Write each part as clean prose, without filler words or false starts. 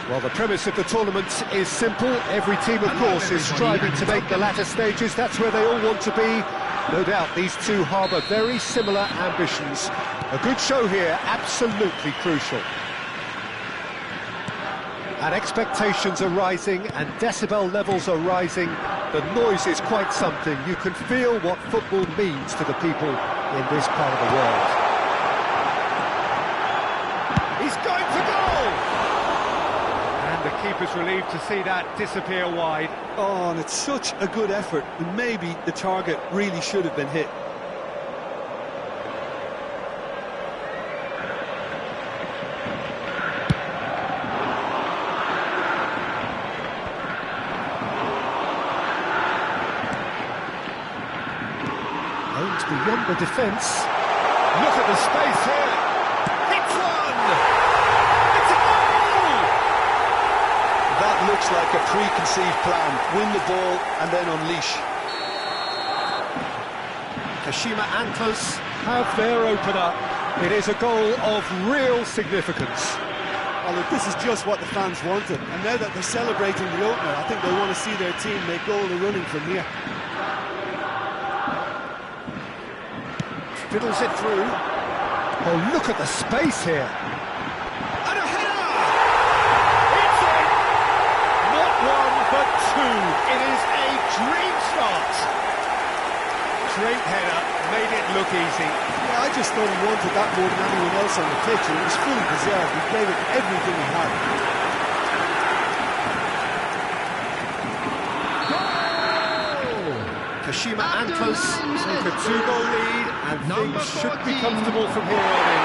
Well, the premise of the tournament is simple. Every team, of course, is striving to make the latter stages. That's where they all want to be. No doubt these two harbour very similar ambitions. A good show here, absolutely crucial. And expectations are rising and decibel levels are rising. The noise is quite something. You can feel what football means to the people in this part of the world. He's going for goal! And the keeper's relieved to see that disappear wide. Oh, and it's such a good effort, and maybe the target really should have been hit. Aims beyond the defence. Look at the space here. It's one! It's a goal! That looks like a preconceived plan. Win the ball and then unleash. Kashima Antlers have their opener. It is a goal of real significance. Well, look, this is just what the fans wanted. And now that they're celebrating the opener, I think they want to see their team make all the running from here. Fiddles it through. Oh, look at the space here. And a header! It's in! Not one, but two. It is a dream start. Great header, made it look easy. Yeah, I just thought he wanted that more than anyone else on the pitch, and it was fully deserved. He gave it everything he had. Kashima Antlers take a two-goal lead, and things should be comfortable from here on in.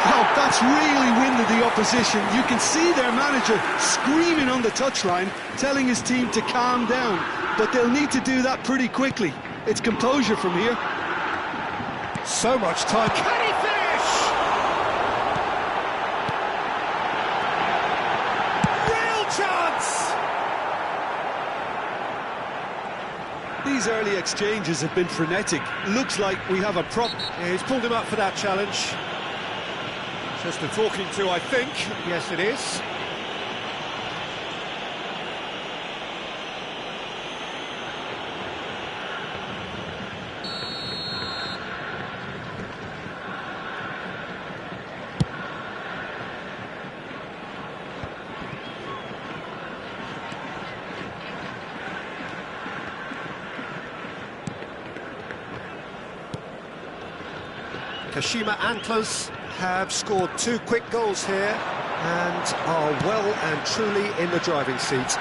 Oh, that's really winded the opposition. You can see their manager screaming on the touchline, telling his team to calm down. But they'll need to do that pretty quickly. It's composure from here. So much time. Can he finish? Real chance! These early exchanges have been frenetic. Looks like we have a prop. Yeah, he's pulled him up for that challenge. Just a talking to, I think. Yes, it is. Kashima Antlers have scored two quick goals here and are well and truly in the driving seat.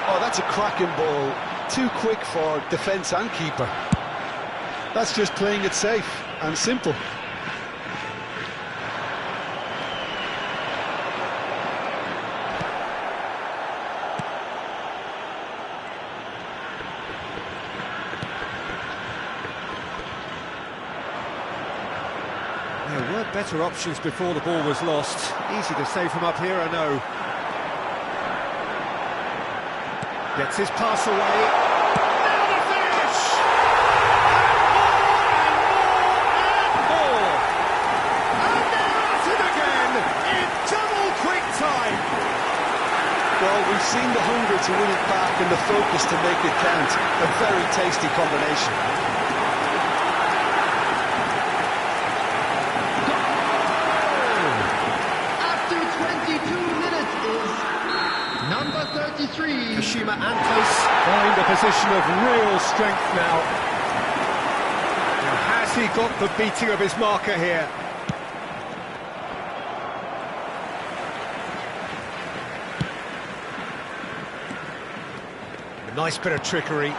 Oh, that's a cracking ball. Too quick for defence and keeper. That's just playing it safe and simple. There were better options before the ball was lost. Easy to save from up here, I know. Gets his pass away. Now the finish! And more! And they're at it again in double quick time. Well, we've seen the hunger to win it back and the focus to make it count. A very tasty combination. Kashima Antlers find a position of real strength now. And has he got the beating of his marker here? A nice bit of trickery.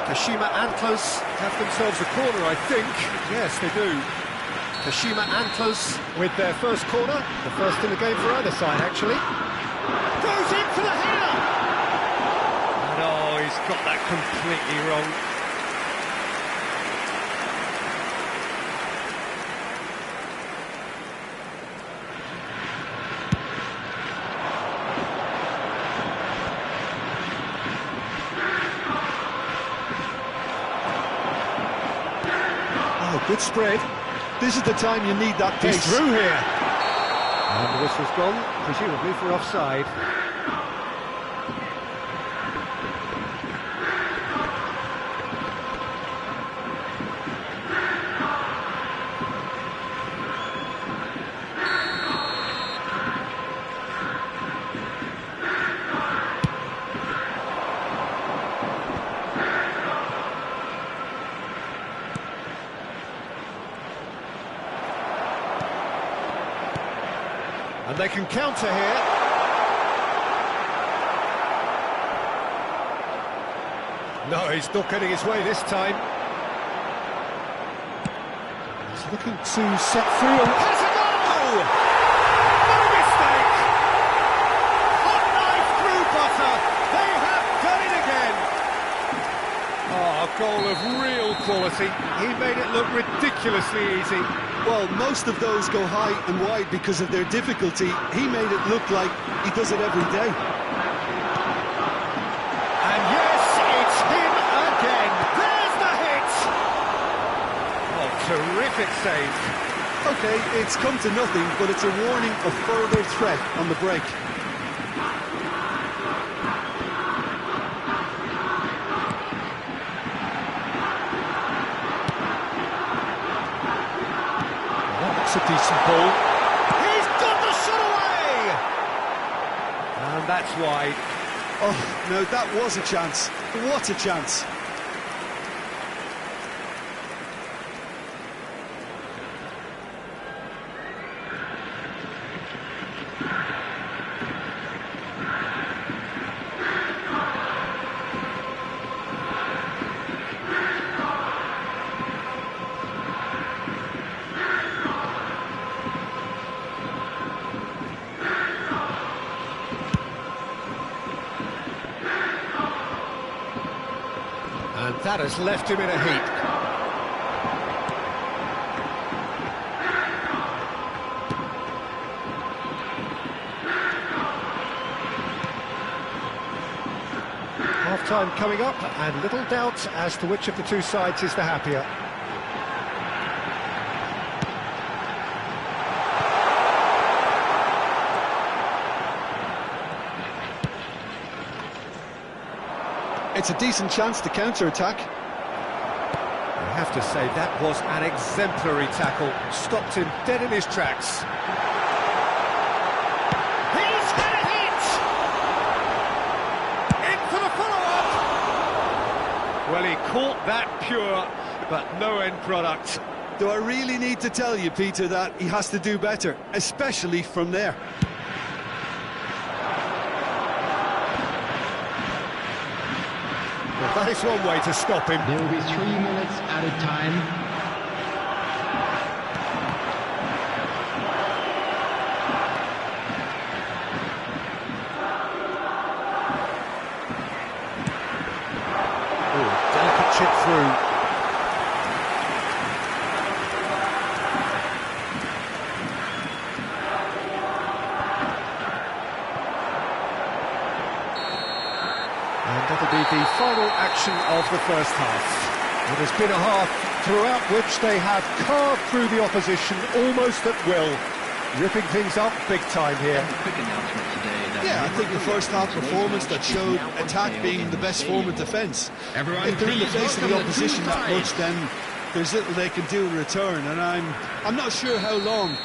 Kashima Antlers have themselves a corner, I think. Yes, they do. Kashima Antlers with their first corner. The first in the game for either side, actually. Goes in for the header! And oh, he's got that completely wrong. Oh, good spread. This is the time you need that pace. He's through here. And the whistle's gone, presumably for offside. And they can counter here. No, he's not getting his way this time. He's looking to set through and has a goal! No mistake! Hot knife through butter. They have done it again. Oh, a goal of real quality. He made it look ridiculously easy. Well, most of those go high and wide because of their difficulty. He made it look like he does it every day. And yes, it's him again. There's the hit. Oh, terrific save. OK, it's come to nothing, but it's a warning of further threat on the break. It's a decent ball. He's got the shot away! And that's wide. Oh, no, that was a chance. What a chance. And that has left him in a heap. Half-time coming up, and little doubt as to which of the two sides is the happier. It's a decent chance to counter-attack. I have to say, that was an exemplary tackle. Stopped him dead in his tracks. He's had a hit! In for the follow-up! Well, he caught that pure, but no end product. Do I really need to tell you, Peter, that he has to do better, especially from there? Well, that is one way to stop him. There will be 3 minutes added time. Oh, delicate chip through. And that'll be the final action of the first half. It has been a half throughout which they have carved through the opposition almost at will, ripping things up big time here. Yeah, I think the first half performance that showed attack being the best form of defence. If they're in the face of the opposition that much, then there's little they can do in return, and I'm not sure how long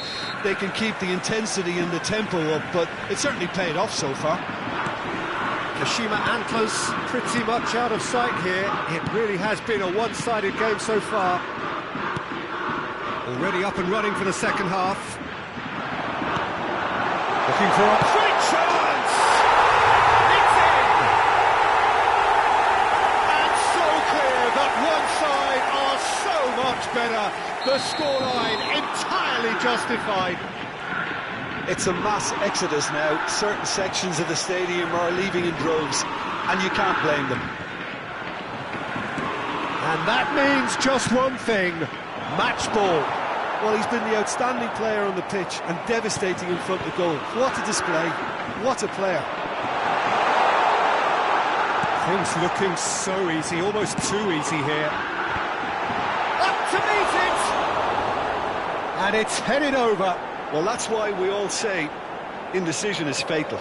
they can keep the intensity and the tempo up, but it certainly paid off so far. Kashima Antlers pretty much out of sight here. It really has been a one-sided game so far. Already up and running for the second half. Looking for a great chance! better. The scoreline entirely justified. It's a mass exodus now. Certain sections of the stadium are leaving in droves, and you can't blame them. And that means just one thing, match ball. Well, he's been the outstanding player on the pitch and devastating in front of goal. What a display, what a player. Things looking so easy, almost too easy here. Up to meet it! And it's headed over. Well, that's why we all say indecision is fatal.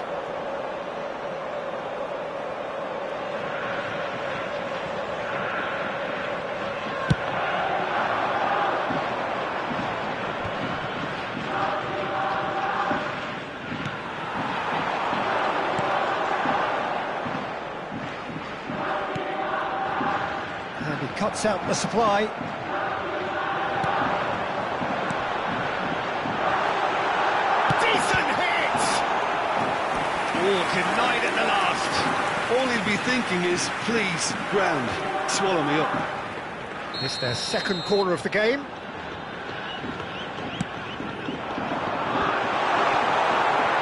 And he cuts out the supply. Denied at the last. All he'll be thinking is, please, ground, swallow me up. It's their second corner of the game.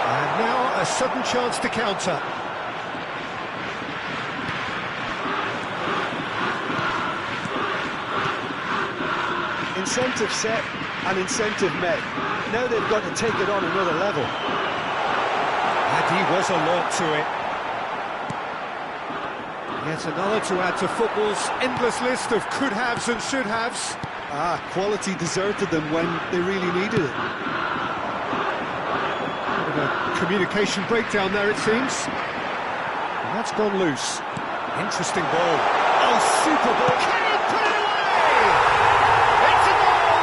And now a sudden chance to counter. Incentive set and incentive met. Now they've got to take it on another level. And he was alert to it. Yet another to add to football's endless list of could-haves and should-haves. Quality deserted them when they really needed it. Bit of a communication breakdown there, it seems. And that's gone loose. Interesting ball. Oh, super ball. Can he put it away? It's a goal!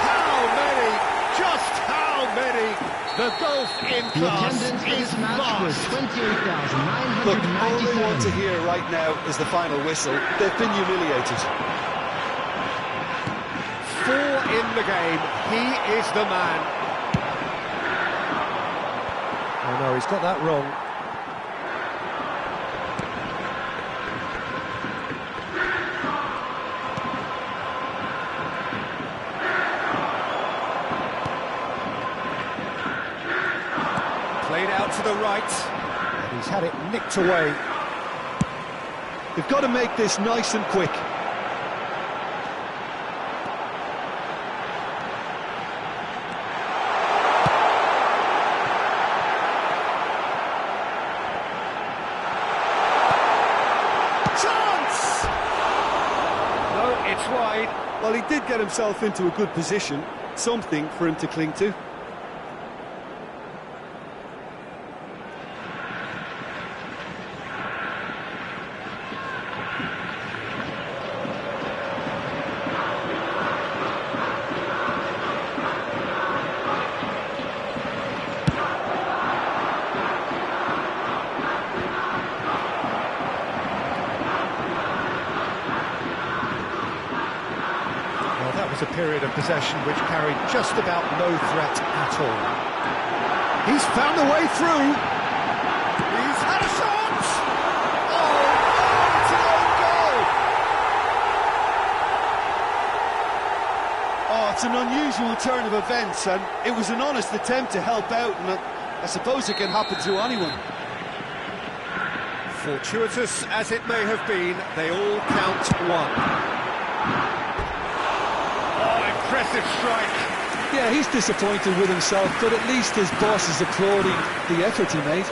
How many? Just how many? The gulf in class is vast. Look, all they want to hear right now is the final whistle. They've been humiliated. 4 in the game. He is the man. Oh no, he's got that wrong. Played out to the right, and he's had it nicked away. They've got to make this nice and quick. Chance! No, it's wide. Well, he did get himself into a good position, something for him to cling to. A period of possession which carried just about no threat at all. He's found a way through. He's had a shot. Oh, it's an own goal. Oh, it's an unusual turn of events, and it was an honest attempt to help out, and I suppose it can happen to anyone. Fortuitous as it may have been, they all count one. Impressive strike. Yeah, he's disappointed with himself, but at least his boss is applauding the effort he made.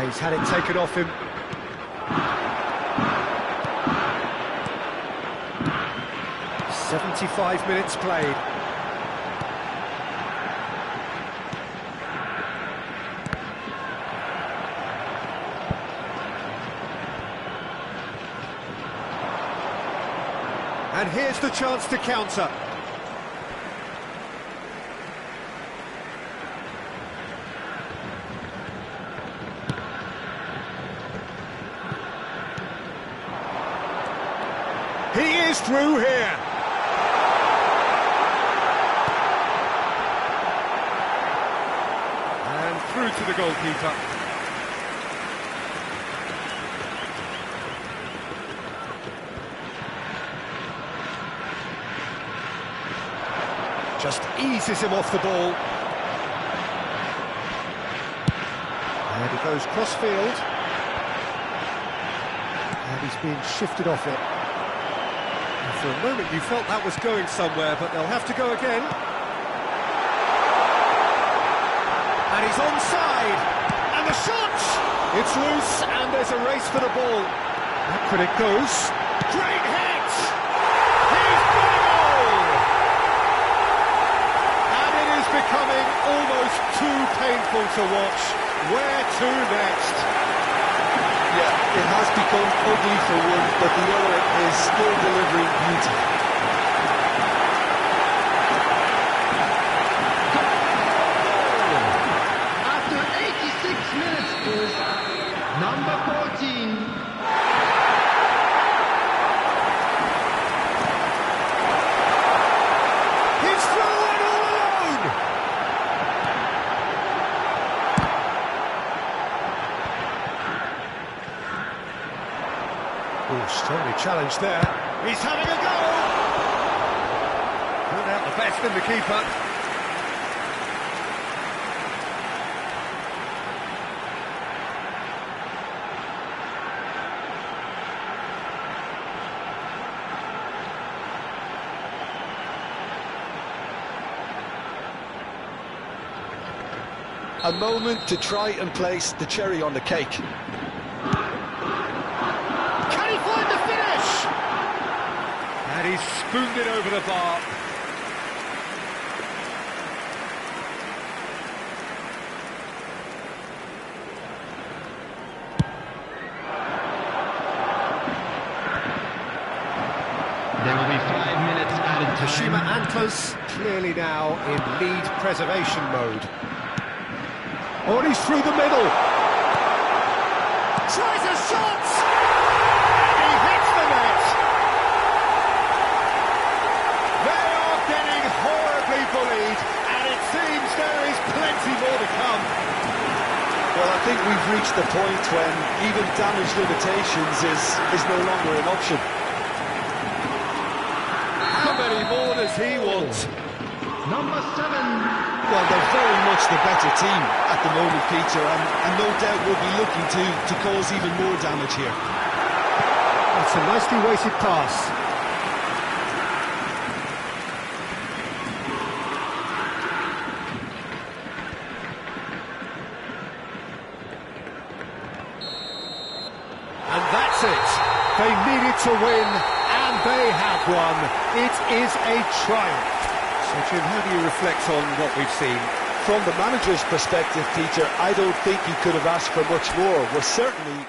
He's had it taken off him. "75 minutes played. And here's the chance to counter. He is through here. through to the goalkeeper. Just eases him off the ball. And he goes cross-field. And he's being shifted off it. And for a moment you felt that was going somewhere, but they'll have to go again. And he's onside. And the shot! It's loose, and there's a race for the ball. Back when it goes. Great hit! He's got a goal! And it is becoming almost too painful to watch. Where to next? Yeah, it has become ugly for one, but the other is still delivering beauty. After 86 minutes is number 14. He's through and all alone! Oh, strongly challenged there. He's having a go! Put out the best in the keeper. A moment to try and place the cherry on the cake. Can he find the finish? And he's spooned it over the bar. There will be 5 minutes added time. Kashima Antlers clearly now in lead preservation mode. Oh, and he's through the middle. Tries a shot! And he hits the net. They are getting horribly bullied, and it seems there is plenty more to come. Well, I think we've reached the point when even damage limitations is no longer an option. How many more does he want? Number 7. Well, they're very much the better team at the moment, Peter, and no doubt will be looking to cause even more damage here. That's a nicely weighted pass. And that's it. They needed to win, and they have won. It is a triumph. So, Jim, how do you reflect on what we've seen? From the manager's perspective, Peter, I don't think he could have asked for much more. We're certainly...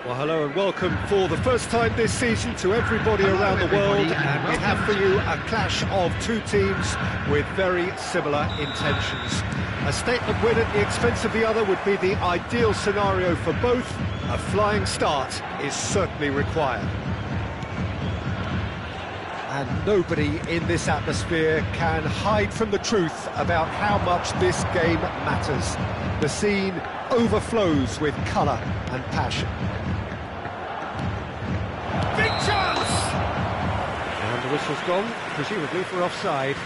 Well, hello and welcome for the first time this season to everybody around the world, and we have for you a clash of two teams with very similar intentions. A statement win at the expense of the other would be the ideal scenario for both. A flying start is certainly required. And nobody in this atmosphere can hide from the truth about how much this game matters. The scene overflows with colour and passion. Big chance! And the whistle's gone, presumably for offside.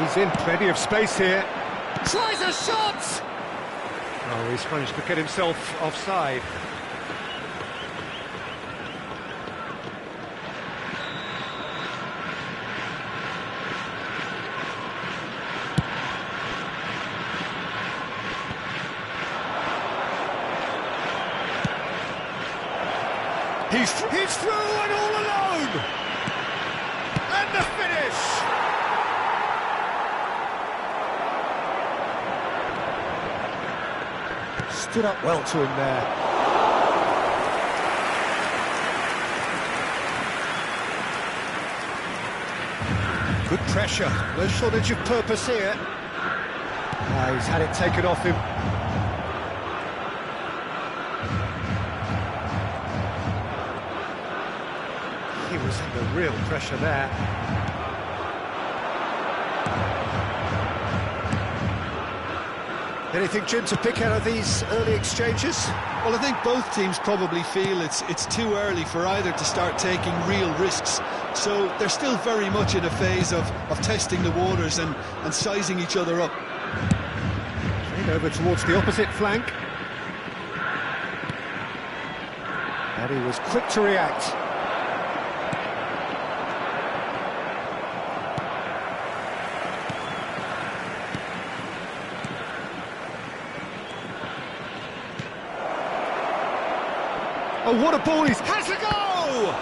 He's in plenty of space here. Tries a shot! Oh, he's managed to get himself offside. He's through and all alone! And the finish! Stood up well to him there. Good pressure, no shortage of purpose here. He's had it taken off him. He was under real pressure there. Anything, Jim, to pick out of these early exchanges? Well, I think both teams probably feel it's too early for either to start taking real risks. So they're still very much in a phase of testing the waters and sizing each other up. Played over towards the opposite flank. And he was quick to react. Oh, what a ball he's... Has a go!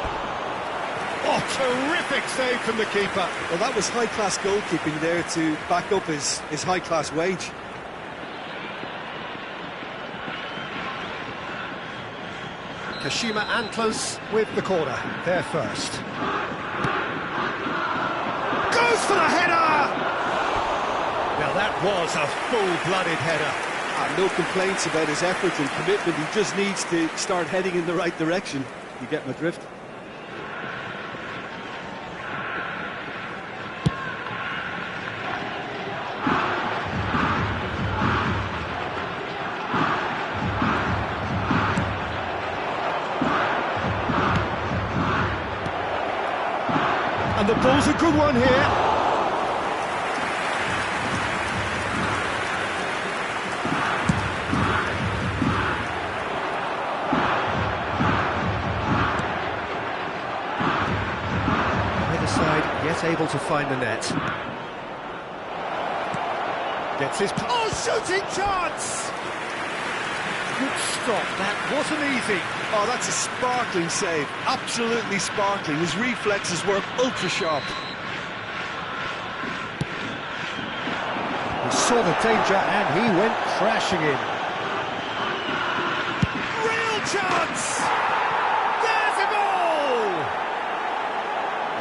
Oh, terrific save from the keeper. Well, that was high-class goalkeeping there to back up his high-class wage. Kashima Antlers with the corner, there first. Goes for the header! Now that was a full-blooded header. No complaints about his effort and commitment. He just needs to start heading in the right direction. You get my drift? And the ball's a good one here. Yet able to find the net. Gets his... Oh, shooting chance! Good stop, that wasn't easy. Oh, that's a sparkling save. Absolutely sparkling. His reflexes work ultra-sharp. He saw the danger and he went crashing in. Real chance! There's a goal!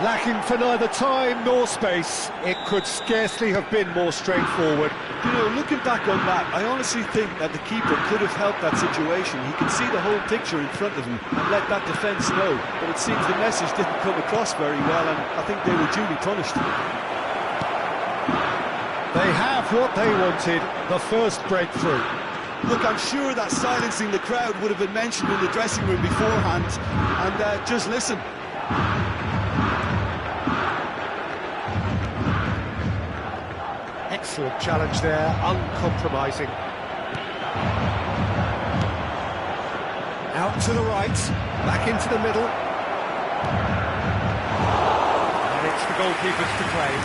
Lacking for neither time nor space, it could scarcely have been more straightforward. You know, looking back on that, I honestly think that the keeper could have helped that situation. He could see the whole picture in front of him and let that defence know. But it seems the message didn't come across very well, and I think they were duly punished. They have what they wanted, the first breakthrough. Look, I'm sure that silencing the crowd would have been mentioned in the dressing room beforehand. And just listen. Excellent challenge there, uncompromising. Out Out to the right, back into the middle. And it's the goalkeepers to claim.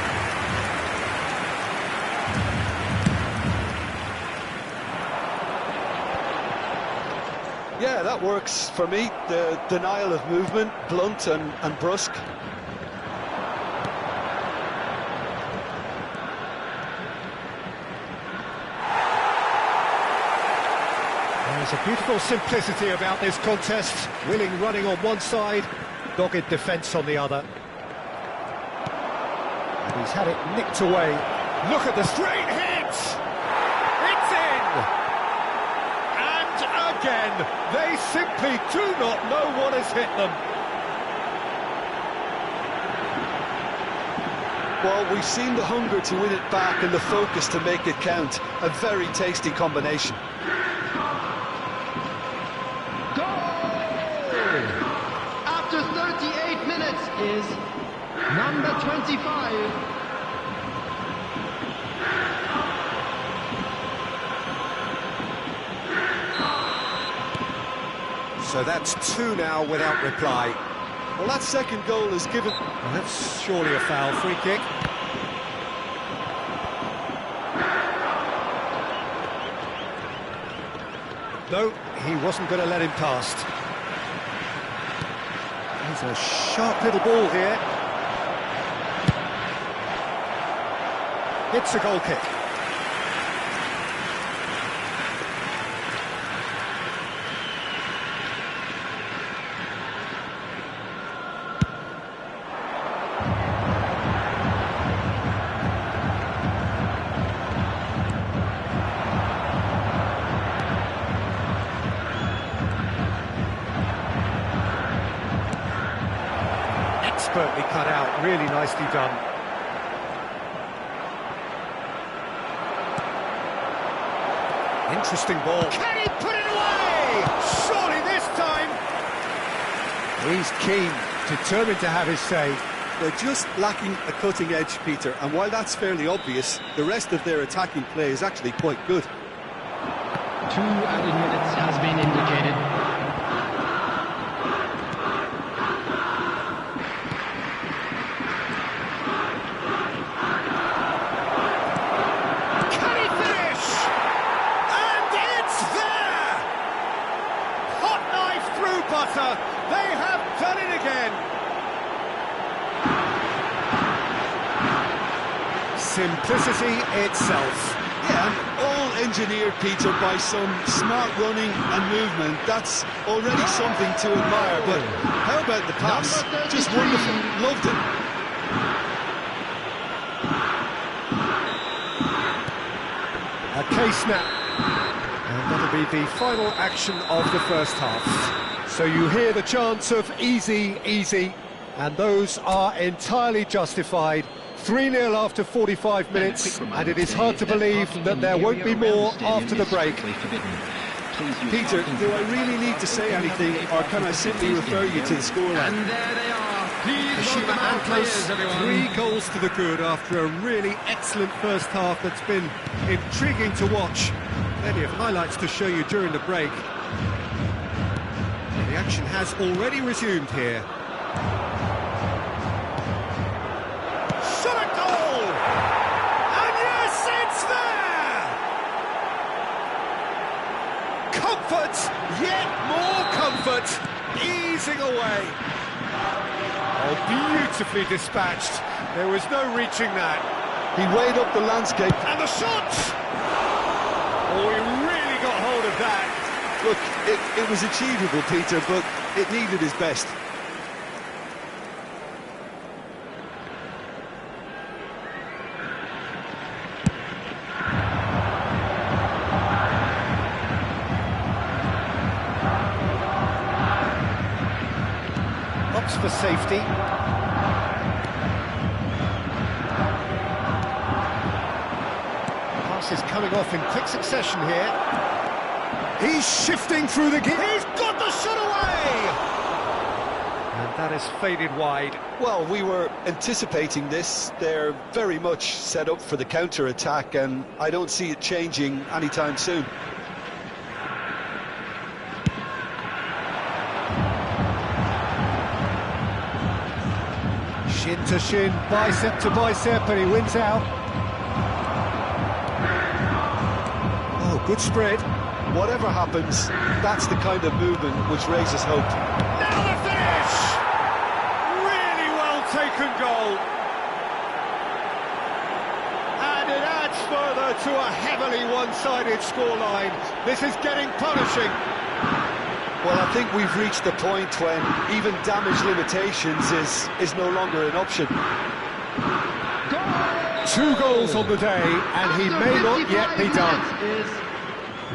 Yeah, that works for me. The denial of movement, blunt and brusque. There's a beautiful simplicity about this contest. Willing running on one side, dogged defence on the other. And he's had it nicked away. Look at the straight hit! It's in! And again, they simply do not know what has hit them. Well, we've seen the hunger to win it back and the focus to make it count. A very tasty combination. After 38 minutes is number 25. So that's two now without reply. Well, that second goal is given... Well, that's surely a foul. Free kick. No, he wasn't going to let him past. There's a sharp little ball here. It's a goal kick. Expertly cut out, really nicely done. Interesting ball. Can he put it away? Surely this time. He's keen, determined to have his say. They're just lacking a cutting edge, Peter, and while that's fairly obvious, the rest of their attacking play is actually quite good. 2 added minutes has been indicated. Can he finish? And it's there! Hot knife through butter. They have done it again. Simplicity itself. Yeah, and all engineered, Peter, by some smart running and movement. That's already something to admire, but how about the pass? Just wonderful. Loved it. A K-snap. And that'll be the final action of the first half. So you hear the chants of easy, easy, and those are entirely justified. 3-0 after 45 minutes, and it is hard to believe that there won't be more after the break. Peter, do I really need to say anything, or can I simply refer you to the scoreline? And there they are. Please Kashima welcome our Antlers, players, everyone. 3 goals to the good after a really excellent first half that's been intriguing to watch. Plenty of highlights to show you during the break. The action has already resumed here. Shot a goal! And yes, it's there! Comfort, yet more comfort, easing away. Oh, beautifully dispatched. There was no reaching that. He weighed up the landscape. And the shot! Oh, he really got hold of that. Look, it was achievable, Peter, but it needed his best. Opts for safety. Pass is coming off in quick succession here. He's shifting through the... He's got the shot away! And that is faded wide. Well, we were anticipating this. They're very much set up for the counter-attack, and I don't see it changing anytime soon. Shin to shin, bicep to bicep, and he wins out. Oh, good spread. Whatever happens, that's the kind of movement which raises hope. Now the finish! Really well taken goal. And it adds further to a heavily one-sided scoreline. This is getting punishing. Well, I think we've reached the point when even damage limitations is no longer an option. 2 goals on the day, and he may not yet be done.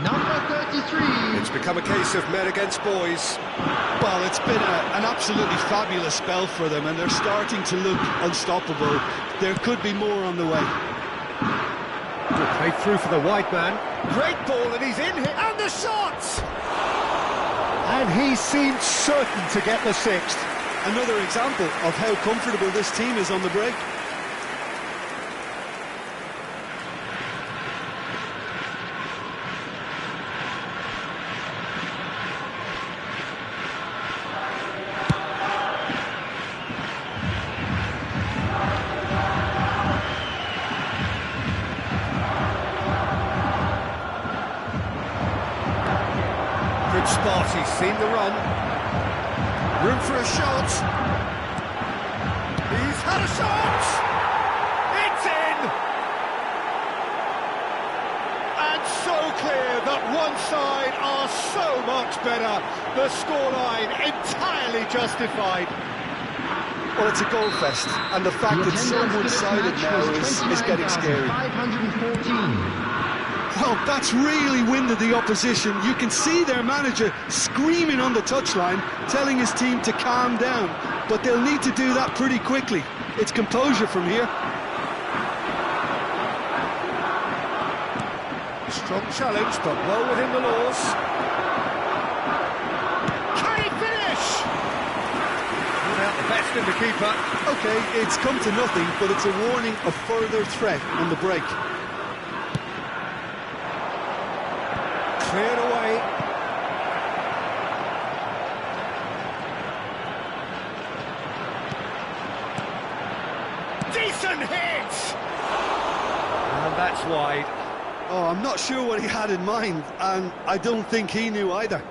Number 33. It's become a case of men against boys. Well, it's been an absolutely fabulous spell for them, and they're starting to look unstoppable. There could be more on the way. Good play through for the wide man. Great ball, and he's in here. And the shot! And he seemed certain to get the 6th. Another example of how comfortable this team is on the break. Good spot, he's seen the run. Room for a shot. He's had a shot! It's in! And so clear that one side are so much better. The scoreline entirely justified. Well, it's a goal fest, and the fact that it's so one-sided now is getting scary. 514. Well, that's really winded the opposition. You can see their manager screaming on the touchline, telling his team to calm down. But they'll need to do that pretty quickly. It's composure from here. Strong challenge, but well within the laws. Can he finish? Pulled out the best in the keeper. Okay, it's come to nothing, but it's a warning of further threat on the break. Cleared away. Decent hit! And that's wide. Oh, I'm not sure what he had in mind, and I don't think he knew either.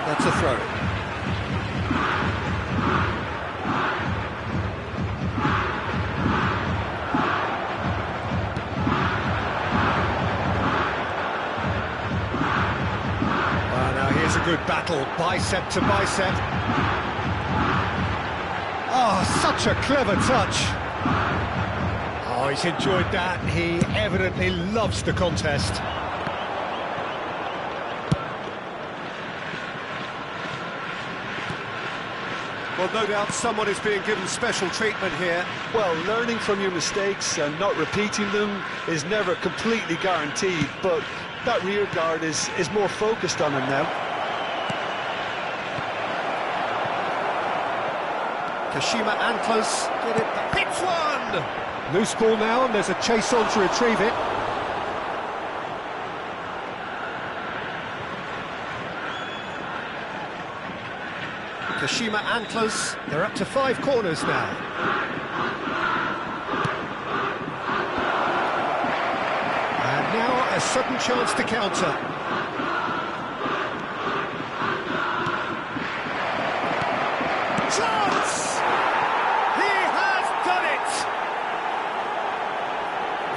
That's a throw. Now here's a good battle, bicep to bicep. Oh, such a clever touch. Oh, he's enjoyed that. He evidently loves the contest. Well, no doubt someone is being given special treatment here. Well, learning from your mistakes and not repeating them is never completely guaranteed, but that rear guard is more focused on him now. Kashima Antlers get it. Hits one! Loose ball now, and there's a chase on to retrieve it. Kashima Antlers, they're up to 5 corners now. And now a sudden chance to counter. Chance! He has done it!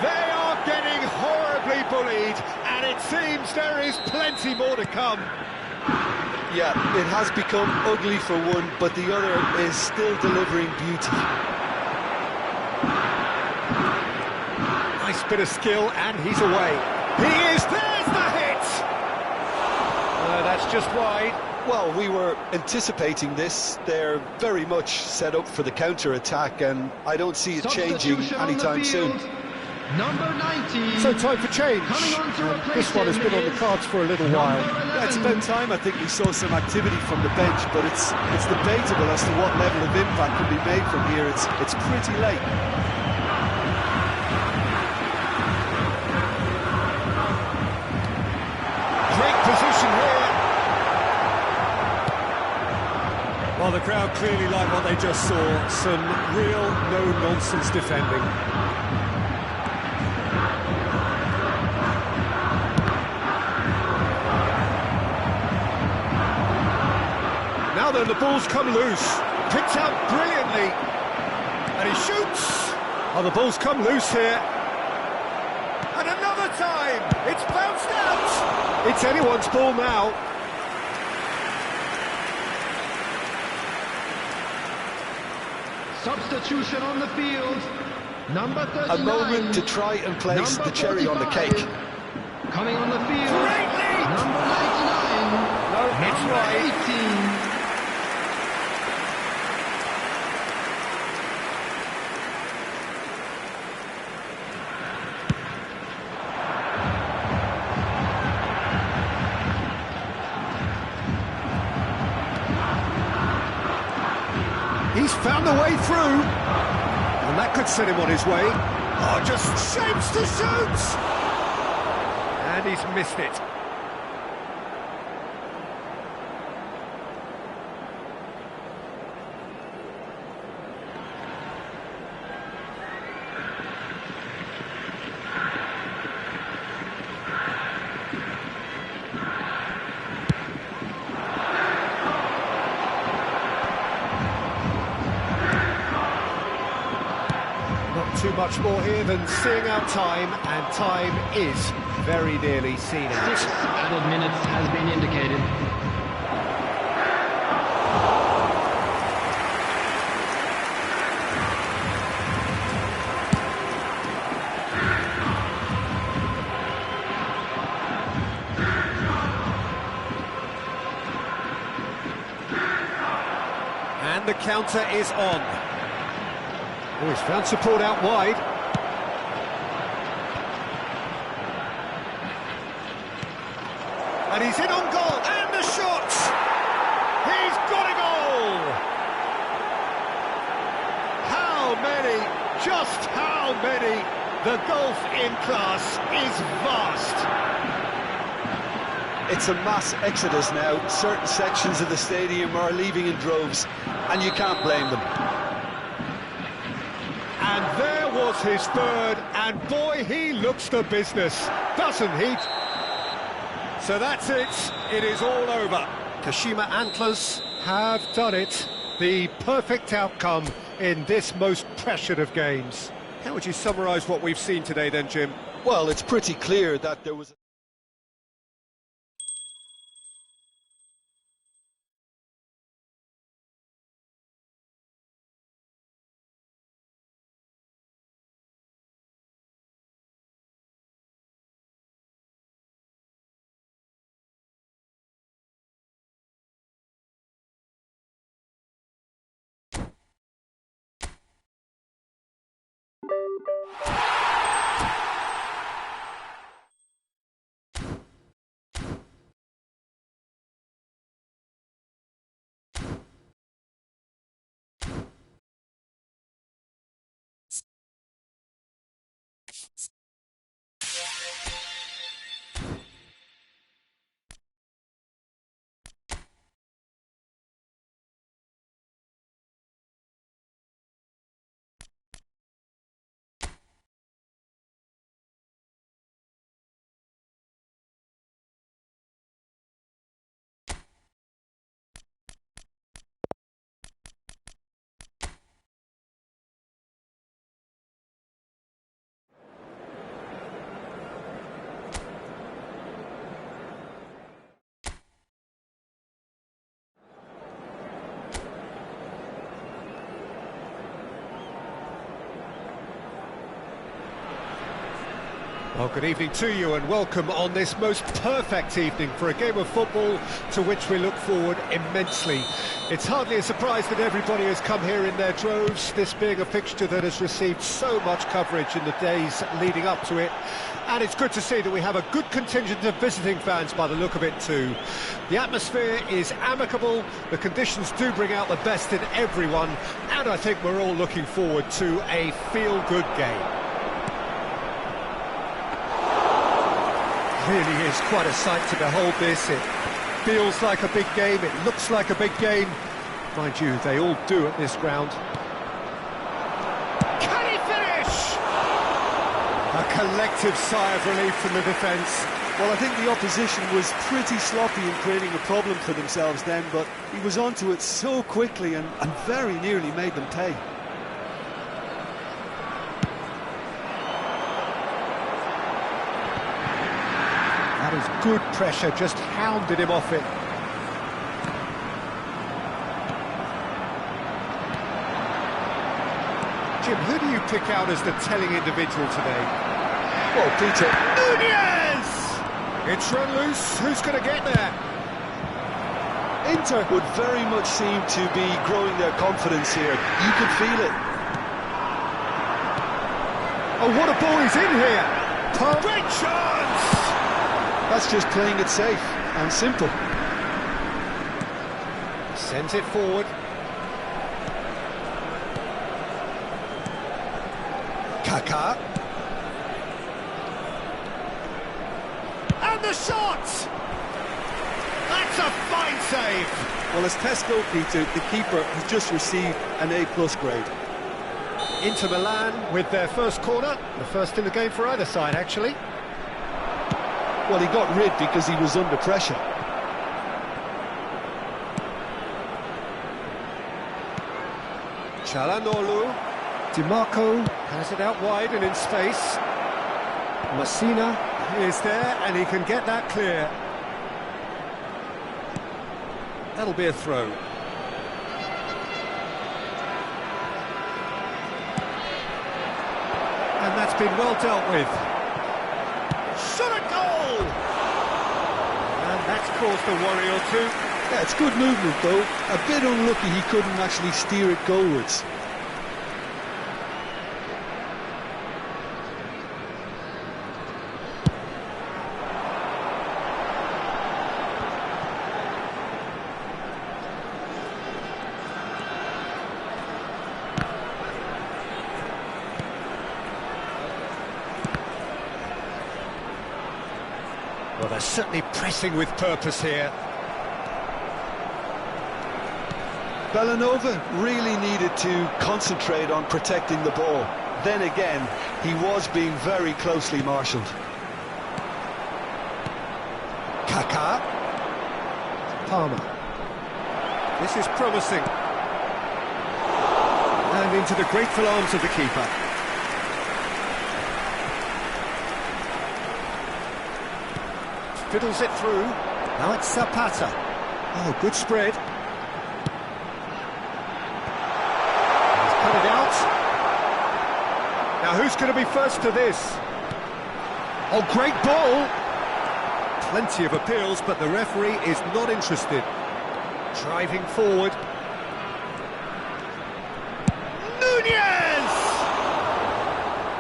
They are getting horribly bullied, and it seems there is plenty more to come. Yeah, it has become ugly for one, but the other is still delivering beauty. Nice bit of skill, and he's away. He is, there's the hit! That's just wide. Well, we were anticipating this. They're very much set up for the counter-attack, and I don't see it changing anytime soon. Number 19. So time for change. This one has been on the cards for a little while. Yeah, it's about time. I think we saw some activity from the bench, but it's debatable as to what level of impact can be made from here. It's pretty late. clearly like what they just saw. Some real no-nonsense defending. Now then, the ball's come loose. Picked out brilliantly. And he shoots. Oh, the ball's come loose here. And another time. It's bounced out. It's anyone's ball now. Substitution on the field. Number 39. A moment to try and place the cherry on the cake. Coming on the field. Great lead. Number 99. No, it's Number right. 18. He's found a way through, and that could set him on his way. Oh, just shapes to shoot! And he's missed it. Too much more here than seeing out time, and time is very nearly seen out. 6 added minutes has been indicated. And the counter is on. Oh, he's found support out wide. And he's in on goal, and the shot! He's got a goal! How many, just how many? The gulf in class is vast. It's a mass exodus now. Certain sections of the stadium are leaving in droves, and you can't blame them. And there was his third, and boy, he looks the business, doesn't he? So that's it, it is all over. Kashima Antlers have done it. The perfect outcome in this most pressured of games. How would you summarise what we've seen today then, Jim? Well, it's pretty clear that there was... Well, good evening to you and welcome on this most perfect evening for a game of football to which we look forward immensely. It's hardly a surprise that everybody has come here in their droves, this being a fixture that has received so much coverage in the days leading up to it. And it's good to see that we have a good contingent of visiting fans by the look of it too. The atmosphere is amicable, the conditions do bring out the best in everyone, and I think we're all looking forward to a feel-good game. Really is quite a sight to behold this. It feels like a big game, it looks like a big game, Mind you, they all do at this ground. Can he finish? A collective sigh of relief from the defence. Well, I think the opposition was pretty sloppy in creating a problem for themselves then, but he was onto it so quickly and very nearly made them pay. That is good pressure, just hounded him off it. Jim, who do you pick out as the telling individual today? Well, Peter... Nunez! It's run loose, who's going to get there? Inter would very much seem to be growing their confidence here. You could feel it. Oh, what a ball he's in here! Great chance! That's just playing it safe and simple. Sends it forward. Kaká. And the shot! That's a fine save! Well, as test goalkeeper, the keeper has just received an A+ grade. Inter Milan with their first corner, the first in the game for either side, actually. Well, he got rid because he was under pressure. Çalhanoğlu. DiMarco has it out wide and in space. Messina is there and he can get that clear. That'll be a throw. And that's been well dealt with. Shot a goal! And that's caused a worry or two. Yeah, it's good movement though. A bit unlucky he couldn't actually steer it goalwards. Well, they're certainly pressing with purpose here. Bellanova really needed to concentrate on protecting the ball. Then again, he was being very closely marshalled. Kaká. Palmer. This is promising. And into the grateful arms of the keeper. Fiddles it through. Now it's Zapata. Oh, good spread. He's cut it out. Now who's going to be first to this? Oh, great ball! Plenty of appeals, but the referee is not interested. Driving forward. Nunez!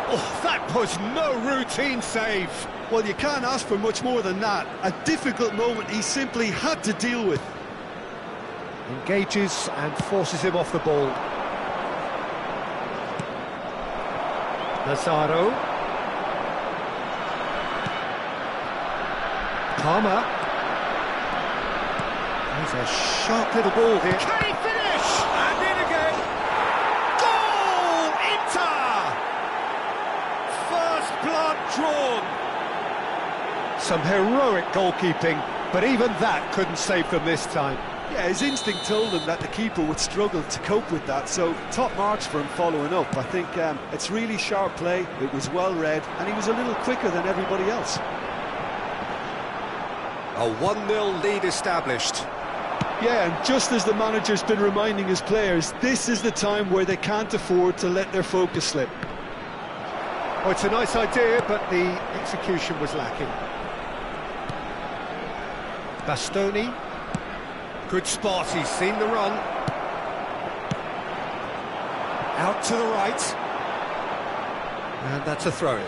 Oh, that was no routine save. Well, you can't ask for much more than that. A difficult moment he simply had to deal with. Engages and forces him off the ball. Lazaro. Palmer. There's a sharp little ball here. Can he finish? And in again. Goal! Inter! First blood drawn. Some heroic goalkeeping, but even that couldn't save them this time. Yeah, his instinct told him that the keeper would struggle to cope with that, so top marks for him following up. I think it's really sharp play, it was well read, and he was a little quicker than everybody else. A 1-0 lead established. Yeah, and just as the manager's been reminding his players, this is the time where they can't afford to let their focus slip. Oh, it's a nice idea, but the execution was lacking. Bastoni. Good spot, he's seen the run. Out to the right. And that's a throw-in.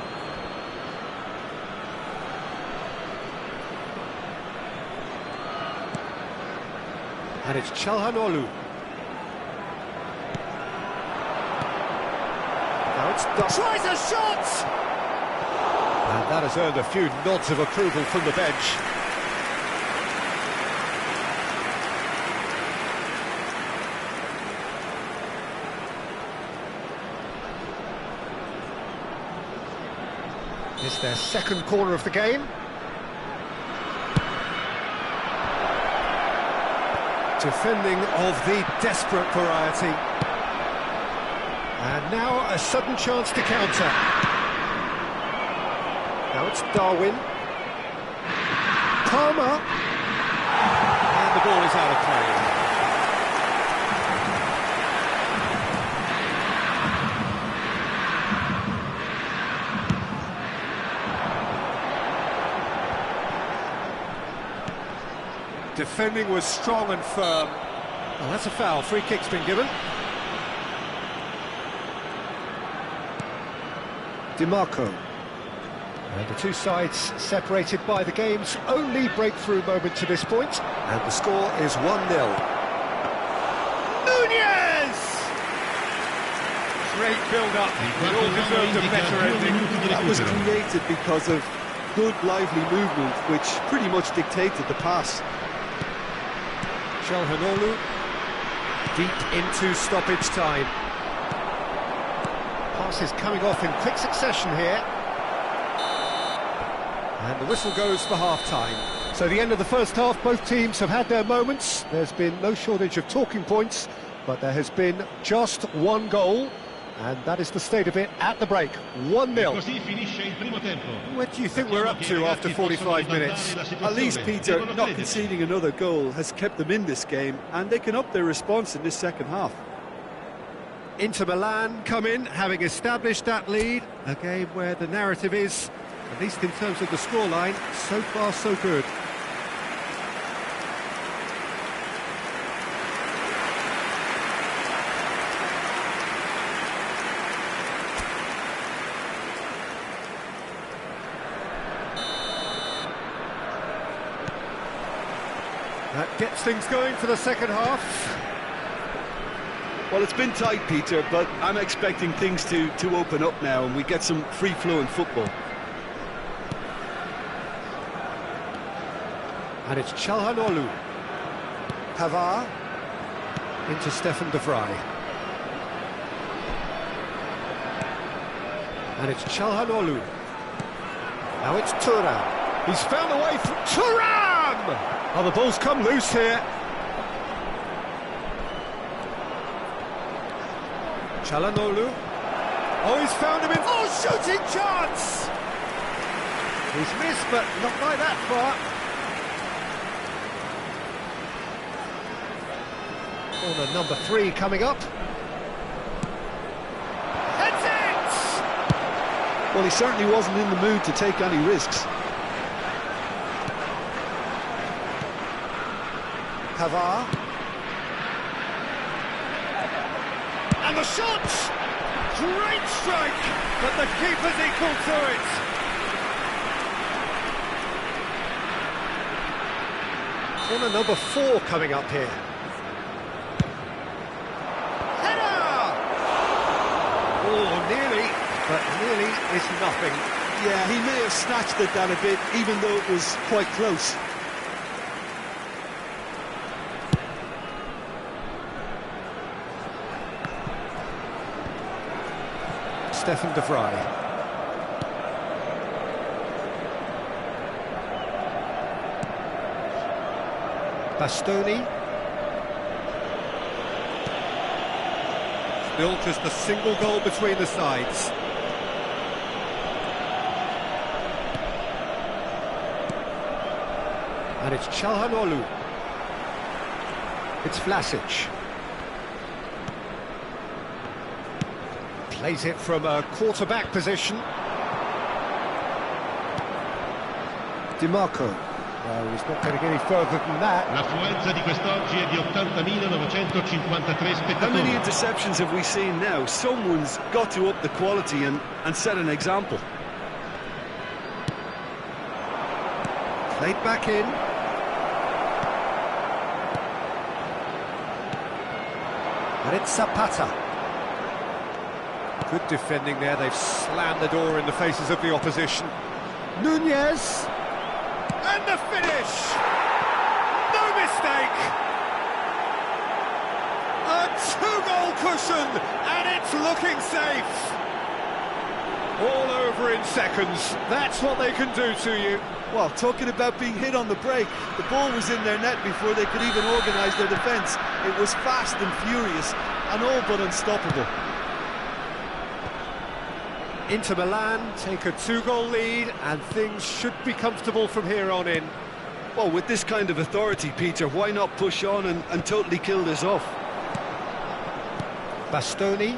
And it's Çalhanoğlu. Now it's tries a shot! And that has earned a few nods of approval from the bench. It's their second corner of the game. Defending of the desperate variety. And now a sudden chance to counter. Now it's Darwin. Palmer. And the ball is out of play. Defending was strong and firm. Well, that's a foul. Free kick's been given. DiMarco. And the two sides separated by the game's only breakthrough moment to this point. And the score is 1-0. Nunez! Great build-up. It all deserved a better ending. That was created because of good, lively movement, which pretty much dictated the pass. Calhanoglu deep into stoppage time. Passes coming off in quick succession here. And the whistle goes for half-time. So the end of the first half, both teams have had their moments. There's been no shortage of talking points, but there has been just one goal, and that is the state of it at the break. 1-0. What do you think we're up to after 45 minutes? At least, Peter, not conceding another goal has kept them in this game, and they can up their response in this second half. Inter Milan come in, having established that lead. A game where the narrative is, at least in terms of the scoreline, so far so good. That gets things going for the second half. Well, it's been tight, Peter, but I'm expecting things to open up now and we get some free-flowing football. And it's Calhanoglu. Pavard into Stefan de Vrij. And it's Calhanoglu. Now it's Thuram. He's found a way from Thuram! Oh, the ball's come loose here. Calhanoglu. Oh, he's found him in... Oh, shooting chance! He's missed, but not by that far. Corner number 3 coming up. That's it! Well, he certainly wasn't in the mood to take any risks. Pavard. And the shot! Great strike! But the keeper's equal to it. Corner number 4 coming up here. Header! Oh, nearly, but nearly is nothing. Yeah, he may have snatched at that a bit, even though it was quite close. Stefan de Vrij. Bastoni. Still just a single goal between the sides. And it's Calhanoglu. It's Vlasic. Plays it from a quarterback position. DiMarco. No, he's not going to get any further than that. L'affluenza di quest'oggi è di 80.953 spettatori. How many interceptions have we seen now? Someone's got to up the quality and set an example. Played back in. And it's Zapata. Good defending there, they've slammed the door in the faces of the opposition. Nunez! And the finish! No mistake! A 2-goal cushion, and it's looking safe! All over in seconds. That's what they can do to you. Well, talking about being hit on the break, the ball was in their net before they could even organise their defence. It was fast and furious and all but unstoppable. Inter Milan take a 2-goal lead and things should be comfortable from here on in. Well, with this kind of authority, Peter, why not push on and totally kill this off? Bastoni.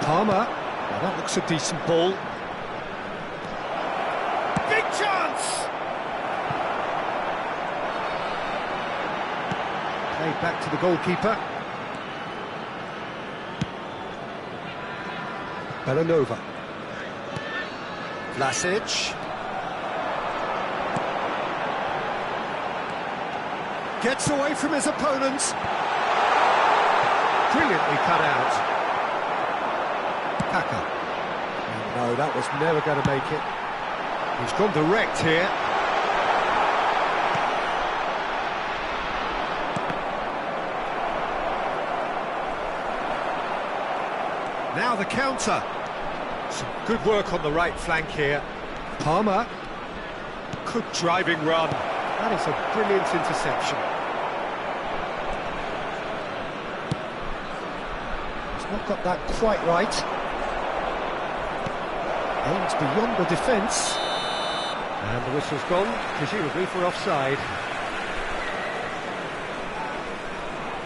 Palmer. Now that looks a decent ball. Big chance! Played back to the goalkeeper. Belanova. Vlasic. Gets away from his opponents. Brilliantly cut out. Kaka. No, that was never going to make it. He's gone direct here. Now the counter. Some good work on the right flank here. Palmer. Good driving run. That is a brilliant interception. He's not got that quite right. Aims beyond the defence. And the whistle's gone, presumably for offside.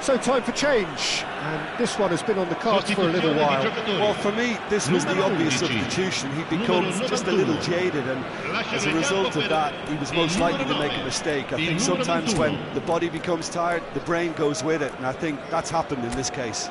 So time for change, and this one has been on the cards for a little while. Well, for me, this was the obvious substitution. He becomes just a little jaded, and as a result of that, he was most likely to make a mistake. I think sometimes when the body becomes tired, the brain goes with it, and I think that's happened in this case.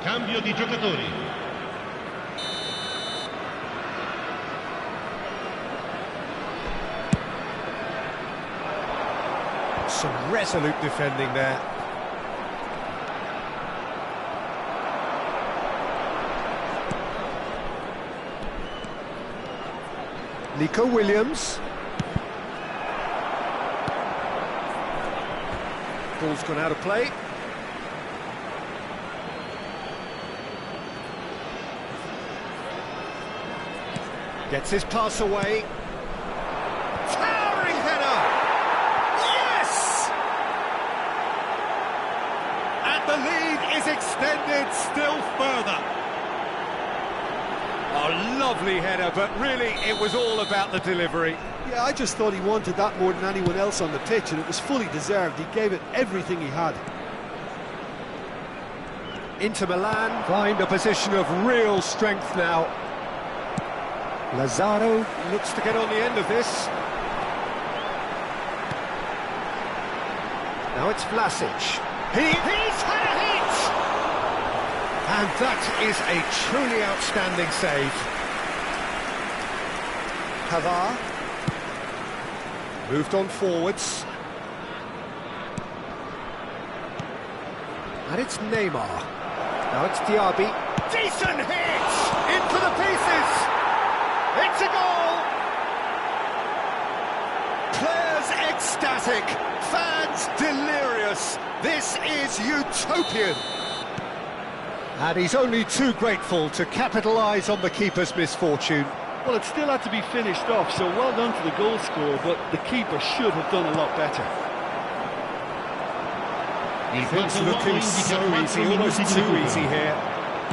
Cambio di giocatori. Some resolute defending there. Nico Williams. Ball's gone out of play. Gets his pass away. Towering header! Yes! And the lead is extended still further. A lovely header, but really it was all about the delivery. Yeah, I just thought he wanted that more than anyone else on the pitch, and it was fully deserved. He gave it everything he had. Inter Milan find a position of real strength now. Lazaro looks to get on the end of this. Now it's Vlasic. He's had a hit! And that is a truly outstanding save. Pavard. Moved on forwards. And it's Neymar. Now it's Diaby. Decent hit! In for the pieces! It's a goal! Players ecstatic, fans delirious. This is utopian. And he's only too grateful to capitalise on the keeper's misfortune. Well, it still had to be finished off, so well done to the goal scorer, but the keeper should have done a lot better. Things looking so easy, almost too easy here.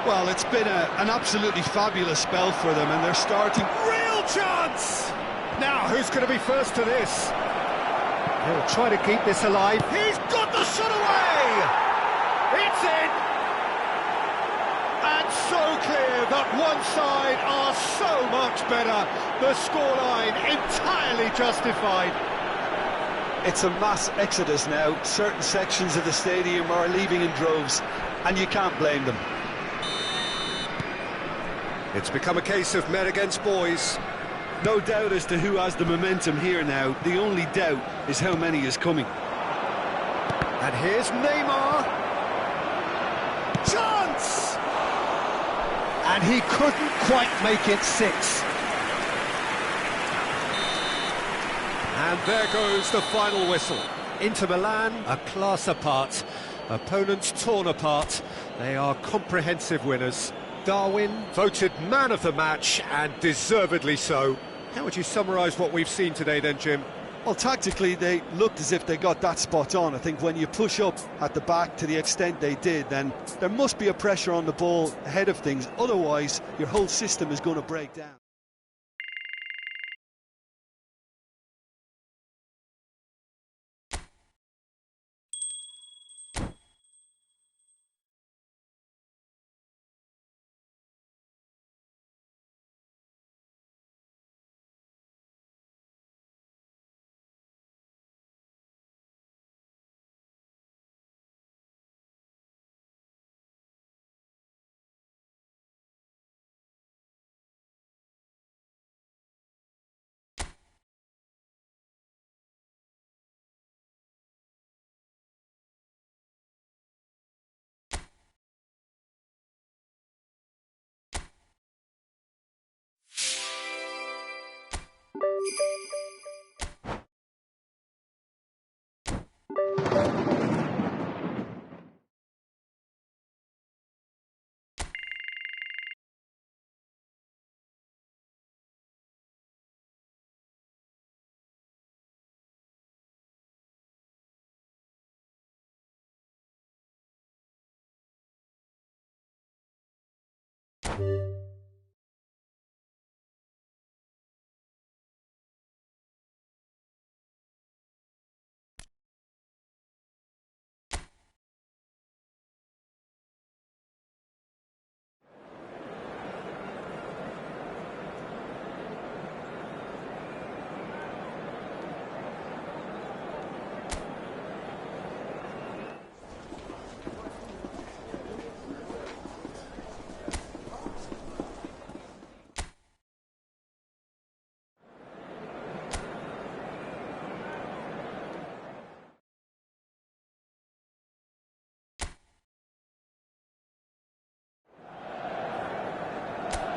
Well, it's been an absolutely fabulous spell for them, and they're starting... Real chance! Now, who's going to be first to this? He'll try to keep this alive. He's got the shot away! It's in! And so clear that one side are so much better. The scoreline entirely justified. It's a mass exodus now. Certain sections of the stadium are leaving in droves, and you can't blame them. It's become a case of men against boys. No doubt as to who has the momentum here now. The only doubt is how many is coming. And here's Neymar. Chance! And he couldn't quite make it 6. And there goes the final whistle. Inter Milan, a class apart. Opponents torn apart. They are comprehensive winners. Darwin voted man of the match, and deservedly so. How would you summarise what we've seen today then, Jim? Well, tactically, they looked as if they got that spot on. I think when you push up at the back to the extent they did, then there must be a pressure on the ball ahead of things. Otherwise, your whole system is going to break down.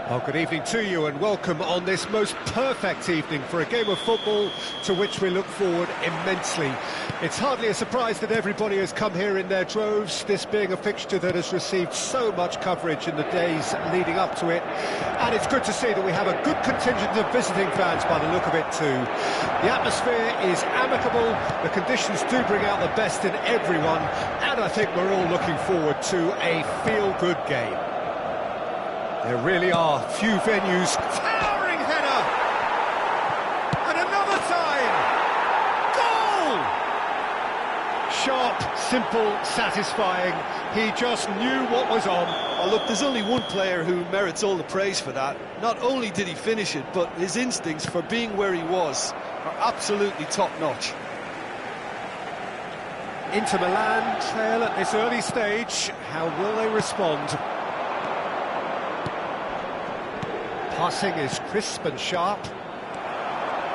Well, good evening to you and welcome on this most perfect evening for a game of football to which we look forward immensely. It's hardly a surprise that everybody has come here in their droves, this being a fixture that has received so much coverage in the days leading up to it. And it's good to see that we have a good contingent of visiting fans by the look of it too. The atmosphere is amicable, the conditions do bring out the best in everyone, and I think we're all looking forward to a feel-good game. There really are few venues. Towering header! And another time! Goal! Sharp, simple, satisfying. He just knew what was on. Oh, look, there's only one player who merits all the praise for that. Not only did he finish it, but his instincts for being where he was are absolutely top-notch. Inter Milan trail at this early stage. How will they respond? Passing is crisp and sharp.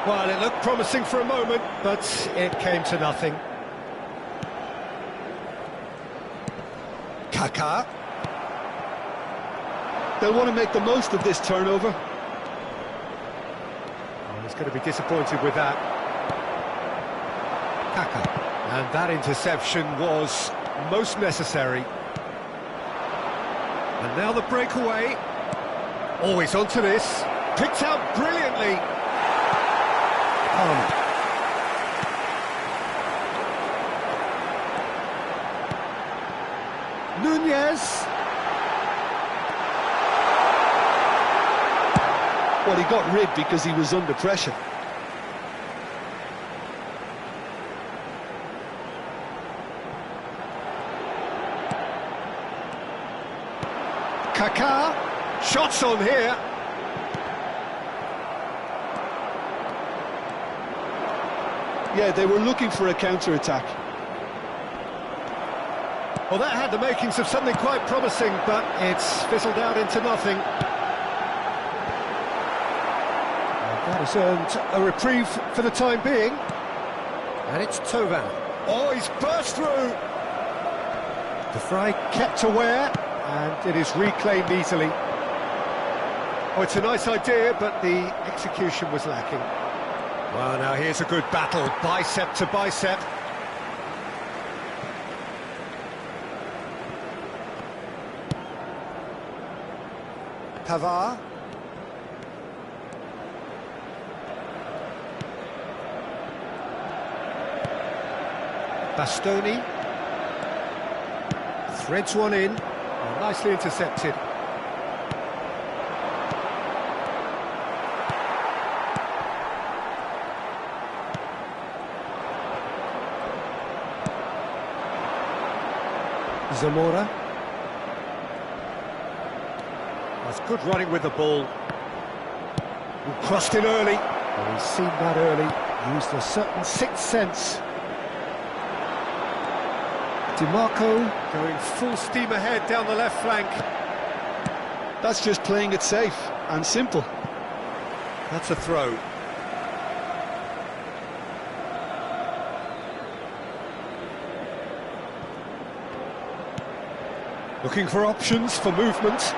Well, it looked promising for a moment, but it came to nothing. Kaká. They'll want to make the most of this turnover. Oh, he's going to be disappointed with that. Kaká. And that interception was most necessary. And now the breakaway. Always onto this, picked out brilliantly. Nunez. Well, he got rigged because he was under pressure. Kaká. Shots on here. Yeah, they were looking for a counter-attack. Well, that had the makings of something quite promising, but it's fizzled out into nothing. Has earned a reprieve for the time being. And it's Tovan. Oh, he's burst through! The fry kept aware, and it is reclaimed easily. Oh, it's a nice idea, but the execution was lacking. Well, now here's a good battle, bicep to bicep. Pavard. Bastoni. Threads one in. Oh, nicely intercepted. Zamora. That's good running with the ball. Crossed in early. Well, he's seen that early. Used a certain sixth sense. DiMarco going full steam ahead down the left flank. That's just playing it safe and simple. That's a throw. Looking for options for movement.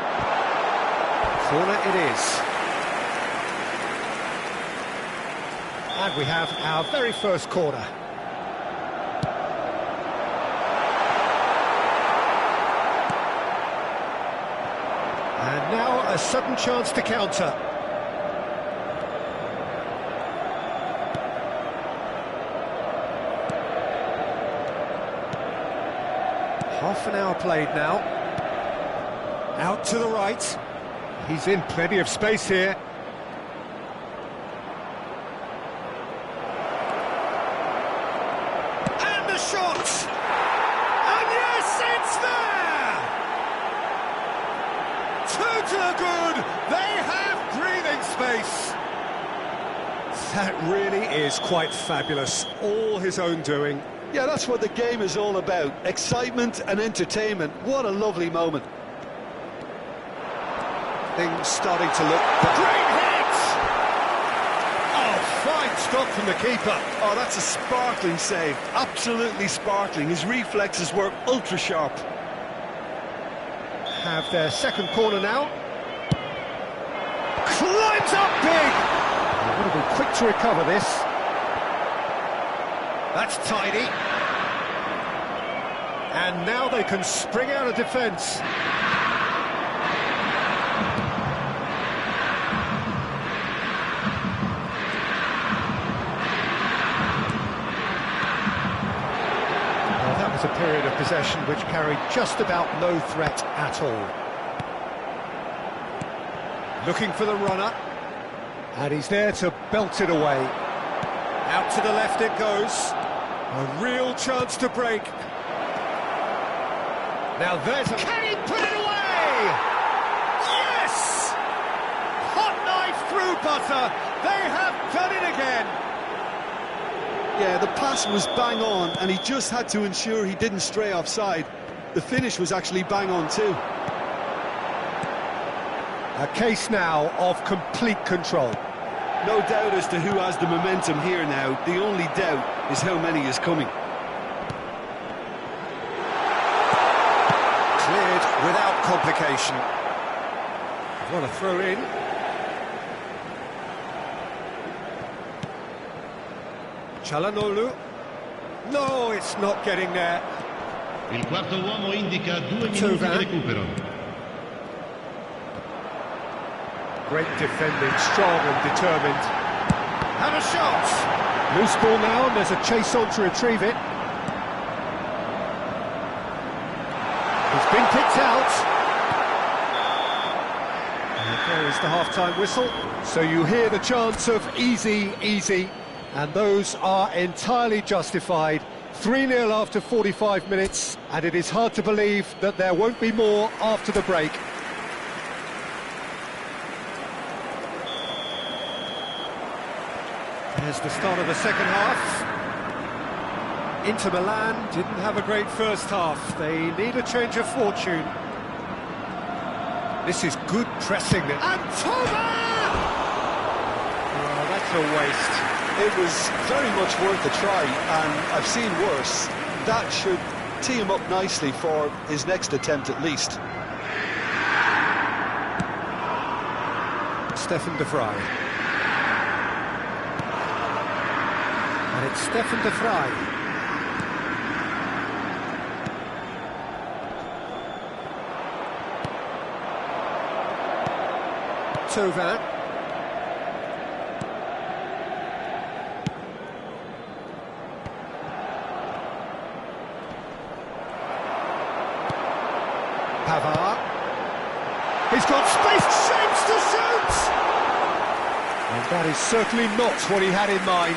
Corner it is. And we have our very first corner. And now a sudden chance to counter. Half an hour played now. Out to the right. He's in plenty of space here. And the shot! And yes, it's there! Two to the good. They have breathing space. That really is quite fabulous. All his own doing. Yeah, that's what the game is all about. Excitement and entertainment. What a lovely moment. Things starting to look... Great hit! Oh, fine stop from the keeper. Oh, that's a sparkling save. Absolutely sparkling. His reflexes were ultra sharp. Have their second corner now. Climbs up big! They're going to be quick to recover this. That's tidy. And now they can spring out of defence. Well, that was a period of possession which carried just about no threat at all. Looking for the runner. And he's there to belt it away. Out to the left it goes. A real chance to break. Now there's a... Can he put it away? Yes! Hot knife through butter. They have done it again. Yeah, the pass was bang on, and he just had to ensure he didn't stray offside. The finish was actually bang on too. A case now of complete control. No doubt as to who has the momentum here now. The only doubt is how many is coming. Cleared without complication. What a throw in. Çalhanoğlu. No, it's not getting there. Il quarto uomo indica 2 minuti di recupero. Great defending, strong and determined. And a shot! Loose ball now, and there's a chase on to retrieve it. He's been picked out. And there is the half-time whistle. So you hear the chants of easy, easy, and those are entirely justified. 3-0 after 45 minutes, and it is hard to believe that there won't be more after the break. There's the start of the second half. Inter Milan didn't have a great first half. They need a change of fortune. This is good pressing. And Tovan! Well, total waste. It was very much worth a try, and I've seen worse. That should tee him up nicely for his next attempt at least. Stefan de Vrij. And it's Stefan de Vrij. Tovan. Pavard. He's got space, shapes to shoot! And that is certainly not what he had in mind.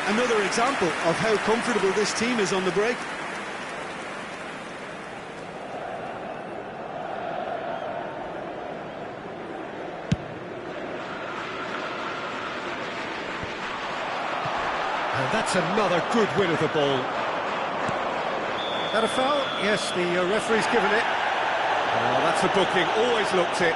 Another example of how comfortable this team is on the break. And that's another good win of the ball. That a foul? Yes, the referee's given it. Oh, that's a booking, always looked it.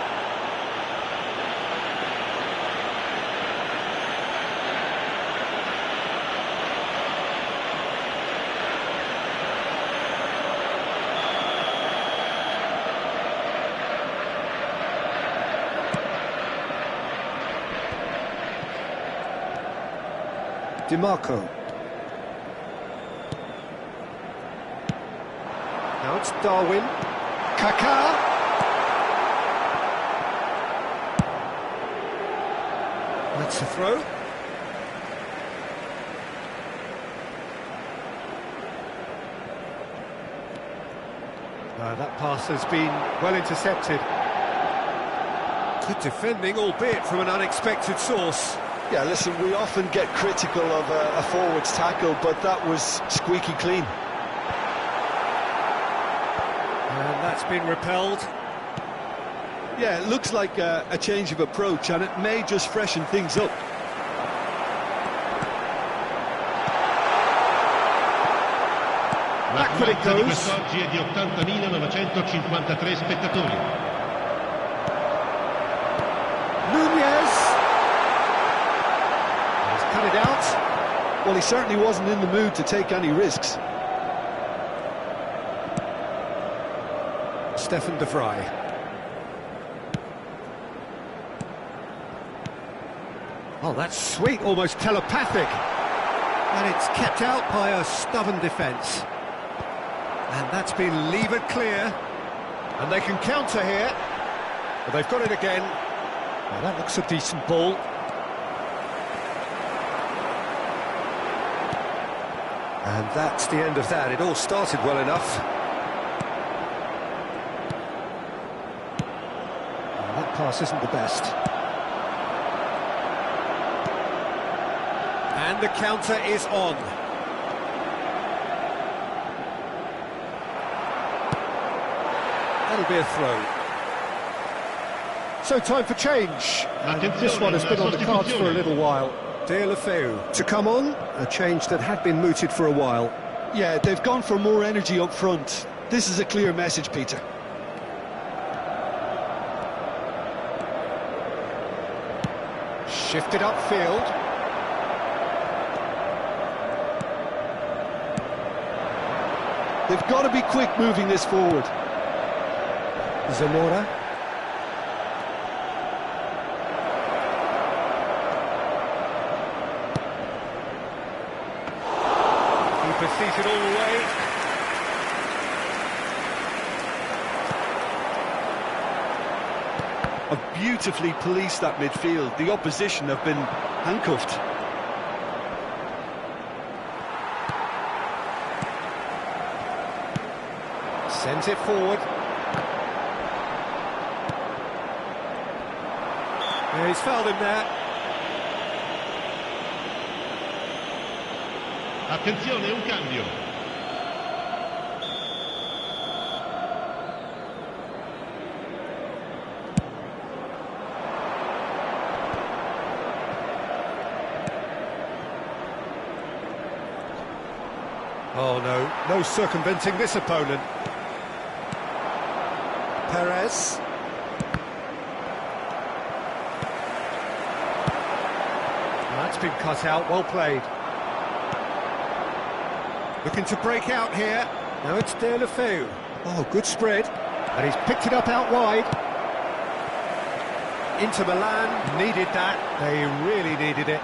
DiMarco. Now it's Darwin. Kaká. That's the throw. That pass has been well intercepted. Good defending, albeit from an unexpected source. Yeah, listen, we often get critical of a forward's tackle, but that was squeaky clean. And that's been repelled. Yeah, it looks like a change of approach, and it may just freshen things up. Backward it L'affluenza di goes. quest'oggi è di 80.953 spettatori. Nunez. He's cut it out. Well, he certainly wasn't in the mood to take any risks. Stefan de Vrij. Oh, that's sweet, almost telepathic. And it's kept out by a stubborn defence. And that's been levered clear. And they can counter here. But they've got it again. Well, that looks a decent ball. And that's the end of that. It all started well enough. Well, that pass isn't the best. And the counter is on. That'll be a throw. So time for change. And this one has been on the cards for a little while. De La Feu to come on, a change that had been mooted for a while. Yeah, they've gone for more energy up front. This is a clear message, Peter. Shifted upfield. They've got to be quick moving this forward. Zamora. Keeper seated all the way. Have beautifully policed that midfield. The opposition have been handcuffed. Sends it forward. Yeah, he's fouled him there. Attenzione, un cambio. Oh no, no circumventing this opponent. Perez. That's been cut out, well played. Looking to break out here. Now it's De La Feu. Oh, good spread. And he's picked it up out wide. Inter Milan needed that. They really needed it.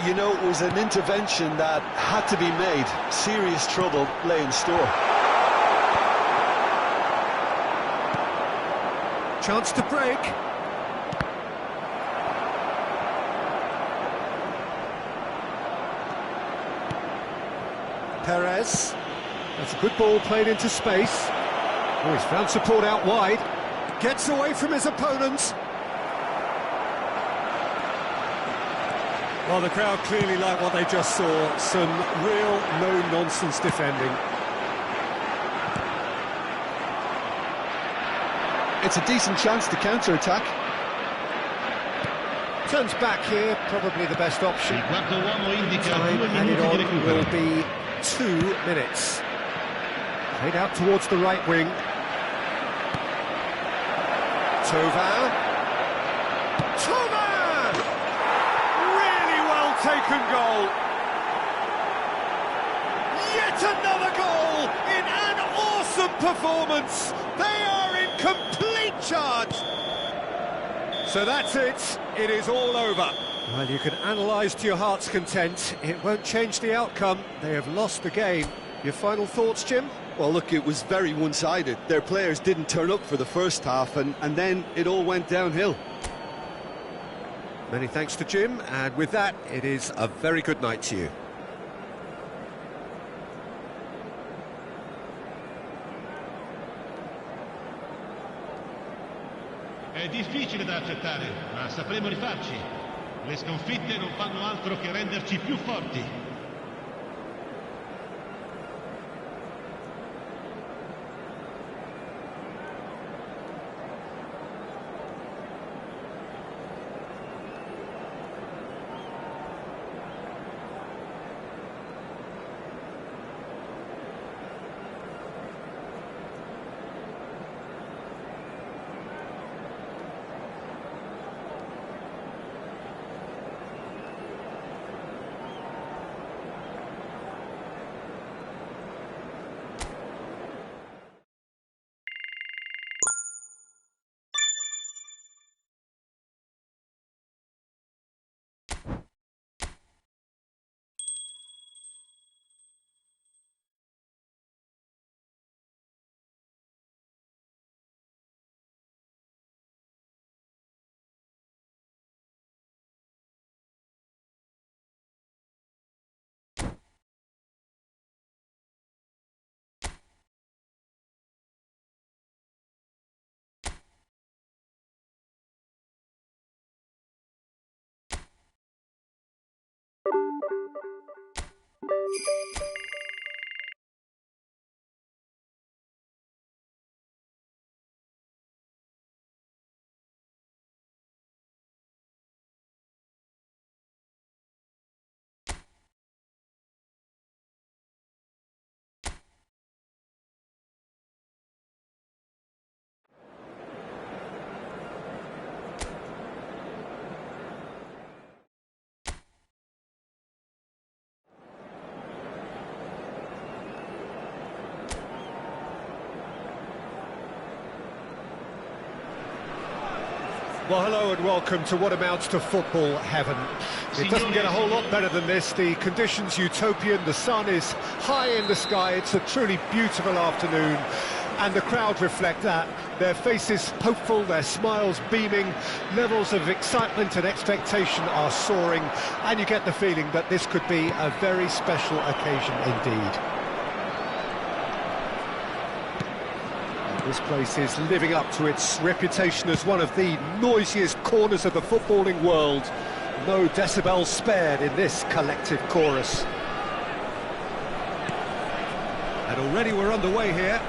You know, it was an intervention that had to be made. Serious trouble lay in store. Chance to break. Perez. That's a good ball played into space. Oh, he's found support out wide. Gets away from his opponents. Well, the crowd clearly like what they just saw. Some real no-nonsense defending. It's a decent chance to counter-attack. Turns back here, probably the best option. Il quarto uomo indica Time 2 added minuti di on will recupero. be 2 minutes. Played out towards the right wing. Thauvin. Thauvin! Really well taken goal. Yet another goal in an awesome performance. They are in complete charge. So that's it. It is all over. Well, you can analyse to your heart's content. It won't change the outcome. They have lost the game. Your final thoughts, Jim? Well, look, it was very one-sided. Their players didn't turn up for the first half, and then it all went downhill. Many thanks to Jim, and with that, it is a very good night to you. È difficile da accettare, ma sapremo rifarci. Le sconfitte non fanno altro che renderci più forti. Well, hello and welcome to what amounts to football heaven. It doesn't get a whole lot better than this. The conditions utopian, the sun is high in the sky, it's a truly beautiful afternoon, and the crowd reflect that. Their faces hopeful, their smiles beaming, levels of excitement and expectation are soaring, and you get the feeling that this could be a very special occasion indeed. This place is living up to its reputation as one of the noisiest corners of the footballing world. No decibels spared in this collective chorus. And already we're underway here.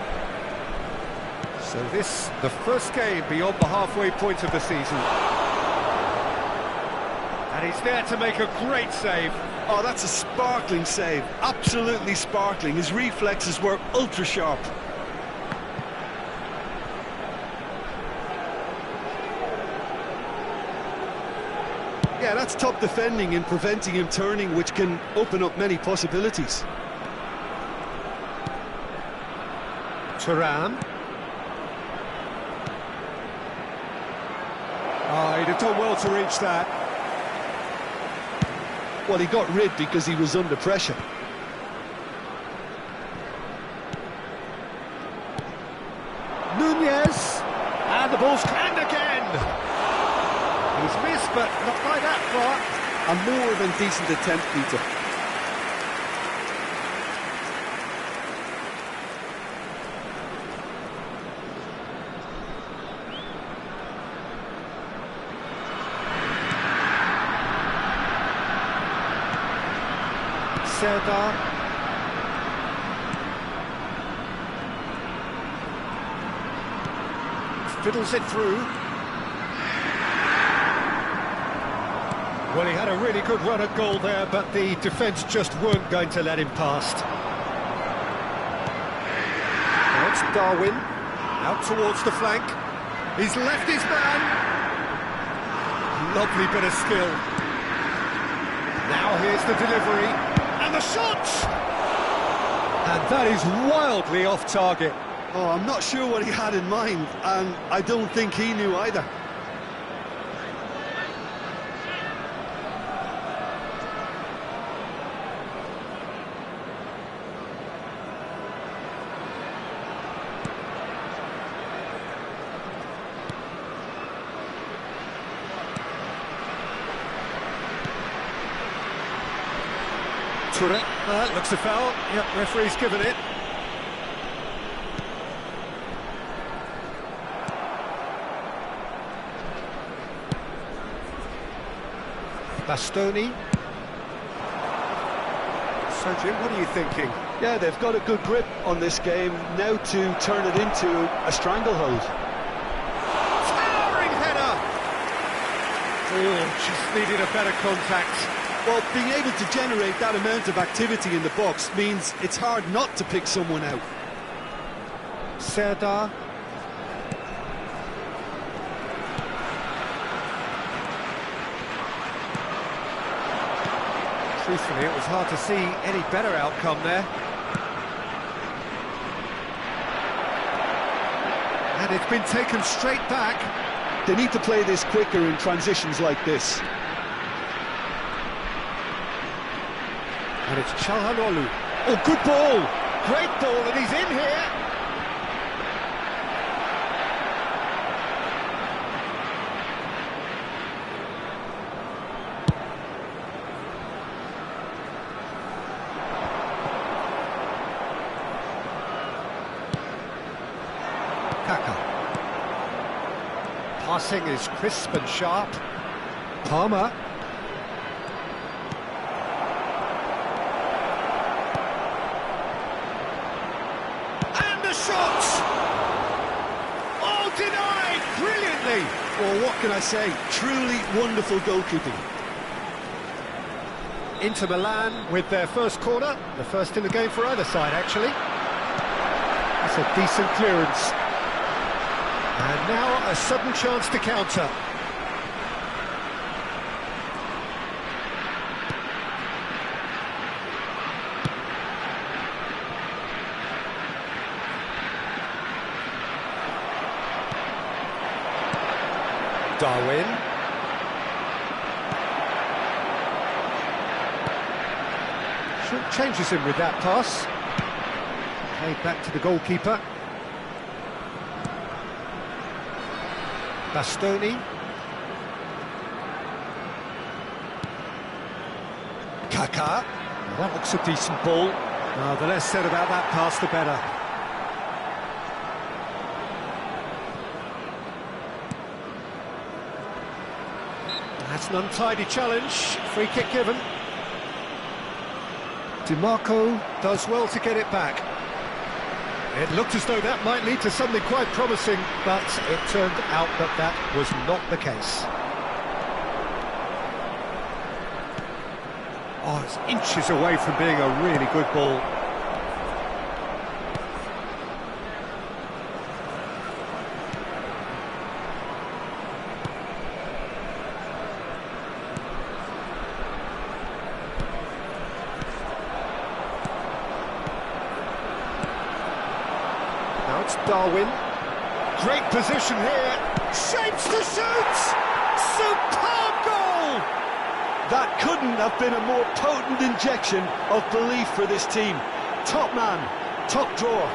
So this, the first game beyond the halfway point of the season. And he's there to make a great save. Oh, that's a sparkling save. Absolutely sparkling. His reflexes were ultra-sharp. Yeah, that's top defending and preventing him turning, which can open up many possibilities. Thuram. Oh, he'd have done well to reach that. Well, he got rid because he was under pressure. Nunez. And the ball's cleared again. He's missed, but not by that far. A more than decent attempt, Peter. Serdar. Fiddles it through. Well, he had a really good run at goal there, but the defence just weren't going to let him past. Now it's Darwin, out towards the flank. He's left his man. Lovely bit of skill. Now here's the delivery, and the shot! And that is wildly off target. Oh, I'm not sure what he had in mind, and I don't think he knew either. Looks a foul. Yep, referee's given it. Bastoni. So, Jim, what are you thinking? Yeah, they've got a good grip on this game, now to turn it into a stranglehold. Towering header! Oh, just needed a better contact. Well, being able to generate that amount of activity in the box means it's hard not to pick someone out. Serdar. Truthfully, it was hard to see any better outcome there. And it's been taken straight back. They need to play this quicker in transitions like this. And it's Çalhanoğlu. Oh, good ball! Great ball, and he's in here! Kaka. Passing is crisp and sharp. Palmer. Shot! Oh, denied! Brilliantly! Well, what can I say? Truly wonderful goalkeeping. Inter Milan with their first corner, the first in the game for either side, actually. That's a decent clearance. And now a sudden chance to counter. Darwin. Short changes him with that pass. Played back to the goalkeeper. Bastoni. Kaka. That looks a decent ball. Oh, the less said about that pass, the better. That's an untidy challenge. Free kick given. DiMarco does well to get it back. It looked as though that might lead to something quite promising, but it turned out that that was not the case. Oh, it's inches away from being a really good ball. It's Darwin. Great position here. Shapes to shoot! Superb goal! That couldn't have been a more potent injection of belief for this team. Top man, top drawer.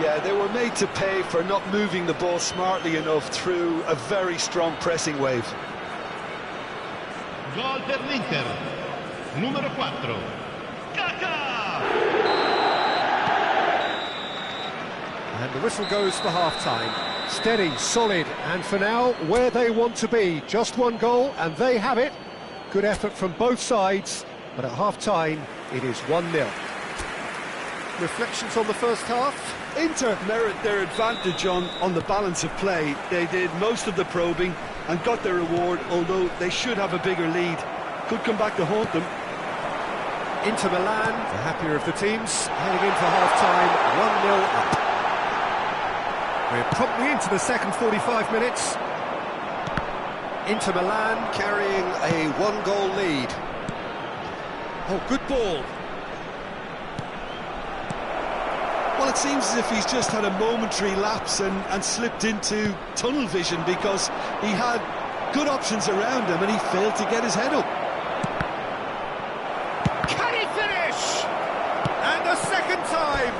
Yeah, they were made to pay for not moving the ball smartly enough through a very strong pressing wave. Gol per l'Inter. Numero 4. And the whistle goes for half-time. Steady, solid, and for now, where they want to be. Just one goal, and they have it. Good effort from both sides, but at half-time, it is 1-0. Reflections on the first half? Inter merit their advantage on the balance of play. They did most of the probing and got their reward, although they should have a bigger lead. Could come back to haunt them. Inter Milan, the happier of the teams, heading into half-time, 1-0 up. We're promptly into the second 45 minutes. Inter Milan carrying a one-goal lead. Oh, good ball. Well, it seems as if he's just had a momentary lapse and slipped into tunnel vision, because he had good options around him and he failed to get his head up. Can he finish? And a second time.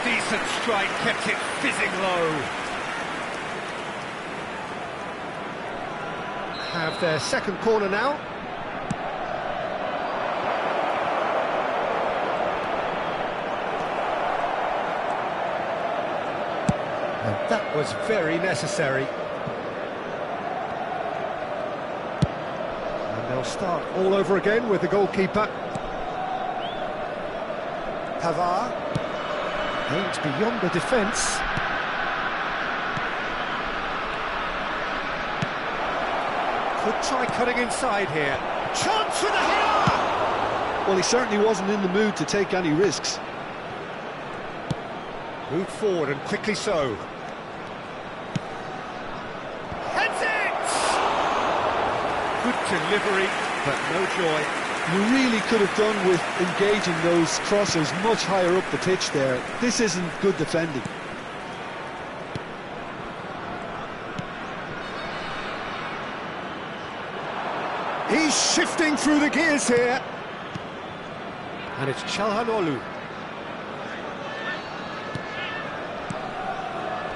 Decent strike, kept it fizzing low. Have their second corner now. And that was very necessary. And they'll start all over again with the goalkeeper. Pavard. Aimed beyond the defence. Could try cutting inside here. Chance for the header! Well, he certainly wasn't in the mood to take any risks. Moved forward and quickly so. Heads it! Good delivery, but no joy. You really could have done with engaging those crossers much higher up the pitch there. This isn't good defending. He's shifting through the gears here. And it's Çalhanoğlu.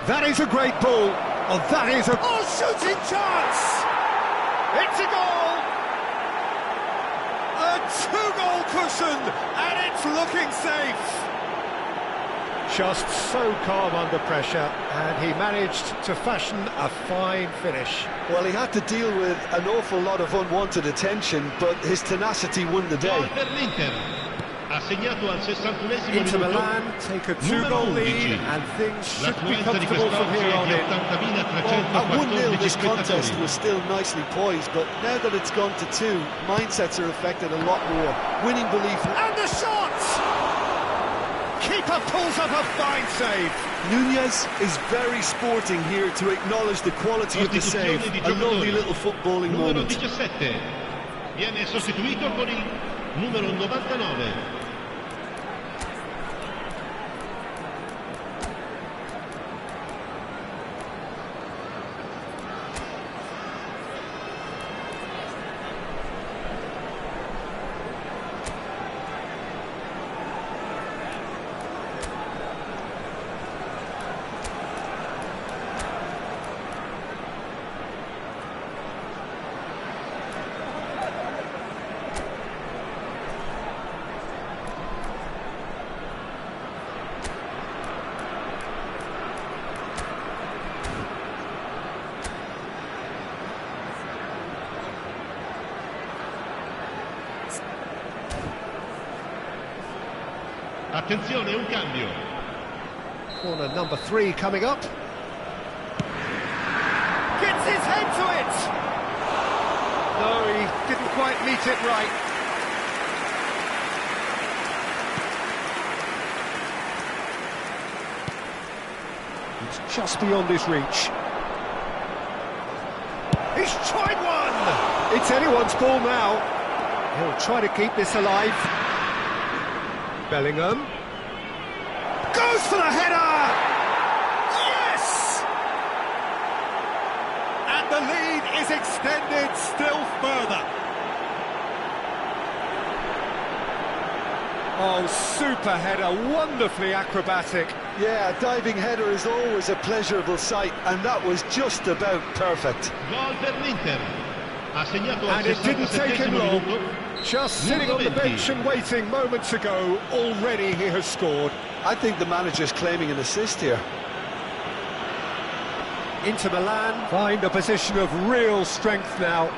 That is a great ball. Oh, that is a... Oh, shooting chance! It's a goal! A two-goal cushion, and it's looking safe. Just so calm under pressure, and he managed to fashion a fine finish. Well, he had to deal with an awful lot of unwanted attention, but his tenacity won the day. Gol per l'Inter. Ha segnato al 61esimo Inter minuto. Milan take a two-goal lead, and things should be L'affluenza di comfortable from quest'oggi here è on di in. At 1-0, 80.314 this contest spettatori. was still nicely poised, but now that it's gone to 2, mindsets are affected a lot more. Winning belief. And the shot! Keeper pulls up a fine save. Nunez is very sporting here to acknowledge the quality of the save. Sostituzione di A lovely giocatori. little footballing Numero moment. 17 viene sostituito con il numero 99. Attenzione, un cambio. Corner number 3 coming up. Gets his head to it! No, he didn't quite meet it right. It's just beyond his reach. He's tried one! It's anyone's ball now. He'll try to keep this alive. Bellingham. goes for the header! Yes! And the lead is extended still further. Oh, super header, wonderfully acrobatic. Yeah, a diving header is always a pleasurable sight, and that was just about perfect. Gol per l'Inter. Ha segnato al And it didn't take him 67esimo long. minuto. Just sitting on the bench and waiting moments ago, already he has scored. I think the manager's claiming an assist here. Inter Milan find a position of real strength now.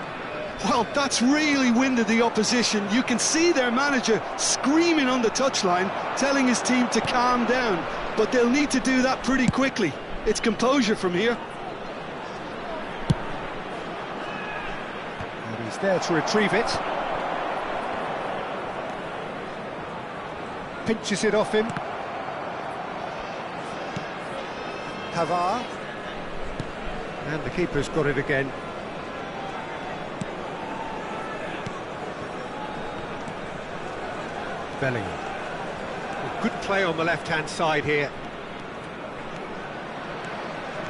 Well, that's really winded the opposition. You can see their manager screaming on the touchline, telling his team to calm down. But they'll need to do that pretty quickly. It's composure from here. And he's there to retrieve it. Pinches it off him. Pavard. And the keeper's got it again. Bellingham. Good play on the left-hand side here.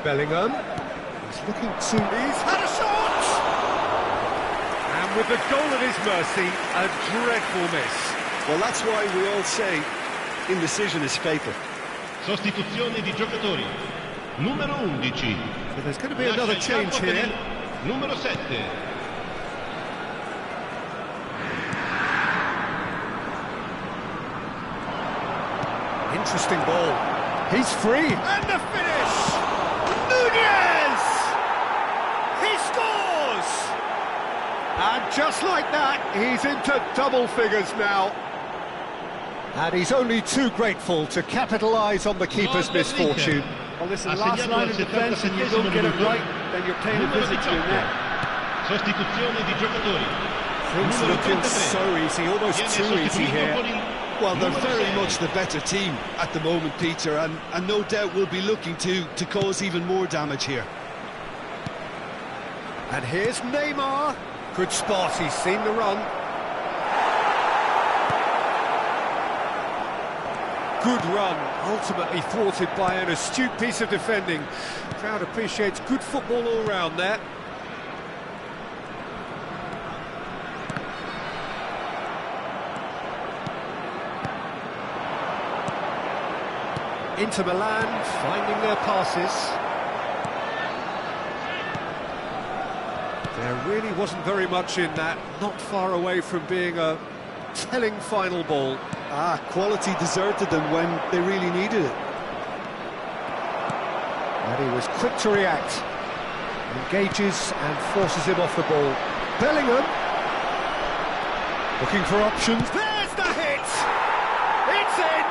Bellingham. He's looking to... He's had a shot! And with the goal at his mercy, a dreadful miss. Well, that's why we all say indecision is fatal. Sostituzione di giocatori. Numero 11. So there's going to be another change here. Numero 7. Interesting ball. He's free. And the finish! Nunez! He scores! And just like that, he's into double figures now. And he's only too grateful to capitalise on the keeper's misfortune. Well, listen, last line of defence and you don't get it right, then you're paying a visit to your net. Sostituzione di giocatori. Things looking so easy, almost too easy here. Well, they're very much the better team at the moment, Peter, and no doubt will be looking to cause even more damage here. And here's Neymar. Good spot, he's seen the run. Good run, ultimately thwarted by an astute piece of defending. Crowd appreciates good football all round there. Inter Milan finding their passes. There really wasn't very much in that, not far away from being a telling final ball. Quality deserted them when they really needed it. And he was quick to react. Engages and forces him off the ball. Bellingham. Looking for options. There's the hit! It's in!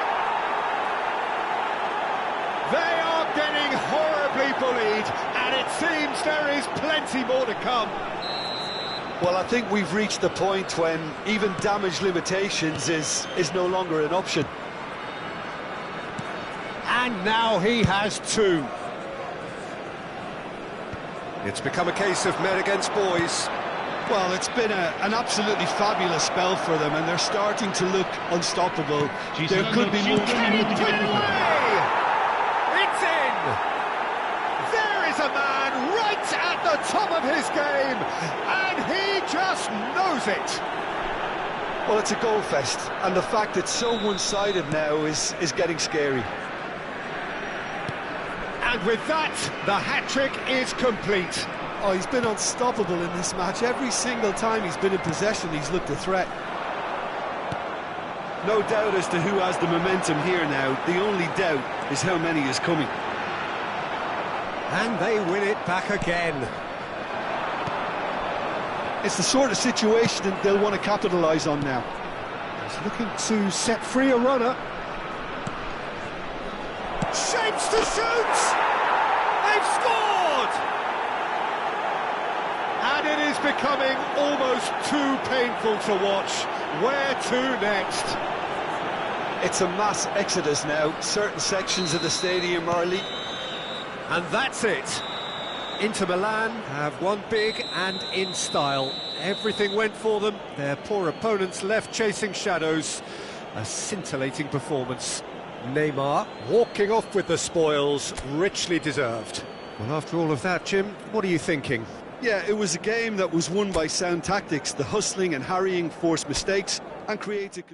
They are getting horribly bullied, and it seems there is plenty more to come. Well, I think we've reached the point when even damage limitations is no longer an option. And now he has two. It's become a case of men against boys. Well, it's been an absolutely fabulous spell for them, and they're starting to look unstoppable. There could be more. It's in! There is a man right at the top of his game, and he just knows it. Well, it's a goal fest, and the fact it's so one-sided now is getting scary. And with that, the hat-trick is complete. Oh, he's been unstoppable in this match. Every single time he's been in possession, he's looked a threat. No doubt as to who has the momentum here now. The only doubt is how many is coming. And they win it back again. It's the sort of situation that they'll want to capitalise on now. He's looking to set free a runner. Shapes to shoot! They've scored! And it is becoming almost too painful to watch. Where to next? It's a mass exodus now. Certain sections of the stadium are elite. And that's it. Inter Milan have won big and in style. Everything went for them. Their poor opponents left chasing shadows. A scintillating performance. Neymar walking off with the spoils, richly deserved. Well, after all of that, Jim, what are you thinking? Yeah, it was a game that was won by sound tactics. The hustling and harrying forced mistakes and created...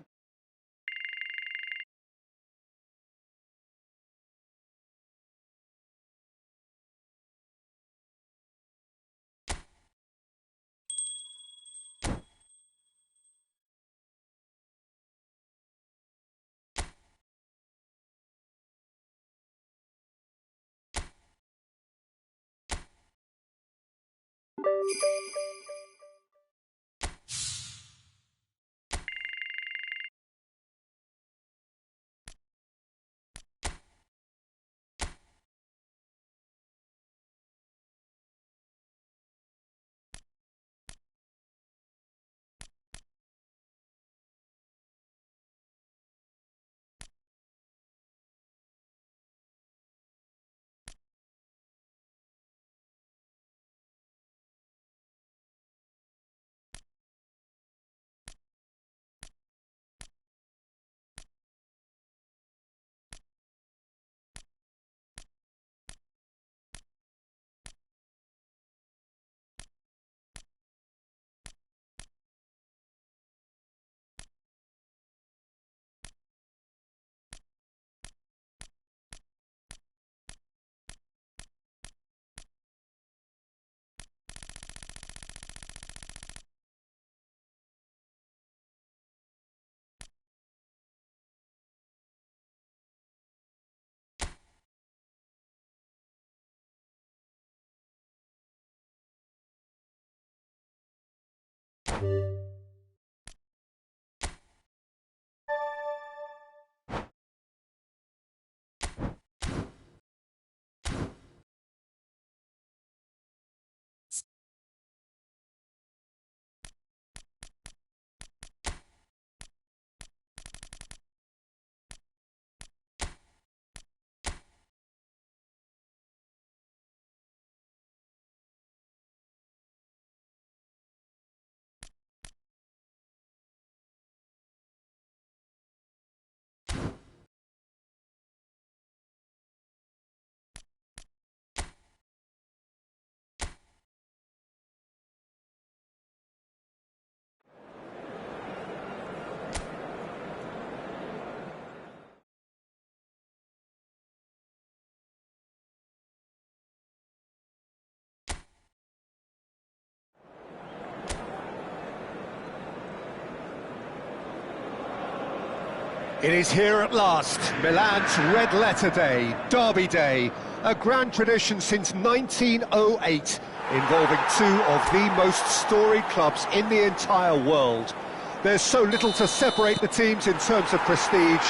It is here at last, Milan's red letter day, Derby Day, a grand tradition since 1908, involving two of the most storied clubs in the entire world. There's so little to separate the teams in terms of prestige,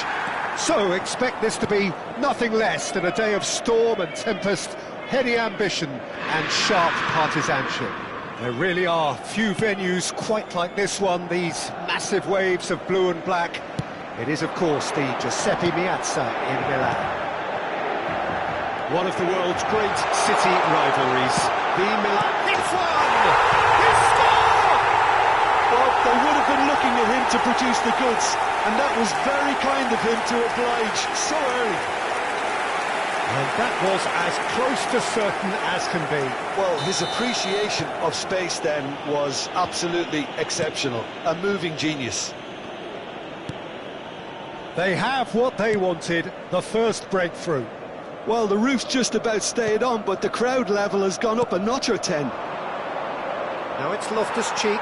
so expect this to be nothing less than a day of storm and tempest, heady ambition and sharp partisanship. There really are few venues quite like this one, these massive waves of blue and black. It is, of course, the Giuseppe Meazza in Milan. One of the world's great city rivalries. The Milan... It's one! He scored! Well, they would have been looking at him to produce the goods, and that was very kind of him to oblige so early. And that was as close to certain as can be. Well, his appreciation of space then was absolutely exceptional. A moving genius. They have what they wanted, the first breakthrough. Well, the roof's just about stayed on, but the crowd level has gone up a notch or 10. Now it's Loftus-Cheek.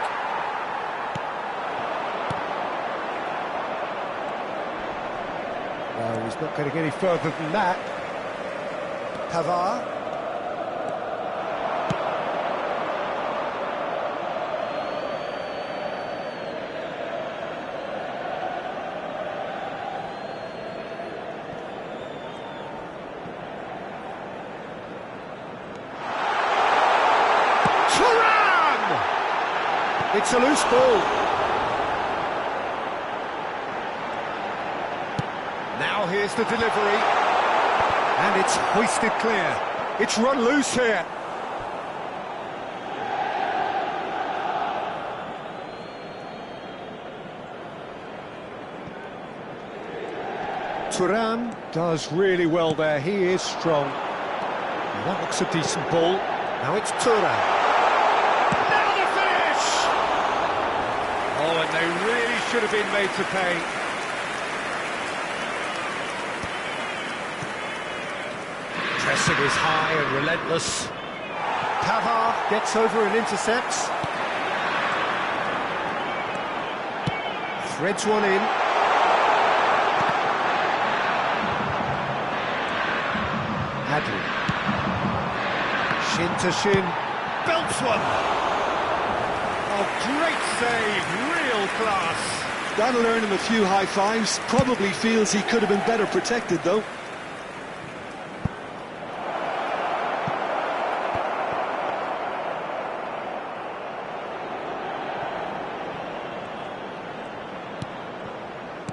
No, he's not getting any further than that. Pavard. It's a loose ball. Now here's the delivery. And it's hoisted clear. It's run loose here. Thuram does really well there, he is strong. Now that looks a decent ball. Now it's Thuram. Now the finish! Oh, and they really should have been made to pay. Pressing is high and relentless. Pavard gets over and intercepts. Threads one in. Adley. Shin to shin. Belts one. Oh, great save. Real class. That'll earn him a few high fives. Probably feels he could have been better protected, though.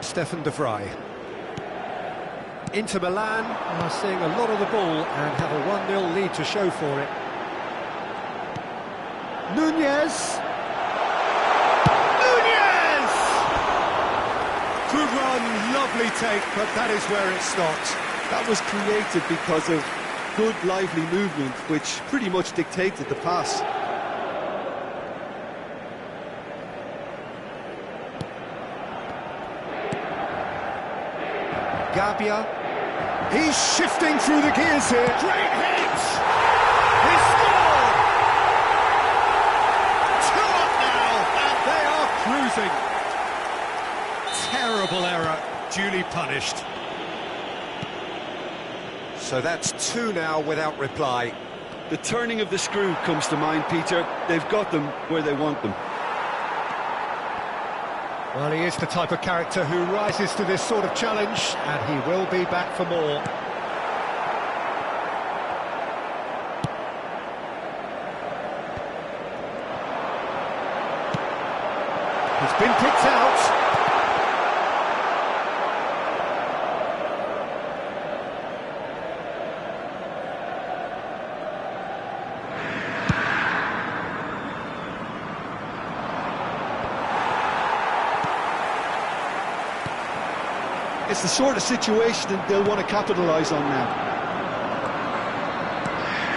Stefan de Vrij. Inter Milan are seeing a lot of the ball and have a 1-0 lead to show for it. Nunez! Nunez! Good run, lovely take, but that is where it stopped. That was created because of good, lively movement, which pretty much dictated the pass. Gabia, he's shifting through the gears here. Great hit! He scored! 2 up now, and they are cruising. Terrible error, duly punished. So that's 2 now without reply. The turning of the screw comes to mind, Peter. They've got them where they want them. Well, he is the type of character who rises to this sort of challenge, and he will be back for more. He's been picked out. It's the sort of situation that they'll want to capitalise on now.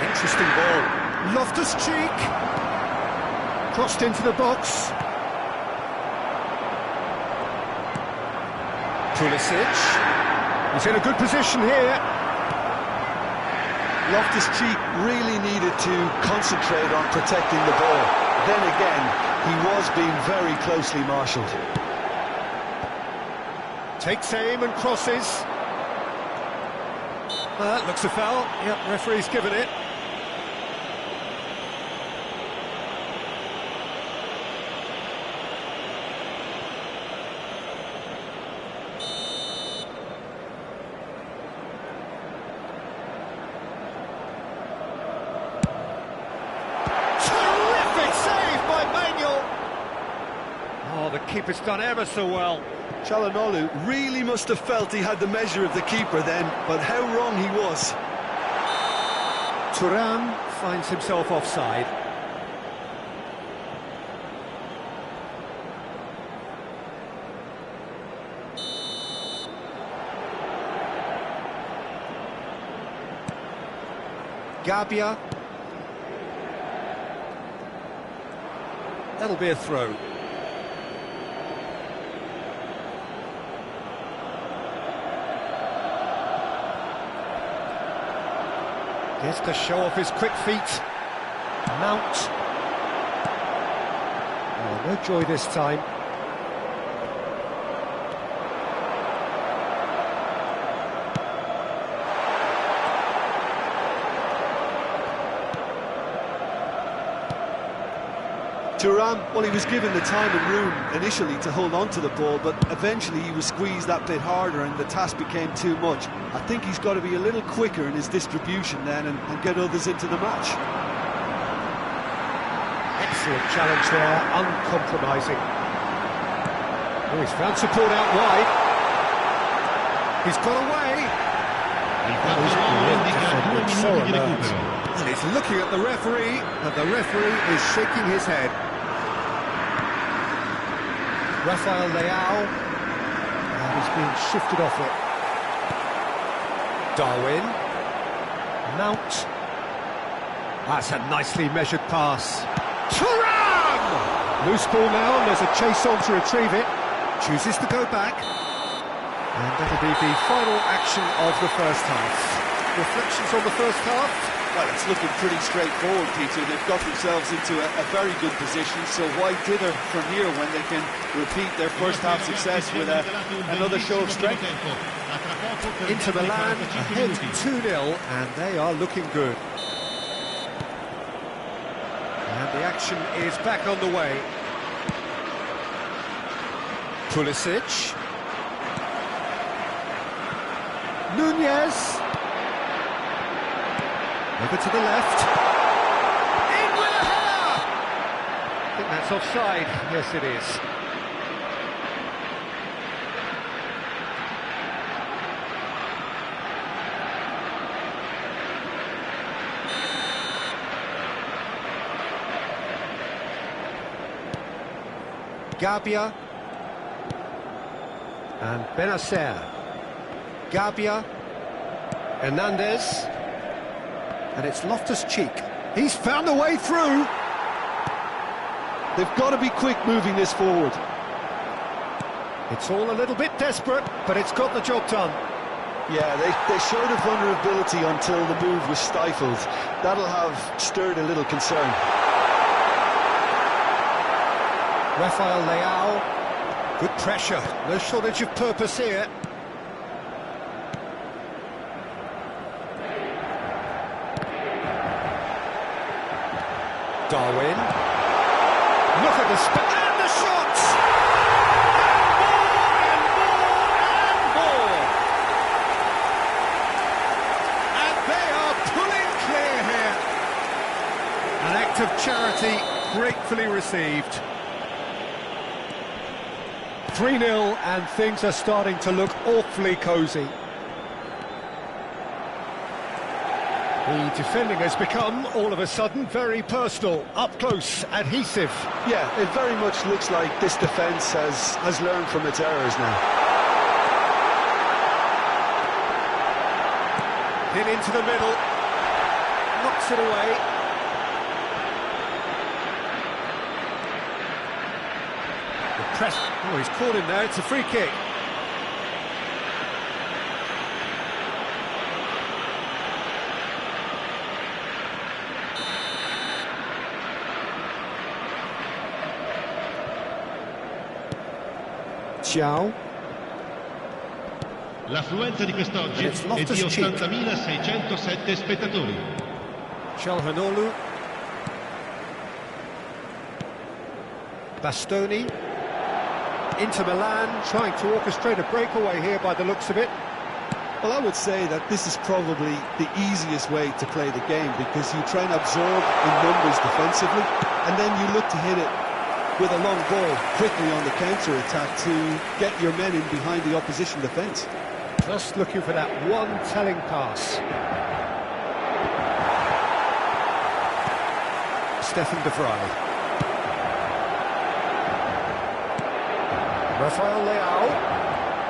Interesting ball. Loftus-Cheek. Crossed into the box. Pulisic. He's in a good position here. Loftus-Cheek really needed to concentrate on protecting the ball. Then again, he was being very closely marshalled. Takes aim and crosses. That looks a foul. Yep, referee's given it. Terrific save by Manuel. Oh, the keeper's done ever so well. Çalhanoğlu really must have felt he had the measure of the keeper then, but how wrong he was. Thuram finds himself offside. Gabia. That'll be a throw. Gets to show off his quick feet. Mount. Oh, no joy this time. Thuram, well, he was given the time and room initially to hold on to the ball, but eventually he was squeezed that bit harder and the task became too much. I think he's got to be a little quicker in his distribution then and get others into the match. Excellent challenge there, uncompromising. Oh, he's found support out wide. He's got away. So alert. And he's looking at the referee, and the referee is shaking his head. Rafael Leao, and he's being shifted off it. Darwin. Mount. That's a nicely measured pass. Thuram! Loose ball now, and there's a chase on to retrieve it. Chooses to go back. And that'll be the final action of the first half. Reflections on the first half? Well, it's looking pretty straightforward, Peter. They've got themselves into a very good position, so why dither from here when they can repeat their first half success with another show of strength? Inter Milan ahead 2-0, and they are looking good. And the action is back on the way. Pulisic. Nunez. Over to the left. In with a header! I think that's offside. Yes, it is. Gabbia. And Benacer. Gabbia. Hernandez. And it's Loftus-Cheek. He's found a way through. They've got to be quick moving this forward. It's all a little bit desperate, but it's got the job done. Yeah, they showed a vulnerability until the move was stifled. That'll have stirred a little concern. Rafael Leao. Good pressure. No shortage of purpose here. Darwin. Look at the and the shots! And more! And they are pulling clear here. An act of charity gratefully received. 3-0, and things are starting to look awfully cosy. The defending has become, all of a sudden, very personal, up close, adhesive. Yeah, it very much looks like this defence has learned from its errors now. In into the middle, knocks it away. The press, oh, he's caught him there, it's a free kick. L'affluenza di quest'oggi è di 80.607 spettatori. Calhanoglu. Bastoni. Inter Milan trying to orchestrate a breakaway here by the looks of it. Well, I would say that this is probably the easiest way to play the game, because you try and absorb in numbers defensively, and then you look to hit it with a long ball quickly on the counter-attack to get your men in behind the opposition defence. Just looking for that one telling pass. Stefan de Vrij. Rafael Leao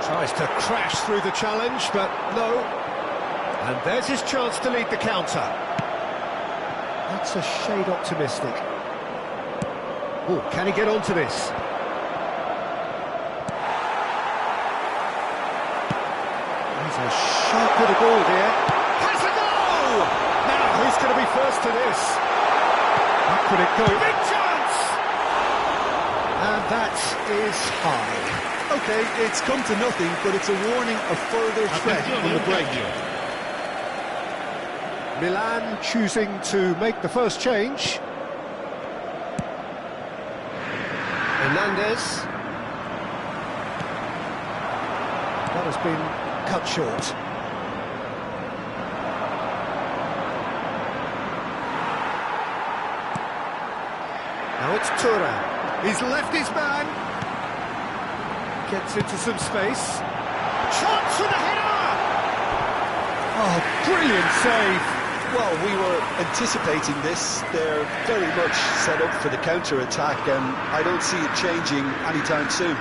tries to crash through the challenge, but no. And there's his chance to lead the counter. That's a shade optimistic. Oh, can he get onto this? He's a sharp bit of ball here. Has a goal! Now, who's going to be first to this? How could it go? Big chance! And that is high. OK, it's come to nothing, but it's a warning of further threat on the break. Milan choosing to make the first change. Hernandez. That has been cut short. Now it's Thuram. He's left his man. Gets into some space. Chance for the header! Oh, brilliant save. Well, we were anticipating this. They're very much set up for the counter-attack, and I don't see it changing anytime soon.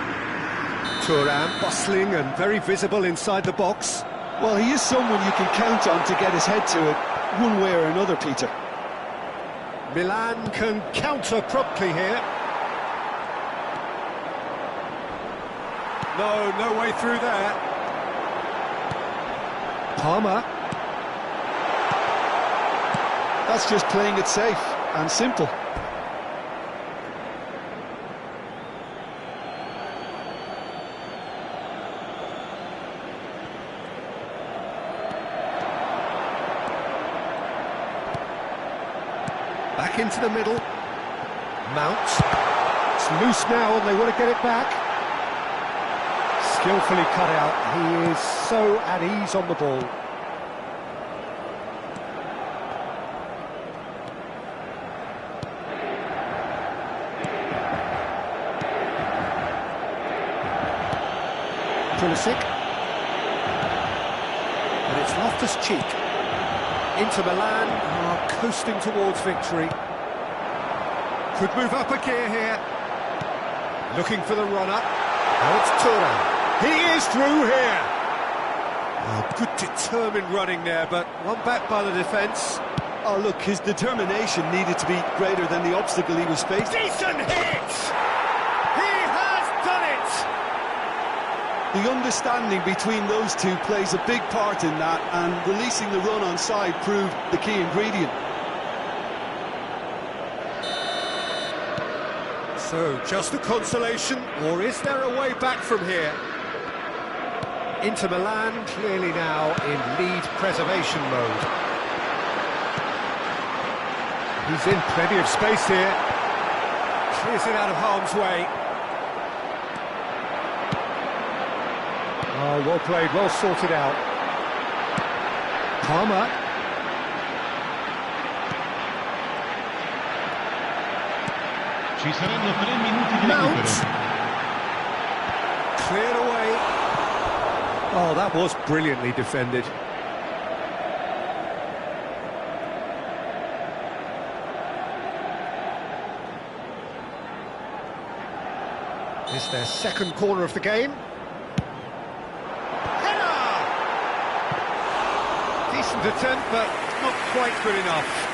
Thuram bustling and very visible inside the box. Well, he is someone you can count on to get his head to it, one way or another, Peter. Milan can counter promptly here. No way through there. Palmer. That's just playing it safe and simple. Back into the middle. Mount. It's loose now and they want to get it back. Skillfully cut out. He is so at ease on the ball. Pulisic. And it's Loftus-Cheek. Inter Milan are coasting towards victory. Could move up a gear here. Looking for the run-up. Now it's Thuram. He is through here. Oh, good determined running there, but one back by the defence. Oh, look, his determination needed to be greater than the obstacle he was facing. Decent hit! He has done it! The understanding between those two plays a big part in that, and releasing the run on side proved the key ingredient. So, just a consolation, or is there a way back from here? Inter Milan clearly now in lead preservation mode. He's in plenty of space here. Clears it out of harm's way. Oh, well played, well sorted out. Palmer. Ci saranno 3 minuti di Mount. recupero. Cleared away. Oh, that was brilliantly defended. It's their second corner of the game. Header! Decent attempt, but not quite good enough.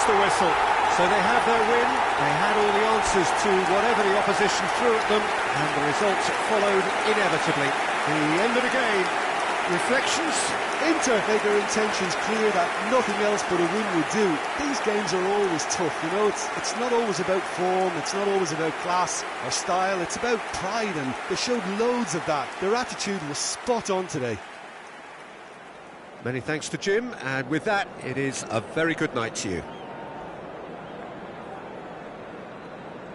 The whistle. So they have their win, they had all the answers to whatever the opposition threw at them, and the results followed inevitably. The end of the game. Reflections? Inter made their intentions clear that nothing else but a win would do. These games are always tough, you know, it's not always about form, it's not always about class or style, it's about pride, and they showed loads of that. Their attitude was spot on today. Many thanks to Jim, and with that, it is a very good night to you.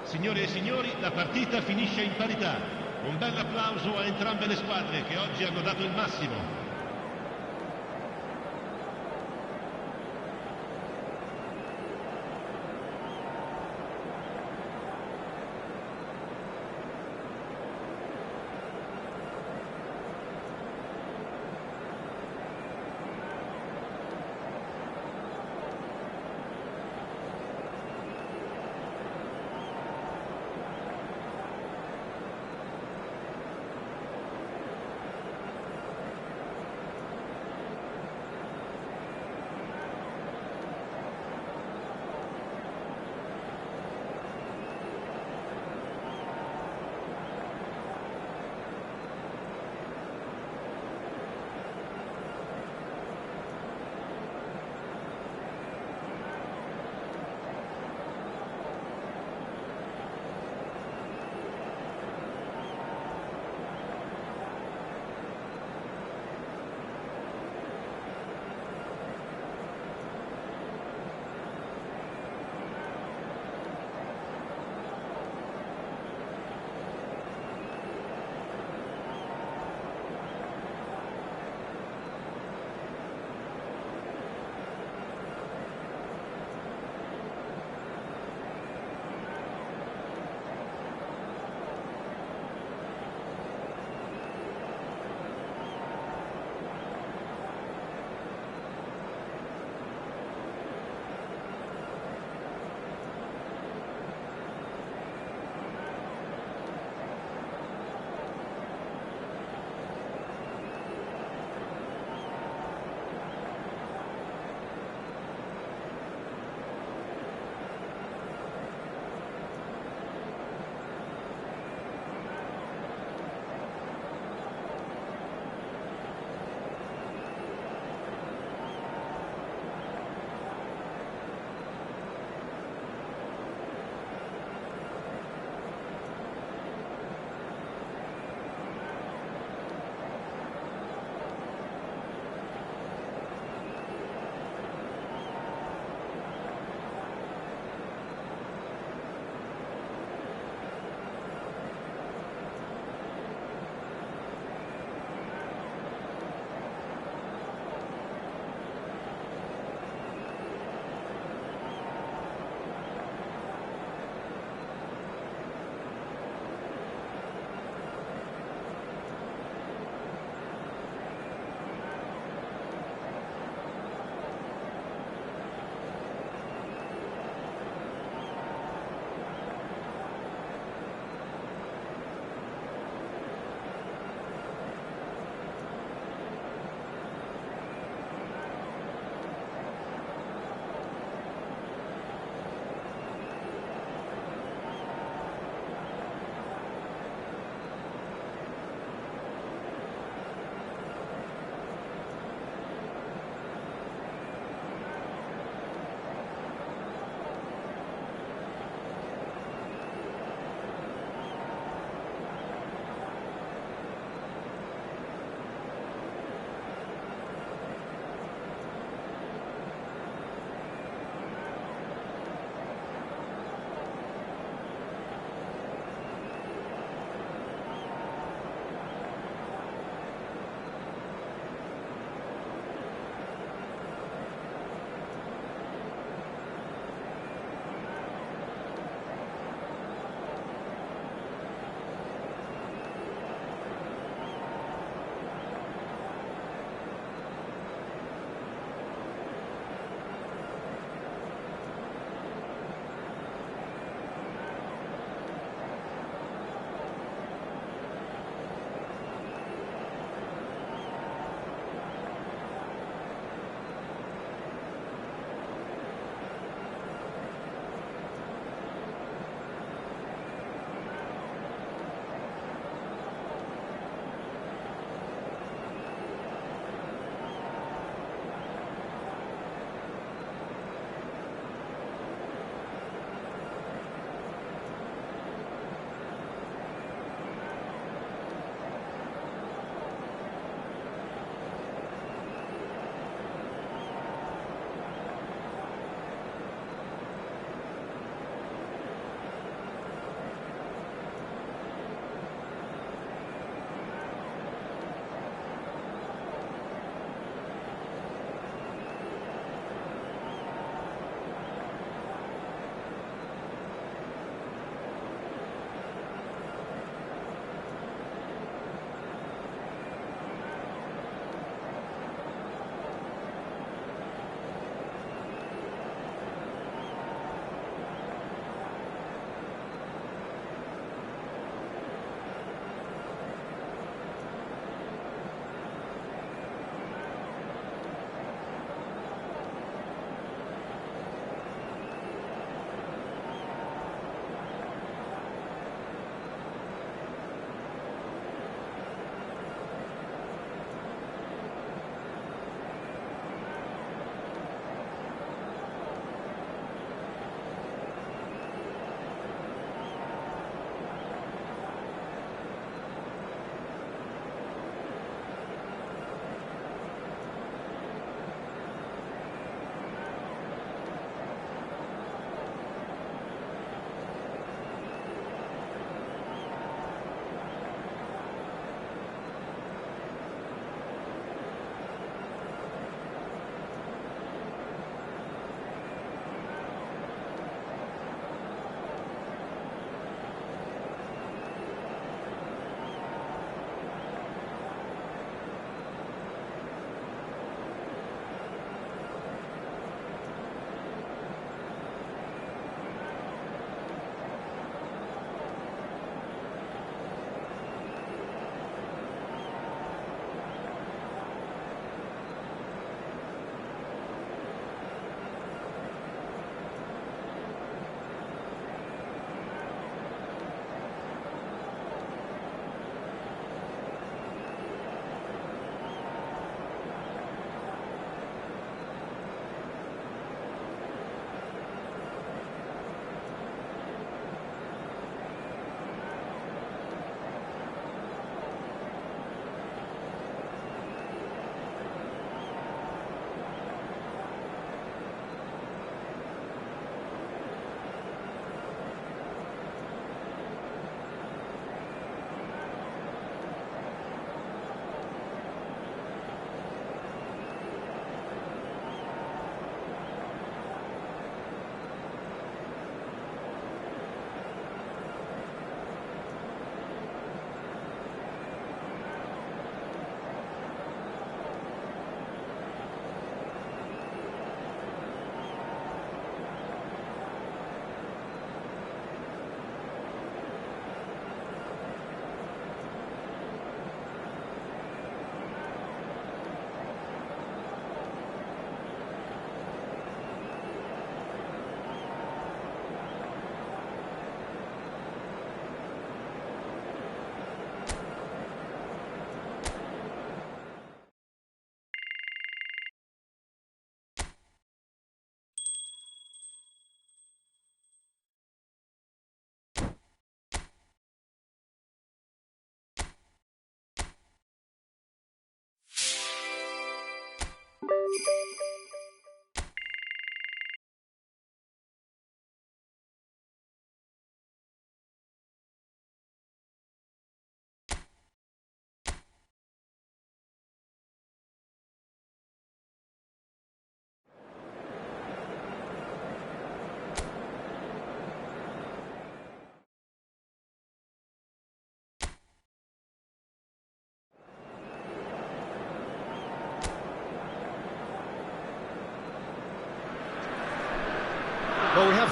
Signore e signori, la partita finisce in parità. Un bel applauso a entrambe le squadre che oggi hanno dato il massimo.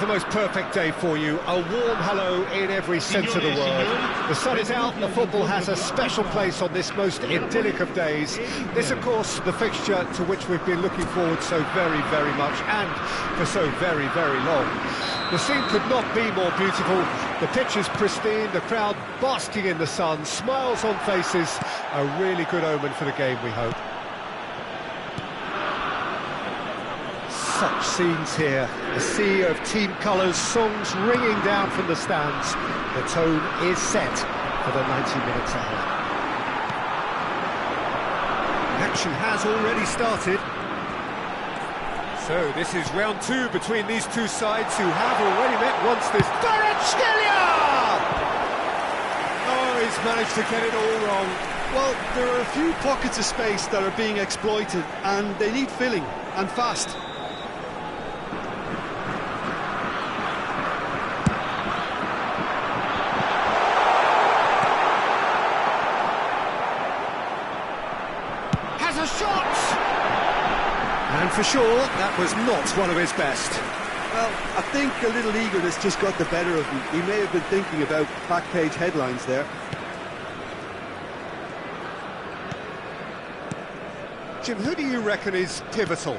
have the most perfect day for you. A warm hello in every sense of the word. The sun is out and the football has a special place on this most idyllic of days. This, of course, the fixture to which we've been looking forward so very, very much and for so very, very long. The scene could not be more beautiful. The pitch is pristine, the crowd basking in the sun, smiles on faces. A really good omen for the game, we hope. Such scenes here, a sea of team colours, songs ringing down from the stands. The tone is set for the 90 minutes ahead. Action has already started. So this is round two between these two sides who have already met once this. Kvaratskhelia! Oh, he's managed to get it all wrong. Well, there are a few pockets of space that are being exploited, and they need filling, and fast. Has a shot! And for sure, that was not one of his best. Well, I think a little eagerness just got the better of him. He may have been thinking about back-page headlines there. Jim, who do you reckon is pivotal?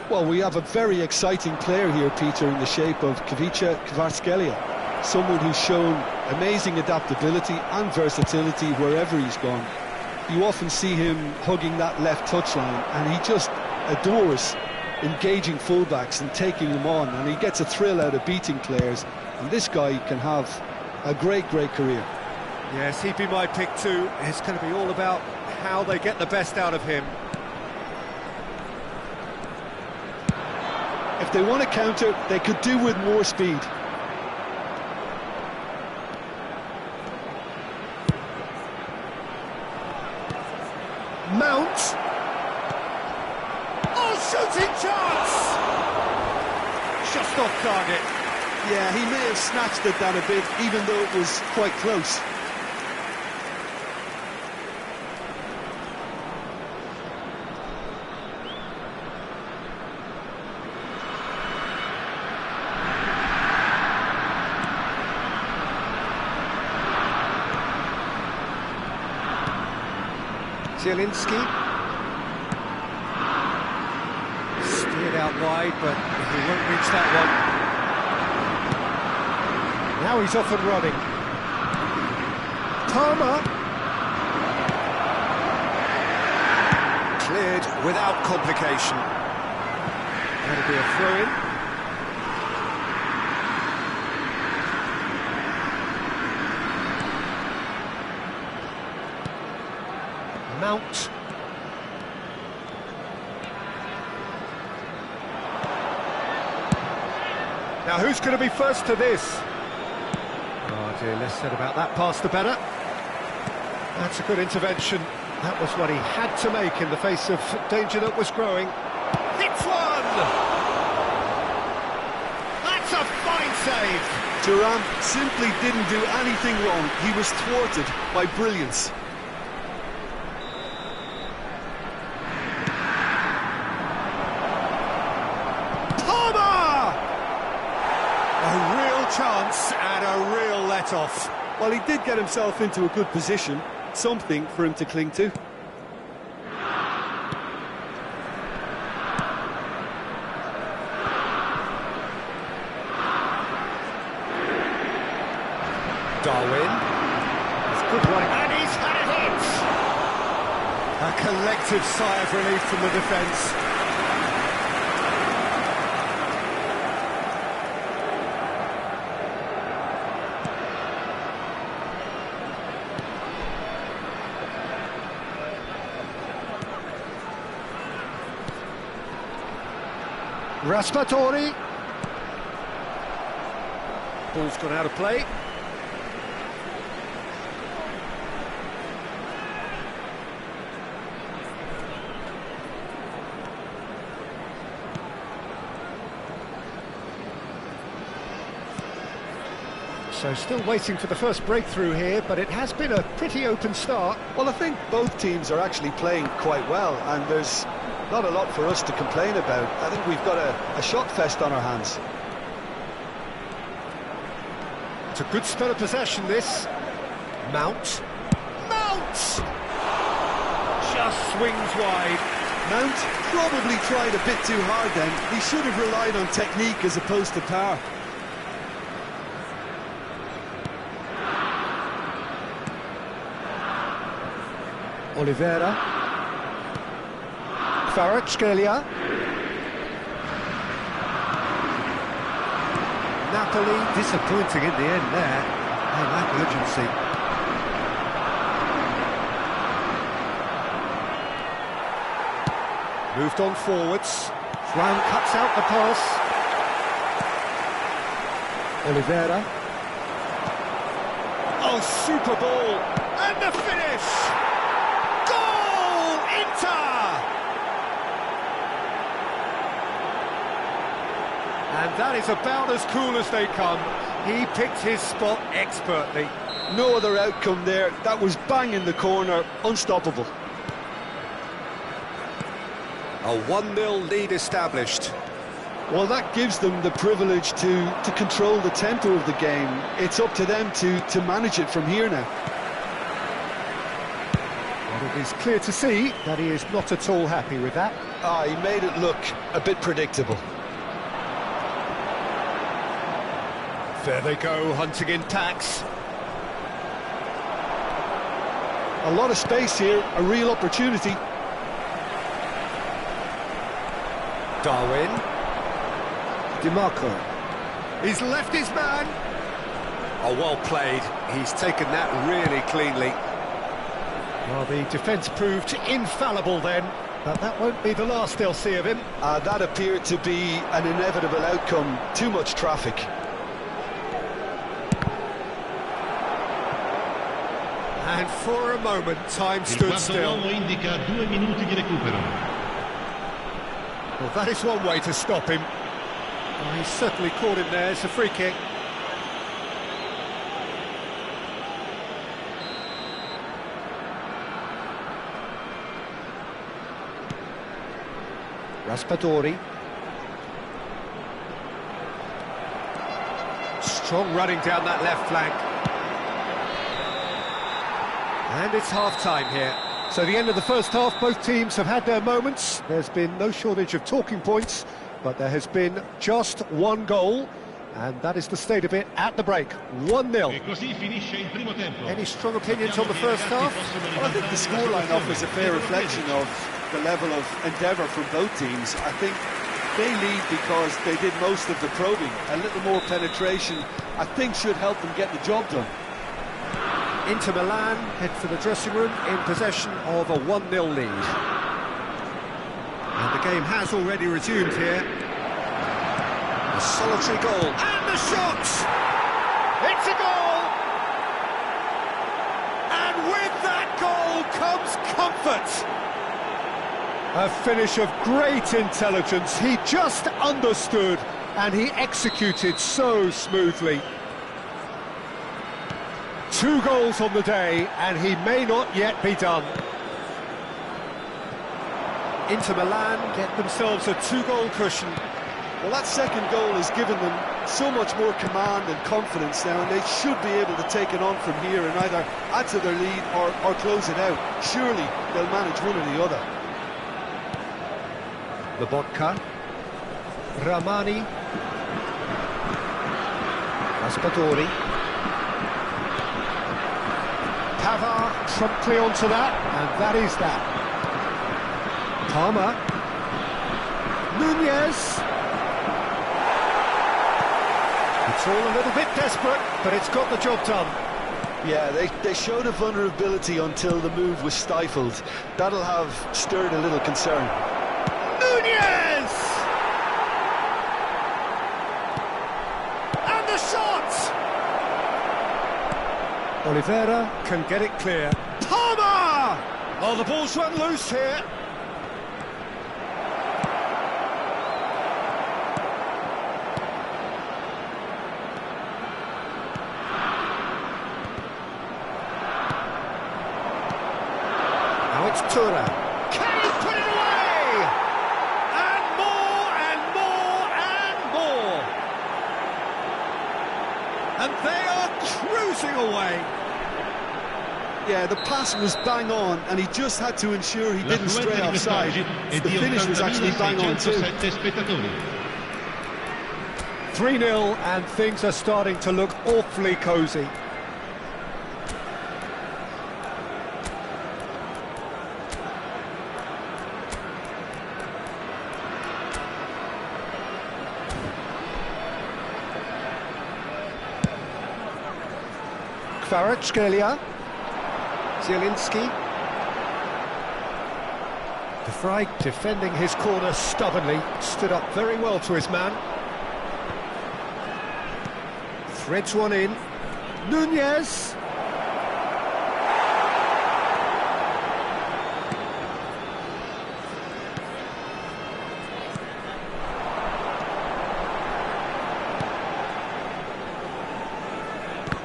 Well, we have a very exciting player here, Peter, in the shape of Kvaratskhelia. Someone who's shown amazing adaptability and versatility wherever he's gone. You often see him hugging that left touchline, and he just adores engaging fullbacks and taking them on, and he gets a thrill out of beating players, and this guy can have a great career. Yes, he'd be my pick too. It's going to be all about how they get the best out of him. If they want to counter, they could do with more speed. Mount. Oh, shooting chance! Just off target. Yeah, he may have snatched it down a bit, even though it was quite close. Zielinski. Steered out wide, but he won't reach that one. Now he's off and running. Palmer. Cleared without complication. That'll be a throw-in. Mount. Now who's going to be first to this? Oh dear, less said about that pass the better. That's a good intervention. That was what he had to make in the face of danger that was growing. Hits one! That's a fine save! Thuram simply didn't do anything wrong. He was thwarted by brilliance. Chance and a real let-off. Well, he did get himself into a good position, something for him to cling to. Darwin. It's good running, and he's had a hit! A collective sigh of relief from the defence. Raspatori. Ball's gone out of play. So still waiting for the first breakthrough here, but it has been a pretty open start. Well, I think both teams are actually playing quite well, and there's not a lot for us to complain about. I think we've got a shot fest on our hands. It's a good spell of possession, this. Mount. Mount! Just swings wide. Mount probably tried a bit too hard then. He should have relied on technique as opposed to power. Oliveira. Kvaratskhelia. Napoli disappointing in the end there. They lack urgency. Moved on forwards. Fran cuts out the pass. Oliveira. Oh, super ball. And the finish! Goal! Inter! And that is about as cool as they come. He picked his spot expertly. No other outcome there. That was bang in the corner, unstoppable. A 1-0 lead established. Well, that gives them the privilege to control the tempo of the game. It's up to them to manage it from here now. Well, it is clear to see that he is not at all happy with that. He made it look a bit predictable. There they go, hunting in packs. A lot of space here, a real opportunity. Darwin. DiMarco. He's left his man. Oh, well played. He's taken that really cleanly. Well, the defence proved infallible then, but that won't be the last they'll see of him. That appeared to be an inevitable outcome. Too much traffic. And for a moment, time stood still. Il indica 2 minuti di recupero. Well, that is one way to stop him. Well, he's certainly caught him there. It's a free kick. Raspadori. Strong running down that left flank. And it's half-time here. So the end of the first half, both teams have had their moments. There's been no shortage of talking points, but there has been just one goal, and that is the state of it at the break. 1-0. E così finisce il primo tempo. Any strong opinions on the first half? Well, I think the scoreline offers a fair reflection of the level of endeavour from both teams. I think they lead because they did most of the probing. A little more penetration, I think, should help them get the job done. Inter Milan head for the dressing room in possession of a 1-0 lead. And the game has already resumed here. A solitary goal. And the shot! It's a goal! And with that goal comes comfort! A finish of great intelligence. He just understood and he executed so smoothly. 2 goals on the day, and he may not yet be done. Inter Milan get themselves a 2-goal cushion. Well, that second goal has given them so much more command and confidence now, and they should be able to take it on from here and either add to their lead or close it out. Surely they'll manage one or the other. Lobotka. Ramani. Raspadori. Pavard promptly onto that, and that is that. Palmer. Nunez. It's all a little bit desperate, but it's got the job done. Yeah, they showed a vulnerability until the move was stifled. That'll have stirred a little concern. Nunez! And the shot! Oliveira can get it clear. Palmer! Oh, the ball's run loose here. Now it's Tura. Can he put it away? And more and more and more. And they are whizzing away. Yeah, the pass was bang on, and he just had to ensure he didn't stray offside. The finish was actually bang on too. 3-0, and things are starting to look awfully cosy. Kvaratskhelia, Zielinski, De Vrij defending his corner stubbornly, stood up very well to his man. Threads one in, Nunez.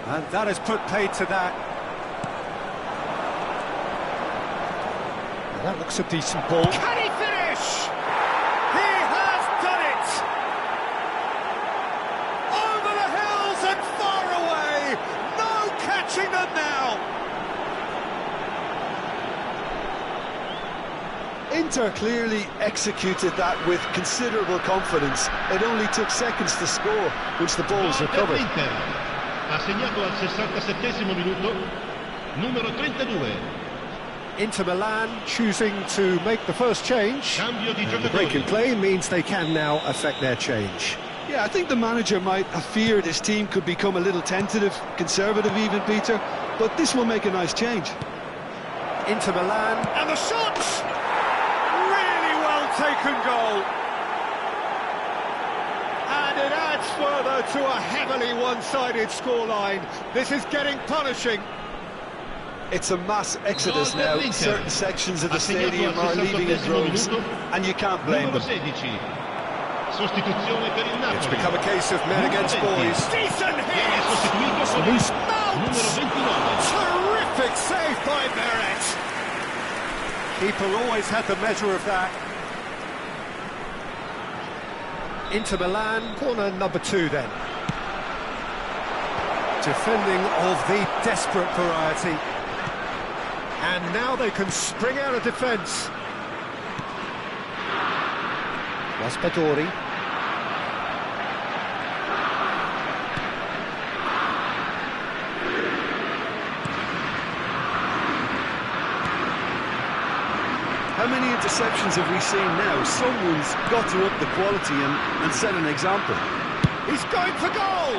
And that has put paid to that. Now that looks a decent ball. Can he finish? He has done it! Over the hills and far away! No catching them now! Inter clearly executed that with considerable confidence. It only took seconds to score, which the ball was recovered. Ha segnato al 67esimo minuto, numero 32. Inter Milan choosing to make the first change. The break in play means they can now affect their change. Yeah, I think the manager might have feared his team could become a little tentative, conservative even, Peter, but this will make a nice change. Inter Milan, and the shot! Really well taken goal. And it adds further to a heavily one-sided scoreline. This is getting punishing. It's a mass exodus now. Certain sections of the stadium are leaving in droves, and you can't blame them. It's become a case of men against boys. Decent hit! Loose Mount! Terrific save by Meret. Keeper always had the measure of that. Inter Milan, corner number 2 then. Defending of the desperate variety. And now they can spring out of defence. Raspadori. How many interceptions have we seen now? Someone's got to up the quality and set an example. He's going for goal!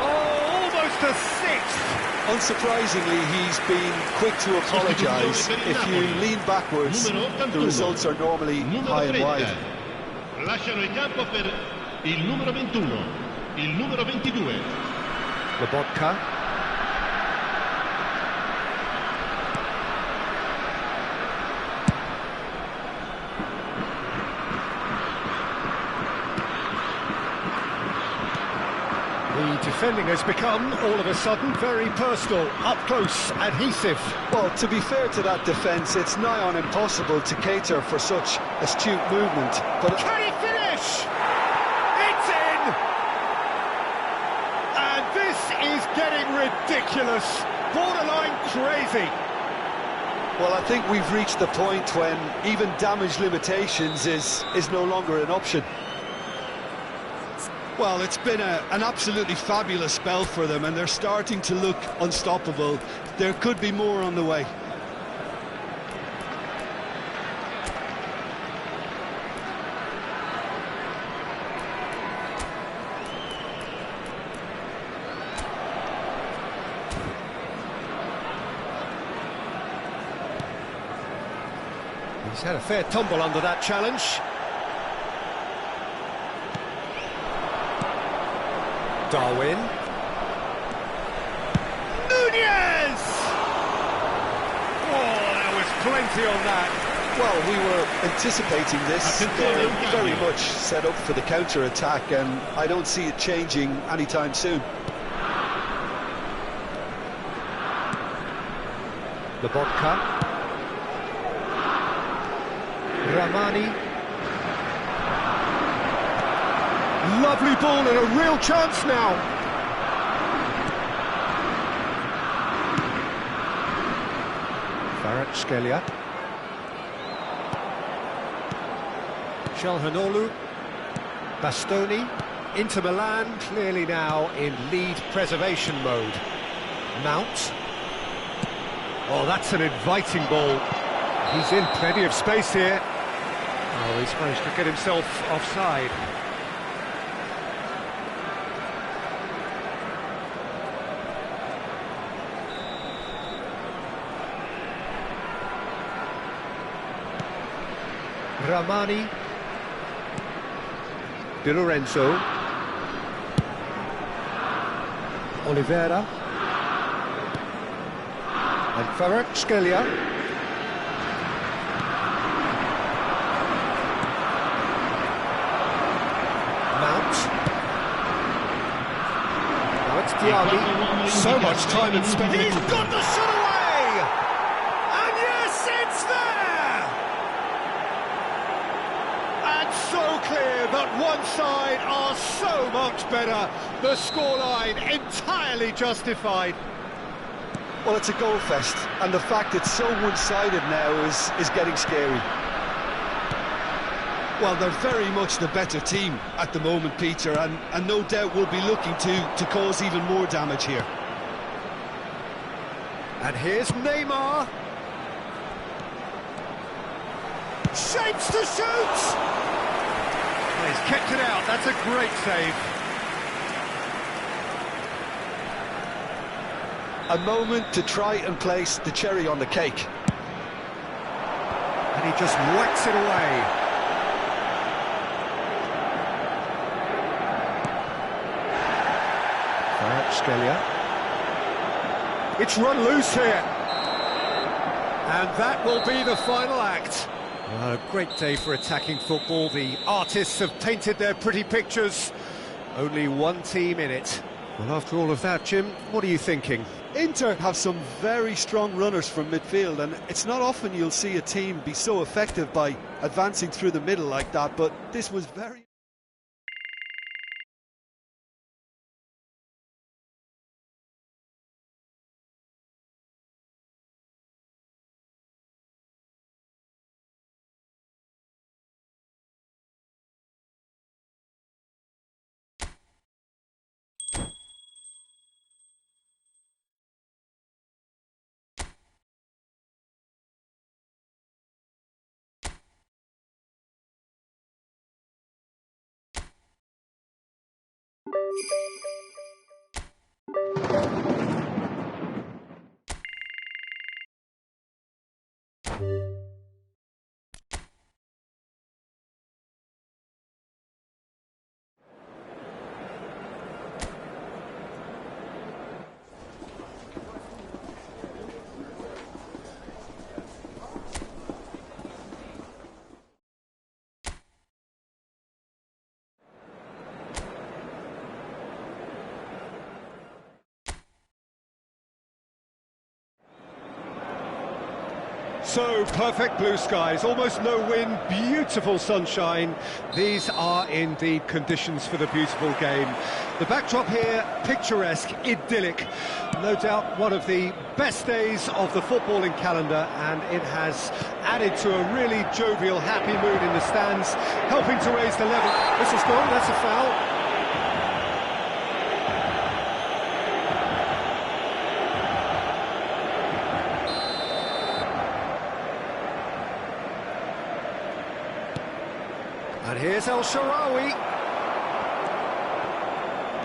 Oh, almost a sixth! Unsurprisingly, he's been quick to apologise. If you lean backwards, the results are normally high and wide. Lasciano il campo per il numero 21, il numero 22. Lobotka. The defending has become, all of a sudden, very personal, up close, adhesive. Well, to be fair to that defence, it's nigh on impossible to cater for such astute movement. But can he finish? It's in! And this is getting ridiculous, borderline crazy. Well, I think we've reached the point when even damage limitations is no longer an option. Well, it's been an absolutely fabulous spell for them, and they're starting to look unstoppable. There could be more on the way. He's had a fair tumble under that challenge. Darwin. Nunez! Oh, there was plenty on that. Well, we were anticipating this. They're very much set up for the counter-attack, and I don't see it changing anytime soon. Lobotka. Ramani. Lovely ball and a real chance now. Kvaratskhelia. Calhanoglu. Bastoni. Inter Milan clearly now in lead preservation mode. Mount. Oh, that's an inviting ball. He's in plenty of space here. Oh, he's managed to get himself offside. Ramani. Di Lorenzo. Oliveira. And Kvaratskhelia. Mount. Now it's Diaby. So much time and space. He's got the shot away! And yes, it's there! And so clear that one side are so much better. The scoreline entirely justified. Well, it's a goal fest, and the fact it's so one-sided now is getting scary. Well, they're very much the better team at the moment, Peter, and no doubt will be looking to cause even more damage here. And here's Neymar. Shapes to shoot! Well, he's kept it out, that's a great save. A moment to try and place the cherry on the cake. And he just whacks it away. Kvaratskhelia. It's run loose here. And that will be the final act. Well, a great day for attacking football. The artists have painted their pretty pictures. Only one team in it. Well, after all of that, Jim, what are you thinking? Inter have some very strong runners from midfield, and it's not often you'll see a team be so effective by advancing through the middle like that, but this was very... So, perfect blue skies, almost no wind, beautiful sunshine. These are indeed conditions for the beautiful game. The backdrop here, picturesque, idyllic. No doubt one of the best days of the footballing calendar, and it has added to a really jovial, happy mood in the stands, helping to raise the level. This is gone, that's a foul. And here's El Shaarawy.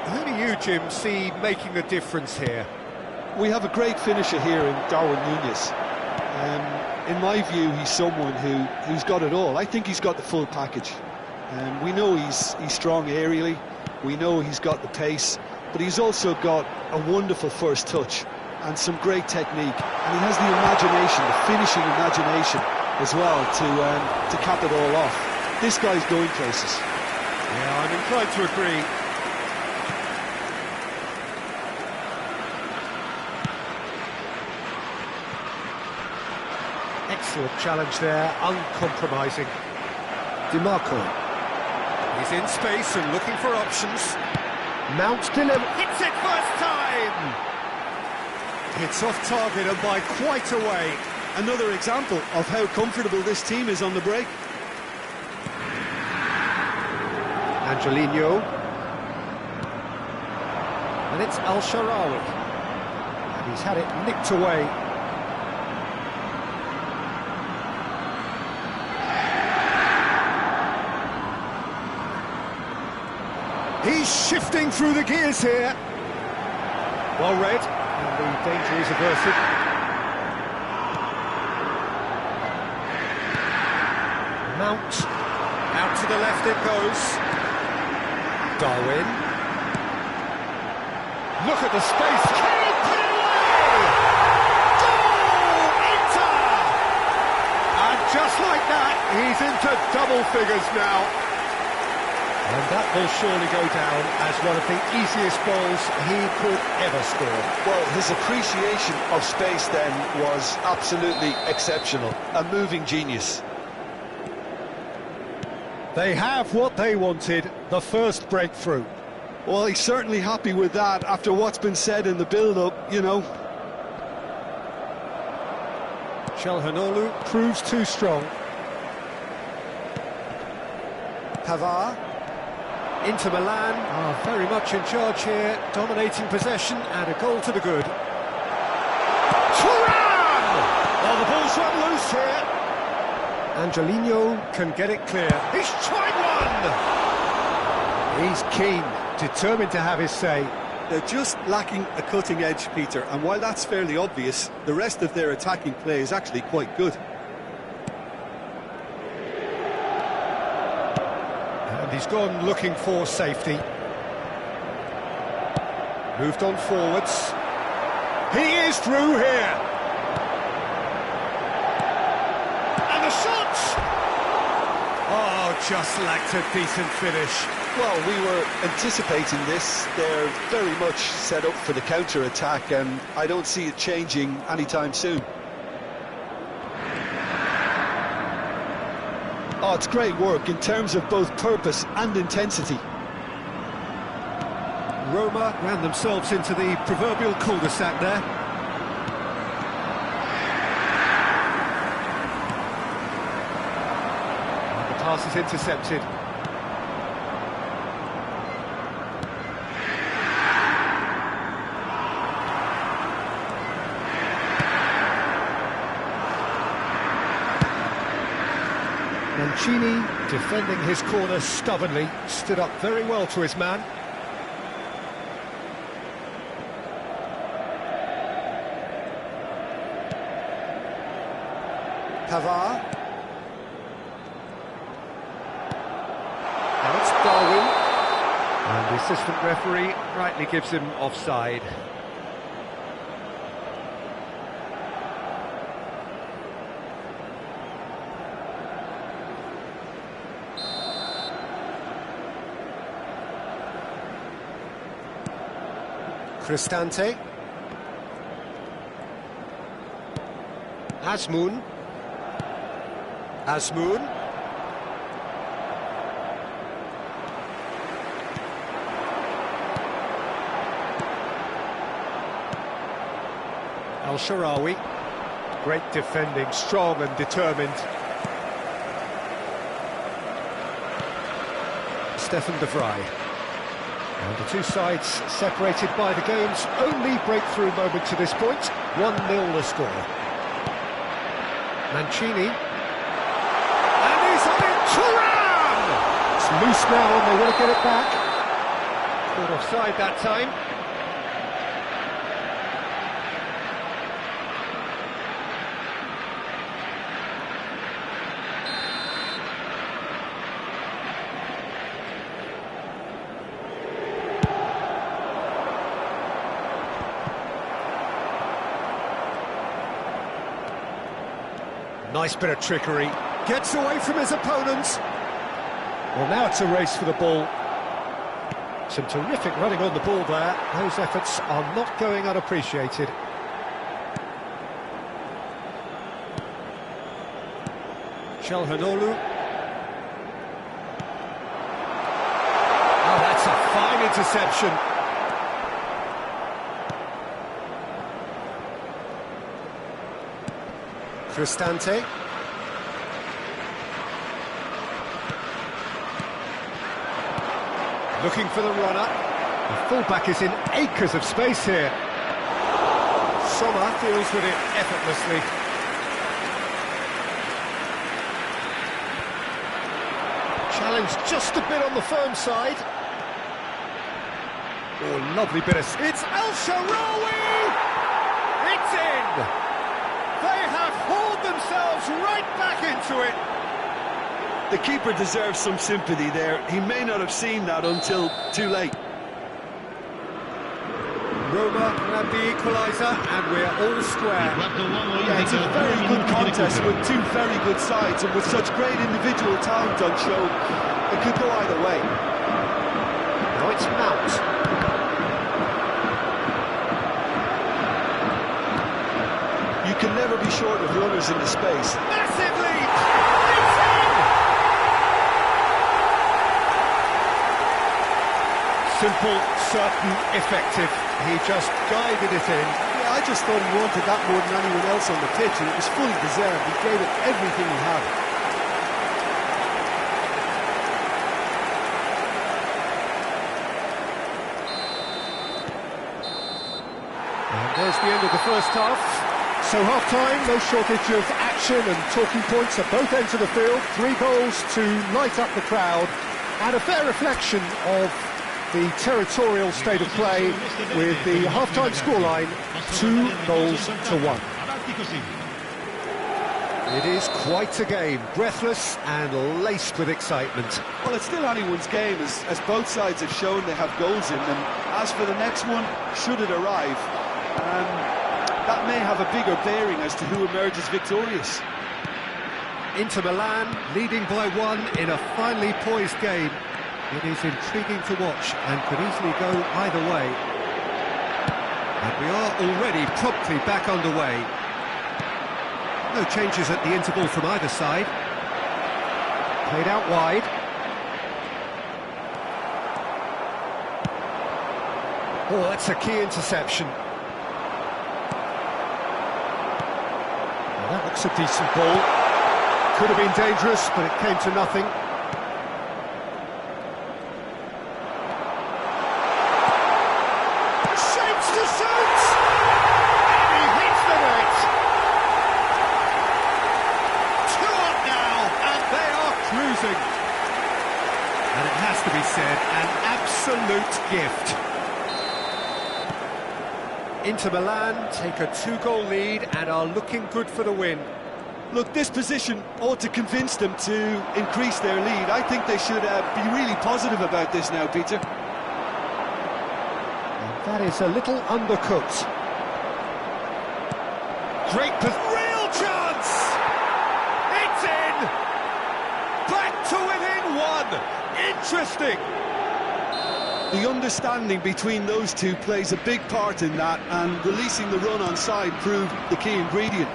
Who do you, Jim, see making a difference here? We have a great finisher here in Darwin Núñez. In my view, he's someone who's got it all. I think he's got the full package. We know he's strong aerially, we know he's got the pace, but he's also got a wonderful first touch and some great technique. And he has the imagination, the finishing imagination as well to cap it all off. This guy's going places. Yeah, I'm inclined to agree. Excellent challenge there, uncompromising. DiMarco. He's in space and looking for options. Mount deliver. Hits it first time! It's off target and by quite a way. Another example of how comfortable this team is on the break. Angelino. And it's Al-Sharawi. And he's had it nicked away. He's shifting through the gears here. Well read, and the danger is averted. Mount, out to the left it goes. Darwin. Look at the space. Can he put it away? Goal! Inter! And just like that, he's into double figures now. And that will surely go down as one of the easiest goals he could ever score. Well, his appreciation of space then was absolutely exceptional. A moving genius. They have what they wanted, the first breakthrough. Well, he's certainly happy with that after what's been said in the build-up, you know. Calhanoglu proves too strong. Pavard. Inter Milan are very much in charge here, dominating possession and a goal to the good. Thuram! Oh, the ball's run loose here. Angelino can get it clear. He's tried one! He's keen, determined to have his say. They're just lacking a cutting edge, Peter, and while that's fairly obvious, the rest of their attacking play is actually quite good. He's gone looking for safety. Moved on forwards. He is through here. And the shot! Oh, just lacked a decent finish. Well, we were anticipating this. They're very much set up for the counter-attack, and I don't see it changing anytime soon. Oh, it's great work in terms of both purpose and intensity. Roma ran themselves into the proverbial cul-de-sac there. And the pass is intercepted. Mancini, defending his corner stubbornly, stood up very well to his man. Pavard. Now it's Darwin. And the assistant referee rightly gives him offside. Cristante. Azmoun. Azmoun. Al-Sharawi. Great defending, strong and determined. Stefan de Vrij. And the two sides separated by the game's only breakthrough moment to this point. 1-0 the score. Mancini. And he's on it! Thuram! It's loose now and they want to get it back. Caught offside that time. Nice bit of trickery. Gets away from his opponents. Well, now it's a race for the ball. Some terrific running on the ball there. Those efforts are not going unappreciated. Calhanoglu. Oh, that's a fine interception. Cristante. Looking for the runner. The fullback is in acres of space here. Sommer deals with it effortlessly. Challenge just a bit on the firm side. Oh, lovely bit of... It's El Shaarawy! It's in! They have hauled themselves right back into it. The keeper deserves some sympathy there. He may not have seen that until too late. Roma have the equaliser, and we're all square. Yeah, it's a very good contest with two very good sides, and with such great individual talent on show, it could go either way. Now it's Mount. You can never be short of runners in the space. Massive lead! It's in! Simple, certain, effective. He just guided it in. Yeah, I just thought he wanted that more than anyone else on the pitch, and it was fully deserved. He gave it everything he had. And there's the end of the first half. So half-time, no shortage of action and talking points at both ends of the field. 3 goals to light up the crowd, and a fair reflection of the territorial state of play, with the half-time scoreline 2-1. It is quite a game, breathless and laced with excitement. Well, it's still anyone's game, as both sides have shown they have goals in them. As for the next one, should it arrive, that may have a bigger bearing as to who emerges victorious. Inter Milan leading by 1 in a finely poised game. It is intriguing to watch and could easily go either way. And we are already promptly back underway. No changes at the interval from either side. Played out wide. Oh, that's a key interception. Well, that looks a decent ball. Could have been dangerous, but it came to nothing. And it has to be said, an absolute gift. Inter Milan take a 2-goal lead and are looking good for the win. Look, this position ought to convince them to increase their lead. I think they should be really positive about this now, Peter. And that is a little undercooked. Great real chance! It's in! Back to within 1! Interesting! The understanding between those two plays a big part in that, and releasing the run on side proved the key ingredient.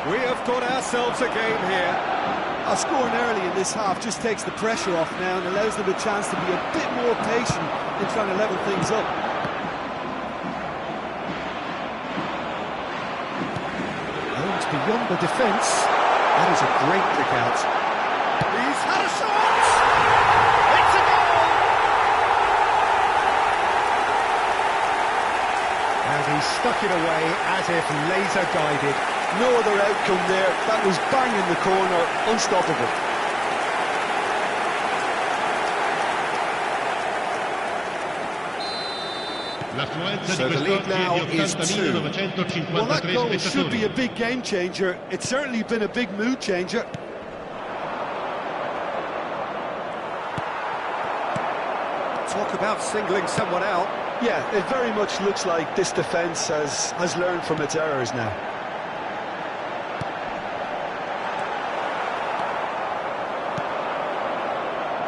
We have got ourselves a game here. Scoring early in this half just takes the pressure off now and allows them a chance to be a bit more patient in trying to level things up. It's beyond the defence. That is a great kick out. He's had a shot! It's a goal! And he stuck it away as if laser guided. No other outcome there. That was bang in the corner, unstoppable. So the lead now is 2. Well, that goal should be a big game changer. It's certainly been a big mood changer. Talk about singling someone out. Yeah, it very much looks like this defence has learned from its errors now.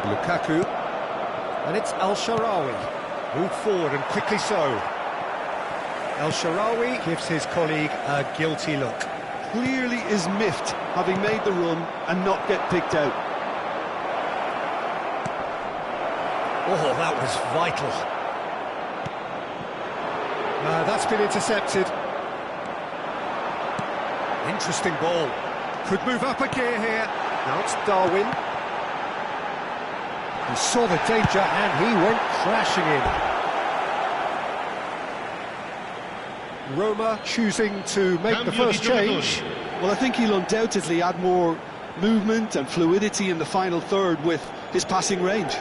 Lukaku, and it's El Shaarawy. Move forward and quickly so. El Shaarawy gives his colleague a guilty look. Clearly is miffed, having made the run and not get picked out. Oh, that was vital. That's been intercepted. Interesting ball. Could move up a gear here. Now it's Darwin. He saw the danger and he went crashing in. Roma choosing to make the first change. Well, I think he'll undoubtedly add more movement and fluidity in the final third with his passing range.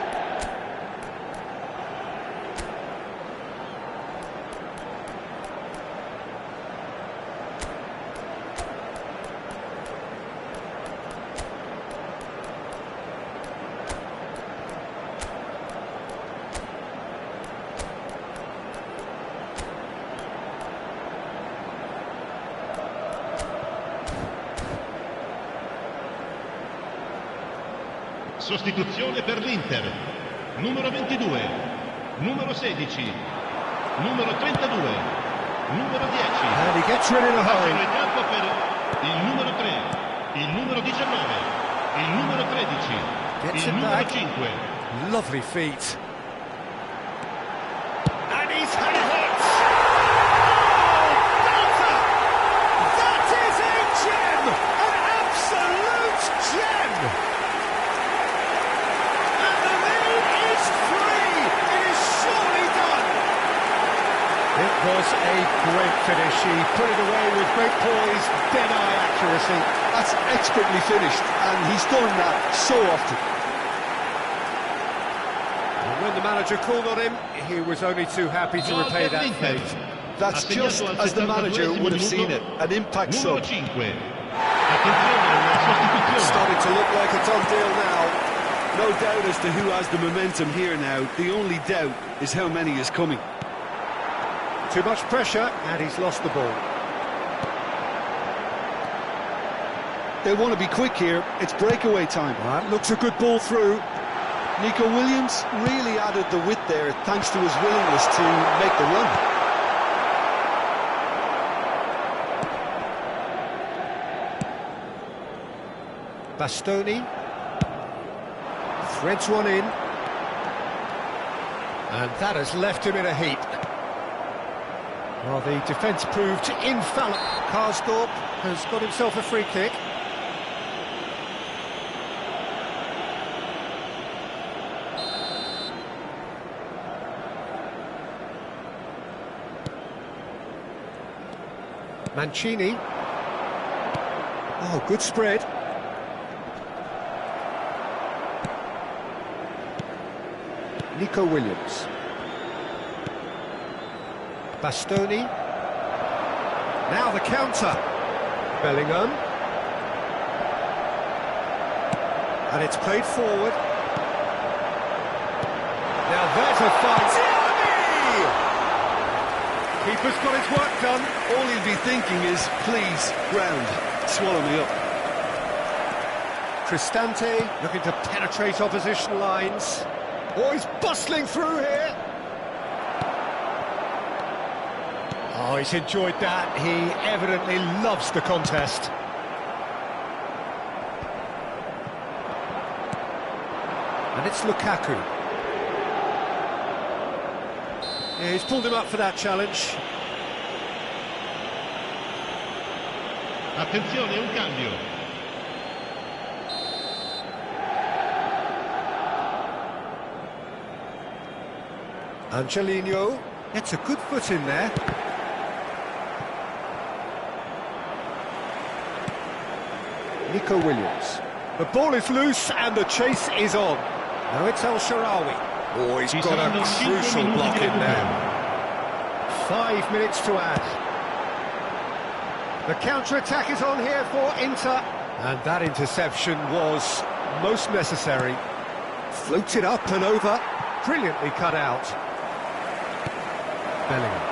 Sostituzione per l'Inter. Numero 22, numero 16, numero 32, numero 10. And he gets rid in a hurry. In campo per il numero 3, il numero 19, il numero 13, Gets il it numero back. 5. Lovely feet. And he's had it hit! Oh, belter! That is a gem! An absolute gem! And the lead is 3! It is surely done! It was a great finish. He put it away with great poise, dead-eye accuracy. That's expertly finished, and he's done that so often. When the manager called on him, he was only too happy to repay that fate. That's just as the manager would have seen it, an impact Numero sub. 5. Attenzione alla sostituzione. Starting to look like a done deal now. No doubt as to who has the momentum here now. The only doubt is how many is coming. Too much pressure, and he's lost the ball. They want to be quick here. It's breakaway time. That looks a good ball through. Nico Williams really added the width there thanks to his willingness to make the run. Bastoni threads one in, and that has left him in a heap. Well, the defence proved infallible. Karsdorp has got himself a free kick. Mancini. Oh, good spread. Nico Williams. Bastoni. Now the counter. Bellingham. And it's played forward. Now there's a fight. Keeper's got his work done. All he'll be thinking is, please, ground, swallow me up. Cristante looking to penetrate opposition lines. Oh, he's bustling through here. Oh, he's enjoyed that. He evidently loves the contest. And it's Lukaku. Yeah, he's pulled him up for that challenge. Attenzione, un cambio. Angelino gets a good foot in there. Nico Williams. The ball is loose and the chase is on. Now it's El Shaarawy. Oh, he's got a crucial block in there. 5 minutes to add. The counter-attack is on here for Inter. And that interception was most necessary. Floated up and over. Brilliantly cut out. Bellingham.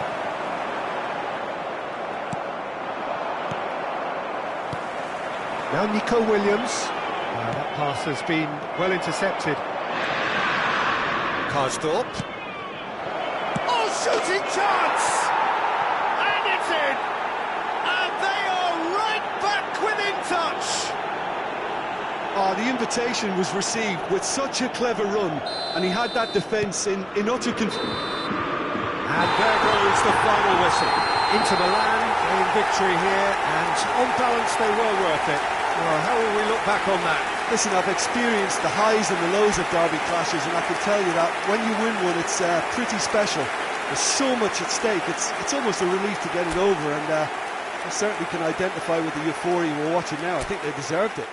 Now Nico Williams. That pass has been well intercepted. Karsdorp. Oh, shooting chance! And it's in! And they are right back within touch! Oh, the invitation was received with such a clever run, and he had that defence in utter confusion. And there goes the final whistle. Inter Milan, they clean victory here, and on balance they were worth it. Well, how will we look back on that? Listen, I've experienced the highs and the lows of derby clashes, and I can tell you that when you win one, it's pretty special. There's so much at stake. It's almost a relief to get it over, and I certainly can identify with the euphoria we're watching now. I think they deserved it.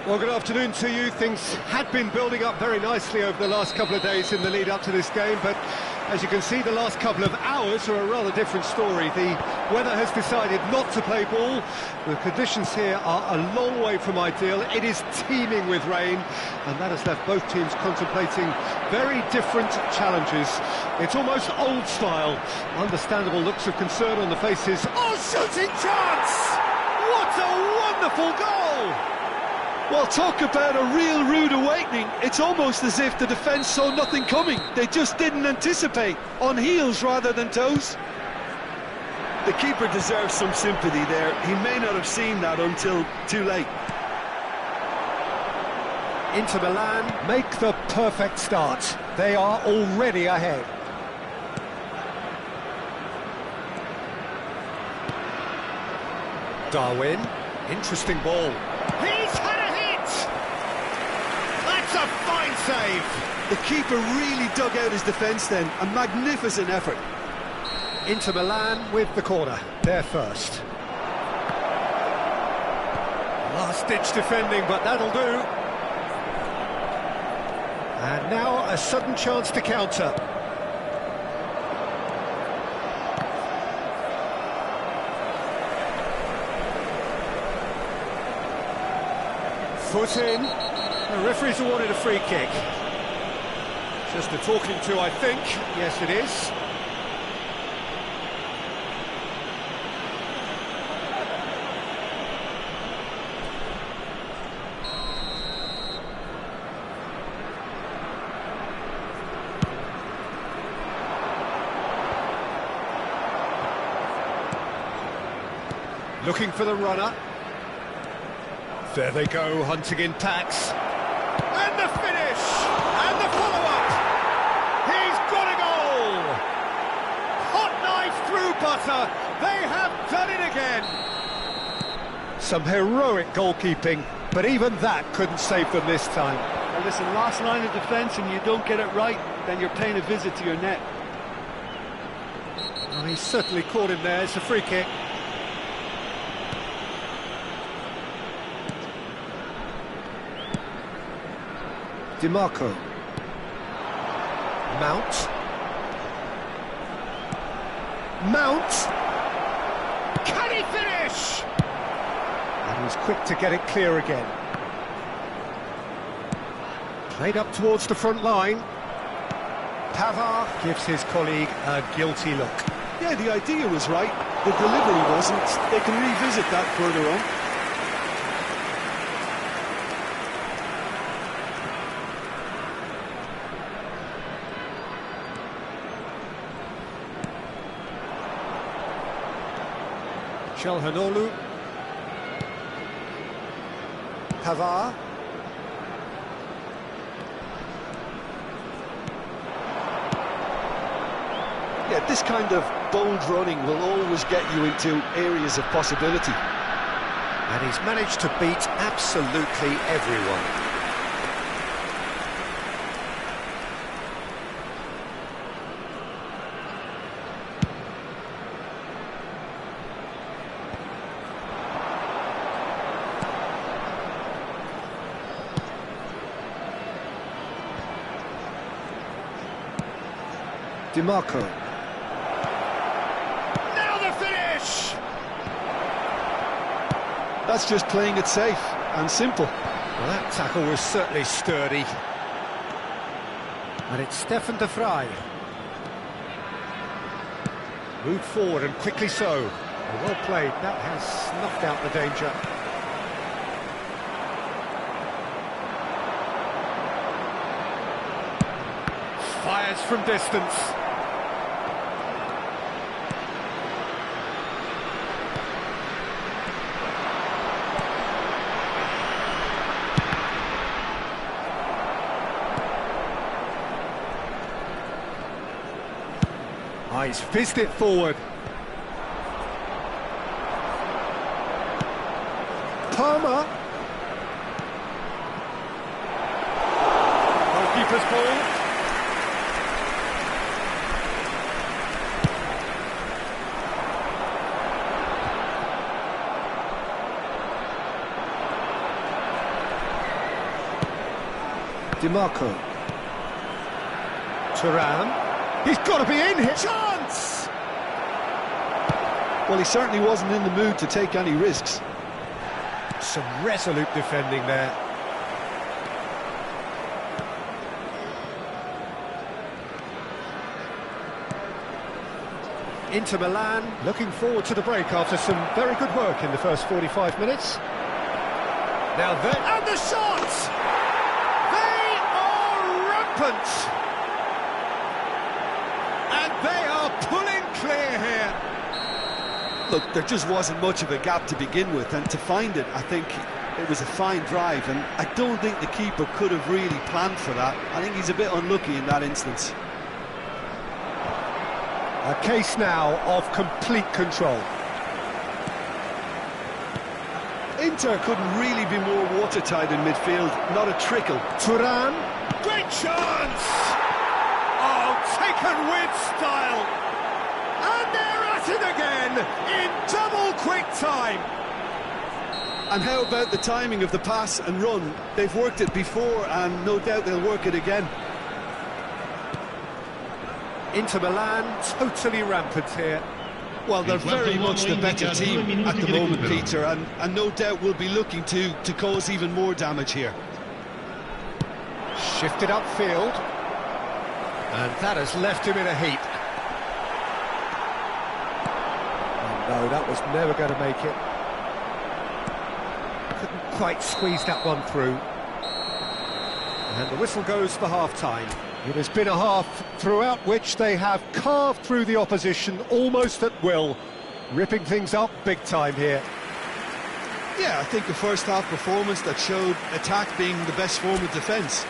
Well, good afternoon to you. Things had been building up very nicely over the last couple of days in the lead up to this game, but as you can see, the last couple of hours are a rather different story. The weather has decided not to play ball. The conditions here are a long way from ideal. It is teeming with rain, and that has left both teams contemplating very different challenges. It's almost old style. Understandable looks of concern on the faces. Oh, shooting chance! What a wonderful goal! Well, talk about a real rude awakening. It's almost as if the defence saw nothing coming. They just didn't anticipate, on heels rather than toes. The keeper deserves some sympathy there. He may not have seen that until too late. Inter Milan make the perfect start. They are already ahead. Darwin, interesting ball. He's had a hit! That's a fine save! The keeper really dug out his defence then. A magnificent effort. Inter Milan with the corner. They're first. Last-ditch defending, but that'll do. And now a sudden chance to counter. Foot in. The referee's awarded a free kick. Just a talking to, I think. Yes, it is. Looking for the runner. There they go, hunting in packs. And the finish! And the follow-up! He's got a goal! Hot knife through butter! They have done it again! Some heroic goalkeeping, but even that couldn't save them this time. Well, listen, last line of defence and you don't get it right, then you're paying a visit to your net. Oh, he's certainly caught him there. It's a free kick. DiMarco. Mount. Mount! Can he finish? And he's quick to get it clear again. Played up towards the front line. Pavard gives his colleague a guilty look. Yeah, the idea was right. The delivery wasn't. They can revisit that further on. Calhanoglu. Pavard. Yeah, this kind of bold running will always get you into areas of possibility. And he's managed to beat absolutely everyone. DiMarco. That's just playing it safe and simple. Well, that tackle was certainly sturdy. And it's Stefan de Vrij. Moved forward and quickly so. Well played, that has snuffed out the danger. Fires from distance. He's fizzed it forward. Palmer. Goalkeeper's ball. DiMarco. Thuram. He's got to be in here. Chance! Well, he certainly wasn't in the mood to take any risks. Some resolute defending there. Inter Milan looking forward to the break after some very good work in the first 45 minutes. Now then, and the shot! They are rampant! They are pulling clear here. Look, there just wasn't much of a gap to begin with, and to find it, I think it was a fine drive, and I don't think the keeper could have really planned for that. I think he's a bit unlucky in that instance. A case now of complete control. Inter couldn't really be more watertight in midfield, not a trickle. Thuram, great chance! Oh, taken with style. And they're at it again in double quick time. And how about the timing of the pass and run? They've worked it before and no doubt they'll work it again. Inter Milan totally rampant here. Well, they're very much the better team at the moment, Peter, and no doubt will be looking to cause even more damage here. Shifted upfield. And that has left him in a heap. Oh no, that was never going to make it. Couldn't quite squeeze that one through. And the whistle goes for half-time. It has been a half throughout which they have carved through the opposition almost at will, ripping things up big time here. Yeah, I think a first-half performance that showed attack being the best form of defence.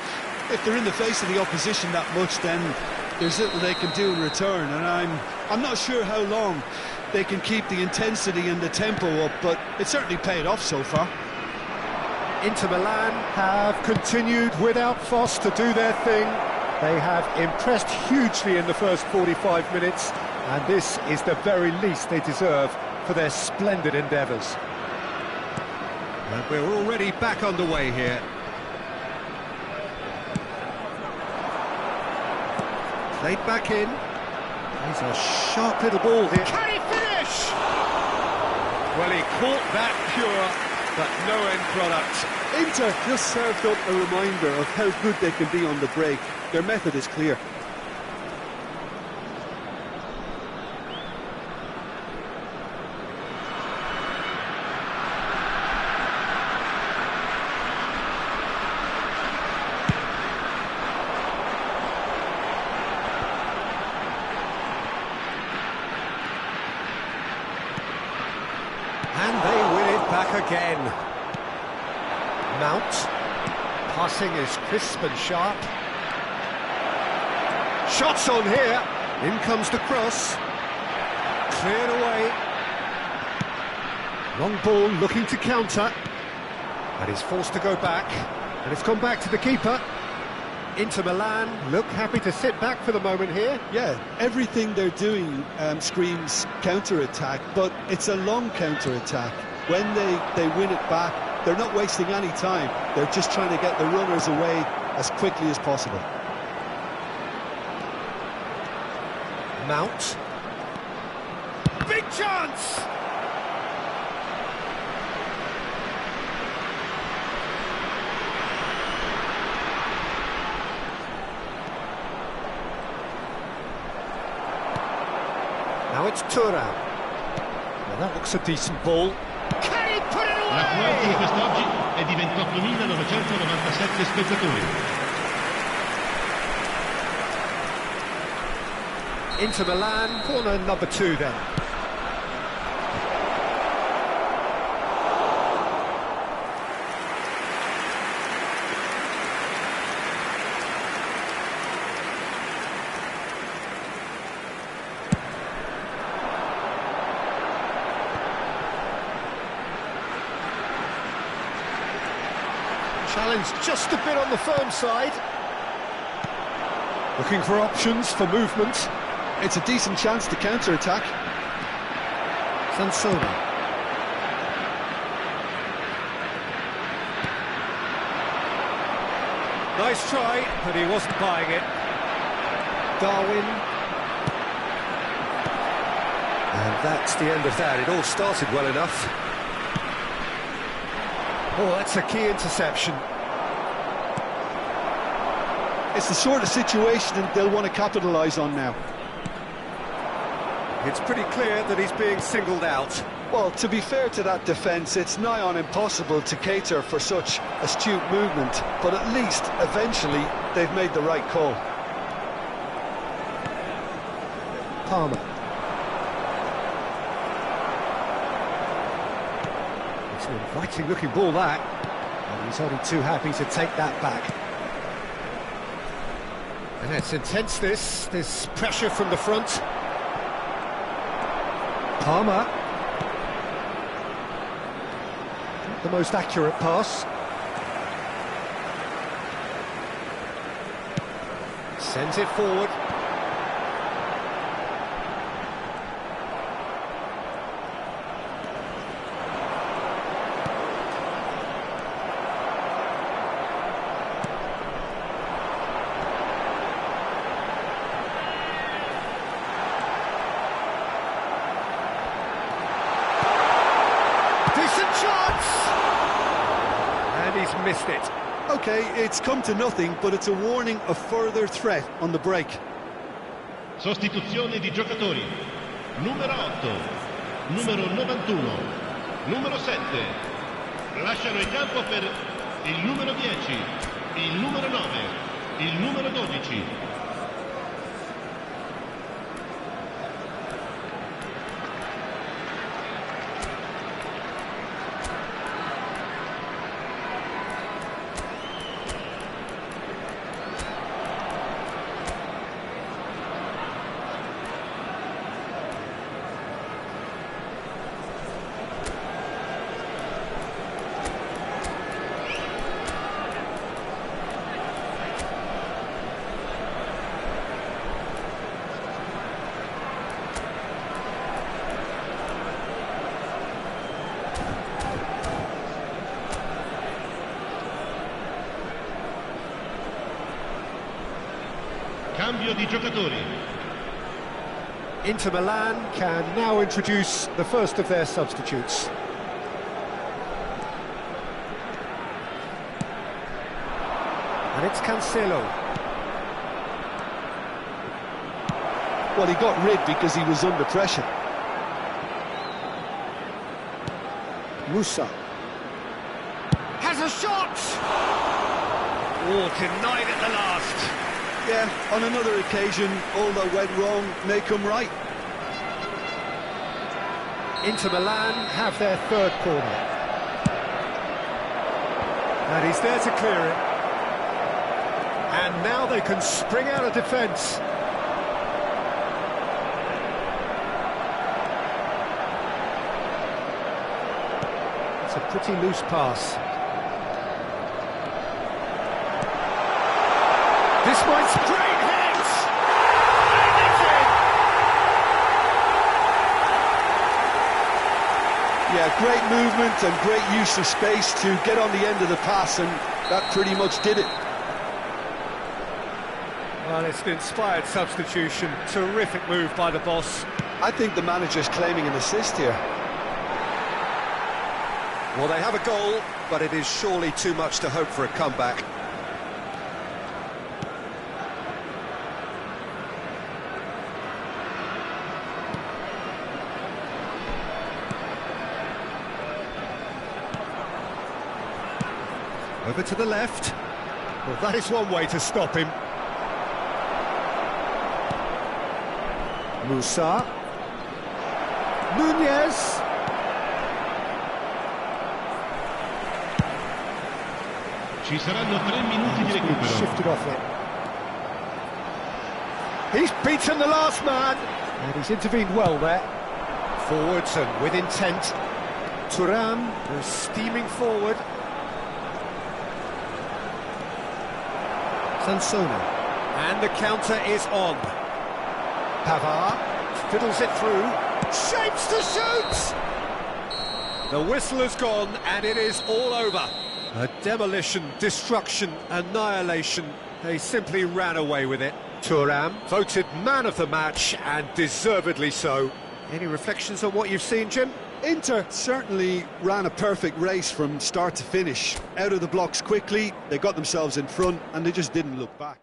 If they're in the face of the opposition that much, then there's little they can do in return, and I'm not sure how long they can keep the intensity and the tempo up, but it certainly paid off so far. Inter Milan have continued without fuss to do their thing. They have impressed hugely in the first 45 minutes, and this is the very least they deserve for their splendid endeavours. And we're already back underway here. Played back in. He's a sharp little ball here. Can he finish? Well, he caught that pure, but no end product. Inter just served up a reminder of how good they can be on the break. Their method is clear. And they win it back again. Mount. Passing is crisp and sharp. Shots on here. In comes the cross. Cleared away. Long ball looking to counter. And he's forced to go back. And it's gone back to the keeper. Inter Milan look happy to sit back for the moment here. Yeah, everything they're doing screams counter-attack, but it's a long counter-attack. When they win it back, they're not wasting any time. They're just trying to get the runners away as quickly as possible. Mount. Big chance! Now it's Thuram. Well, that looks a decent ball. Can he put it L'affluenza di away? quest'oggi è di 28.997 spettatori. Inter Milan, corner number 2 then. Challenge just a bit on the firm side. Looking for options for movement. It's a decent chance to counter-attack. Sansona. Nice try, but he wasn't buying it. Darwin. And that's the end of that. It all started well enough. Oh, that's a key interception. It's the sort of situation they'll want to capitalise on now. It's pretty clear that he's being singled out. Well, to be fair to that defence, it's nigh on impossible to cater for such astute movement, but at least, eventually, they've made the right call. Palmer. It's an inviting looking ball, that. And he's only too happy to take that back. And it's intense, this pressure from the front. Palmer. Not the most accurate pass. Sends it forward. He's missed it. OK, it's come to nothing, but it's a warning of further threat on the break. Sostituzione di giocatori. Numero 8, numero 91, numero 7. Lasciano il campo per il numero 10, il numero 9, il numero 12. Cambio di giocatori. Inter Milan can now introduce the first of their substitutes. And it's Cancelo. Well, he got rid because he was under pressure. Musa. Has a shot! Oh, denied at the last. Yeah, on another occasion, all that went wrong may come right. Inter Milan have their third corner. And he's there to clear it. And now they can spring out of defence. It's a pretty loose pass. This one's great hit! And it's in! Yeah, great movement and great use of space to get on the end of the pass, and that pretty much did it. Well, it's an inspired substitution. Terrific move by the boss. I think the manager's claiming an assist here. Well, they have a goal, but it is surely too much to hope for a comeback. Over to the left. Well, that is one way to stop him. Musa. Nunez. Ci saranno 3 minuti di recupero. Shifted off it. He's beaten the last man. And he's intervened well there. Forwards and with intent. Thuram is steaming forward. Sansona. And the counter is on. Pavard fiddles it through. Shapes to shoot! The whistle has gone and it is all over. A demolition, destruction, annihilation. They simply ran away with it. Thuram voted man of the match and deservedly so. Any reflections on what you've seen, Jim? Inter certainly ran a perfect race from start to finish. Out of the blocks quickly, they got themselves in front and they just didn't look back.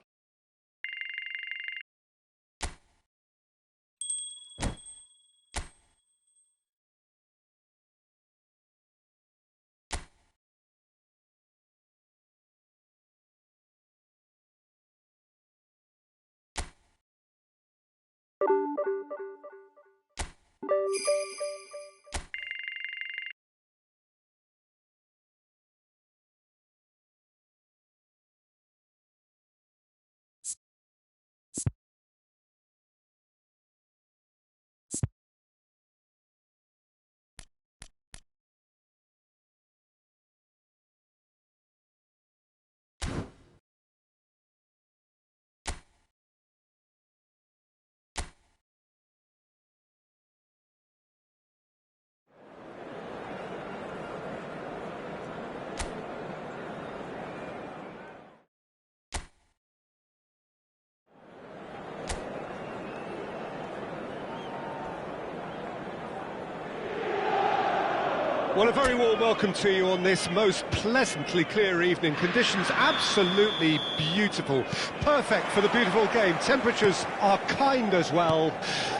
Well, a very warm welcome to you on this most pleasantly clear evening. Conditions absolutely beautiful. Perfect for the beautiful game. Temperatures are kind as well.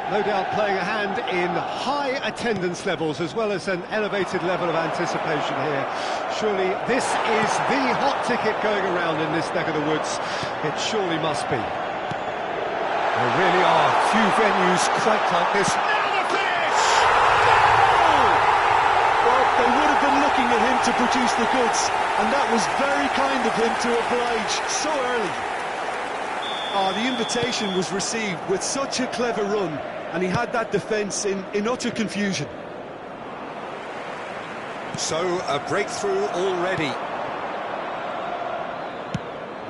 No doubt playing a hand in high attendance levels as well as an elevated level of anticipation here. Surely this is the hot ticket going around in this neck of the woods. It surely must be. There really are few venues quite like this. They would have been looking at him to produce the goods, and that was very kind of him to oblige so early. Oh, the invitation was received with such a clever run, and he had that defence in utter confusion. So, a breakthrough already.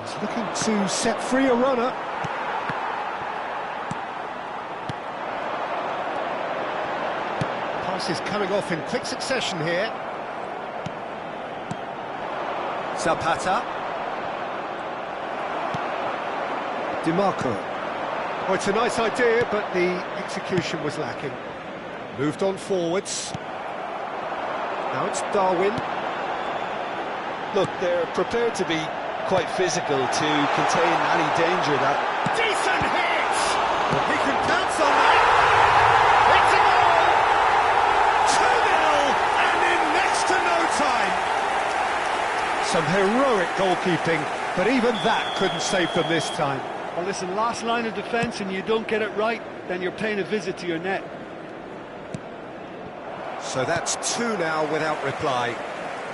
He's looking to set free a runner. Is coming off in quick succession here. Zapata. DiMarco. Oh, it's a nice idea, but the execution was lacking. Moved on forwards. Now it's Darwin. Look, they're prepared to be quite physical to contain any danger that... Decent hit! Well, he can pounce on that. It's a goal! 2-0, and in next to no time. Some heroic goalkeeping, but even that couldn't save them this time. Well, listen, last line of defence and you don't get it right, then you're paying a visit to your net. So that's 2 now without reply.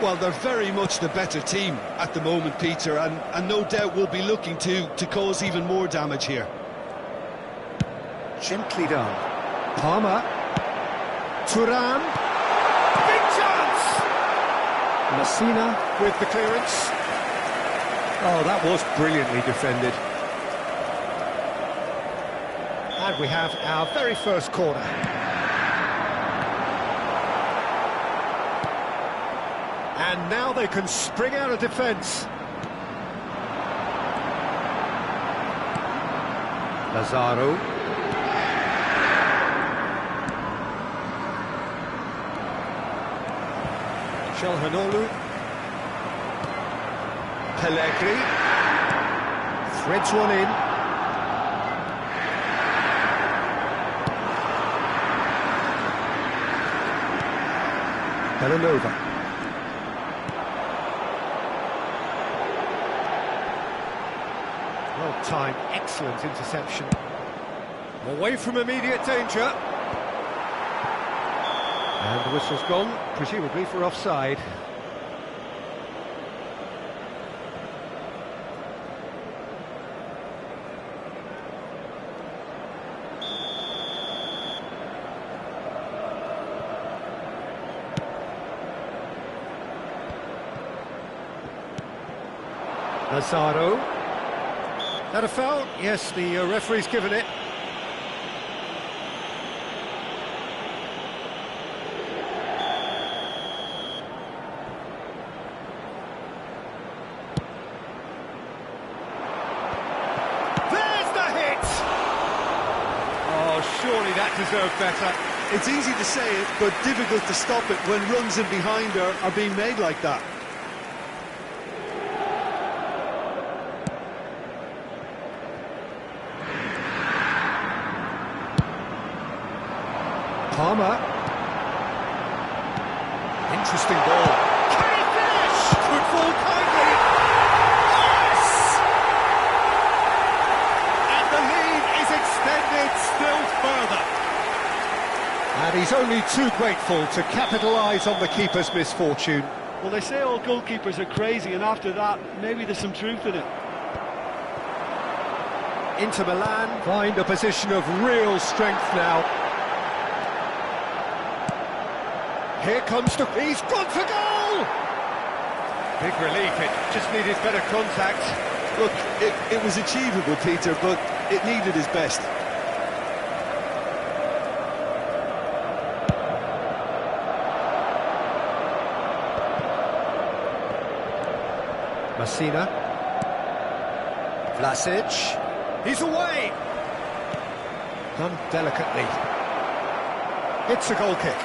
Well, they're very much the better team at the moment, Peter, and no doubt will be looking to cause even more damage here. Gently done. Palmer. Thuram. Big chance! Messina with the clearance. Oh, that was brilliantly defended. And we have our very first corner. And now they can spring out of defence. Lazaro. Calhanoglu. Pellegrini. Threads one in. Belanova. time. Excellent interception. Away from immediate danger. And the whistle's gone, presumably for offside. Lazaro. That a foul? Yes, the referee's given it. There's the hit! Oh, surely that deserved better. It's easy to say it, but difficult to stop it when runs in behind are being made like that. Palmer. Interesting ball. Can he finish? Could fall kindly. Yes! And the lead is extended still further. And he's only too grateful to capitalise on the keeper's misfortune. Well, they say all goalkeepers are crazy, and after that, maybe there's some truth in it. Inter Milan find a position of real strength now. Here comes the... He's gone for goal! Big relief, it just needed better contact. Look, it was achievable, Peter, but it needed his best. Messina. Vlasic. He's away! Done delicately. It's a goal kick.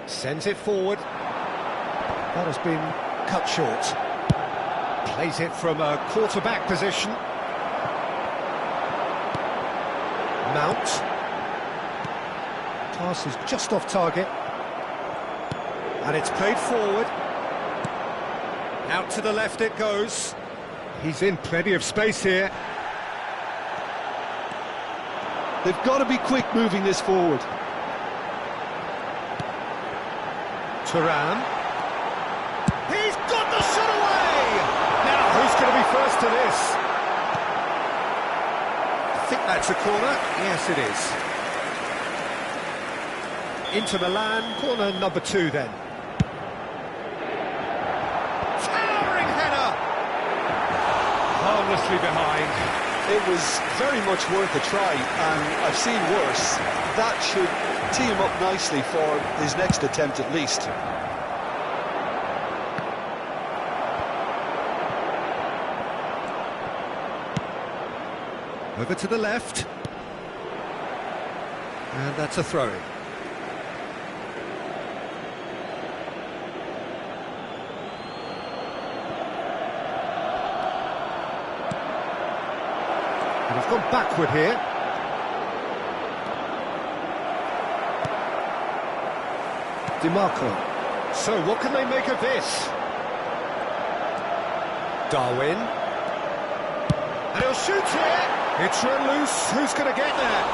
Sends it forward. That has been cut short. Plays it from a quarterback position. Mount. Pass is just off target. And it's played forward. Out to the left it goes. He's in plenty of space here. They've got to be quick moving this forward. Turan. He's got the shot away! Now, who's going to be first to this? I think that's a corner. Yes, it is. Inter Milan, corner number 2 then. Towering header! Harmlessly behind. It was very much worth a try, and I've seen worse. That should tee him up nicely for his next attempt at least. Over to the left. And that's a throw-in. And he's gone backward here. DiMarco. So, what can they make of this? Darwin. And he'll shoot here. It's run loose. Who's going to get there?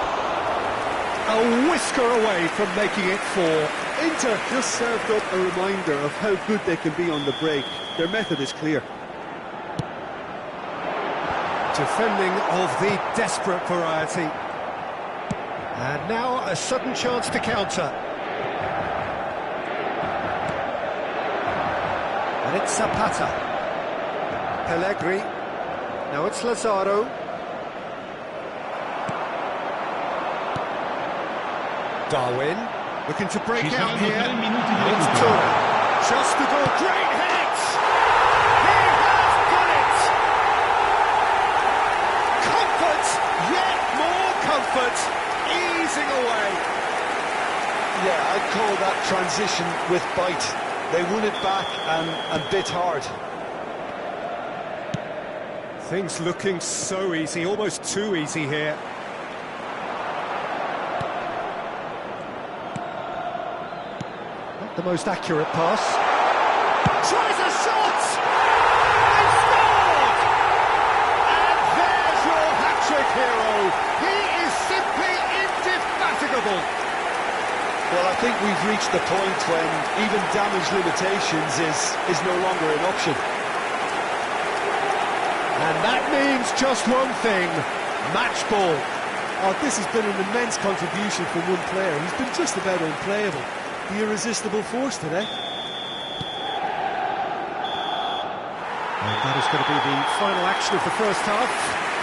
A whisker away from making it 4. Inter just served up a reminder of how good they can be on the break. Their method is clear. Defending of the desperate variety. And now a sudden chance to counter. And it's Zapata. Pellegrini. Now it's Lazaro. Darwin. Looking to break out here. It's Turan. Just the goal. Great hit! He has got it! Comfort, yet more comfort, easing away. Yeah, I'd call that transition with bite. They won it back and bit hard. Things looking so easy, almost too easy here. Not the most accurate pass. Tries a shot! And scored! And there's your hat-trick hero. He is simply indefatigable. Well, I think we've reached the point when even damage limitations is no longer an option. And that means just one thing, match ball. Oh, this has been an immense contribution from one player. He's been just about unplayable. The irresistible force today. And that is going to be the final action of the first half.